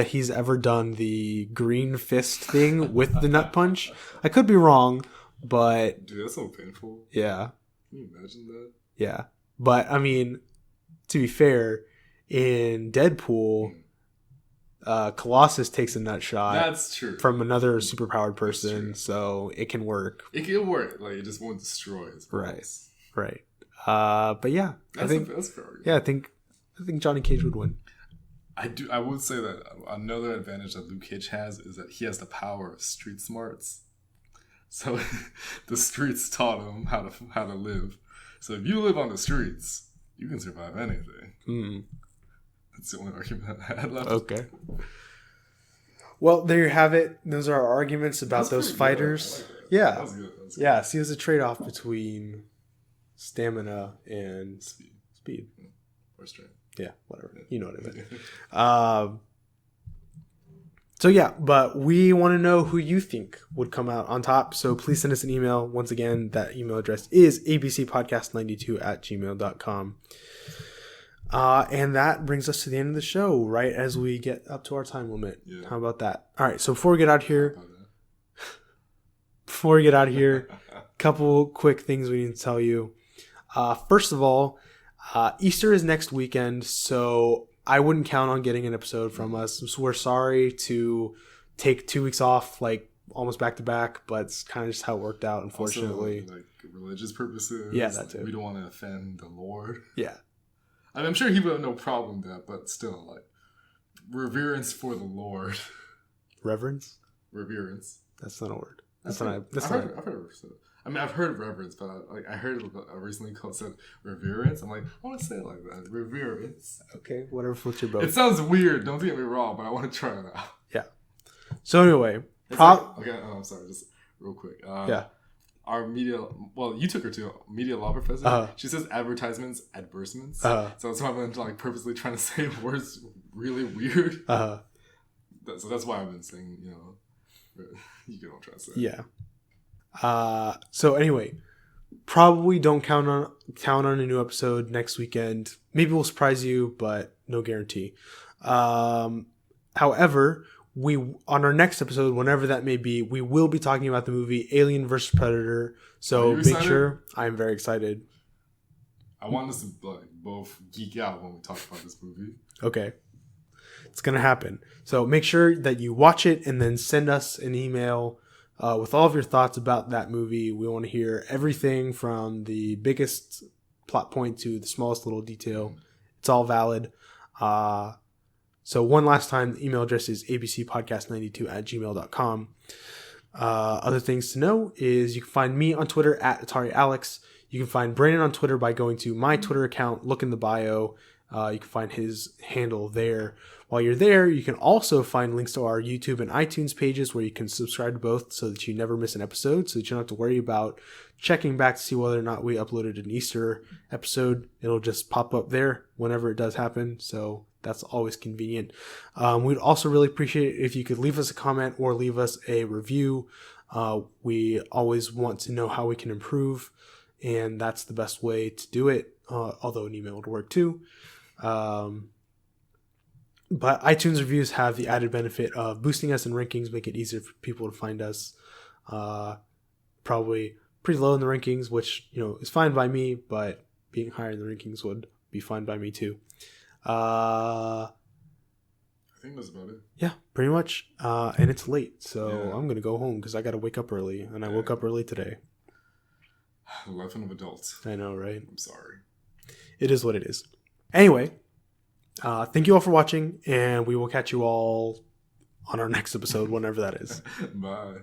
he's ever done the green fist thing with the nut punch. I could be wrong, but... Dude, that's so painful. Yeah. Can you imagine that? Yeah. But, I mean, to be fair, in Deadpool, Colossus takes a nut shot. That's true. From another superpowered person, so it can work. It can work. Like, it just won't destroy his balls. Right. But yeah. That's fair argument. Yeah, I think Johnny Cage would win. I would say that another advantage that Luke Cage has is that he has the power of street smarts. So the streets taught him how to live. So if you live on the streets, you can survive anything. That's the only argument I had left. Okay. Well, there you have it. Those are our arguments about those fighters. Like that. Yeah. That was good. Yeah, see, there's a trade-off between stamina and speed. Or strength. Yeah, whatever. You know what I mean. So yeah, but we want to know who you think would come out on top. So please send us an email. Once again, that email address is abcpodcast92@gmail.com. And that brings us to the end of the show, right as we get up to our time limit. Yeah. How about that? All right, so before we get out here, couple quick things we need to tell you. First of all, Easter is next weekend, so I wouldn't count on getting an episode from us. So we're sorry to take 2 weeks off, like almost back to back, but it's kind of just how it worked out, unfortunately. Also, like religious purposes. Yeah, that too. We don't want to offend the Lord. Yeah. I mean, I'm sure he would have no problem with that, but still, like, reverence for the Lord. Reverence? Reverence. That's not a word. I've heard it. I mean, I've heard reverence, but I heard it recently called said reverence. I'm like, I want to say it like that. Reverence. Okay, whatever floats your boat. It sounds weird. Don't get me wrong, but I want to try it out. Yeah. So anyway, I'm sorry, just real quick. Yeah. Our you took her to Media Law Professor. She says advertisements, advertisements. So that's why I'm like purposely trying to say words really weird. So that's why I've been saying, you know, you get what I'm trying to say. Yeah. So anyway, probably don't count on a new episode next weekend. Maybe we'll surprise you, but no guarantee. However, on our next episode, whenever that may be, we will be talking about the movie Alien vs. Predator. So make sure. I'm very excited. I want us to both geek out when we talk about this movie. Okay. It's going to happen. So make sure that you watch it and then send us an email with all of your thoughts about that movie. We want to hear everything from the biggest plot point to the smallest little detail. It's all valid. So one last time, the email address is abcpodcast92@gmail.com. Other things to know is you can find me on Twitter at AtariAlex. You can find Brandon on Twitter by going to my Twitter account. Look in the bio. You can find his handle there. While you're there, you can also find links to our YouTube and iTunes pages where you can subscribe to both so that you never miss an episode, so that you don't have to worry about checking back to see whether or not we uploaded an Easter episode. It'll just pop up there whenever it does happen, so that's always convenient. We'd also really appreciate it if you could leave us a comment or leave us a review. We always want to know how we can improve, and that's the best way to do it, although an email would work too. But iTunes reviews have the added benefit of boosting us in rankings, make it easier for people to find us. Probably pretty low in the rankings, which, you know, is fine by me, but being higher in the rankings would be fine by me too. I think that's about it. Yeah, pretty much. And it's late, so yeah. I'm going to go home because I got to wake up early, and I woke up early today. Life of adults. I know, right? I'm sorry. It is what it is. Anyway, thank you all for watching, and we will catch you all on our next episode, whenever that is. Bye.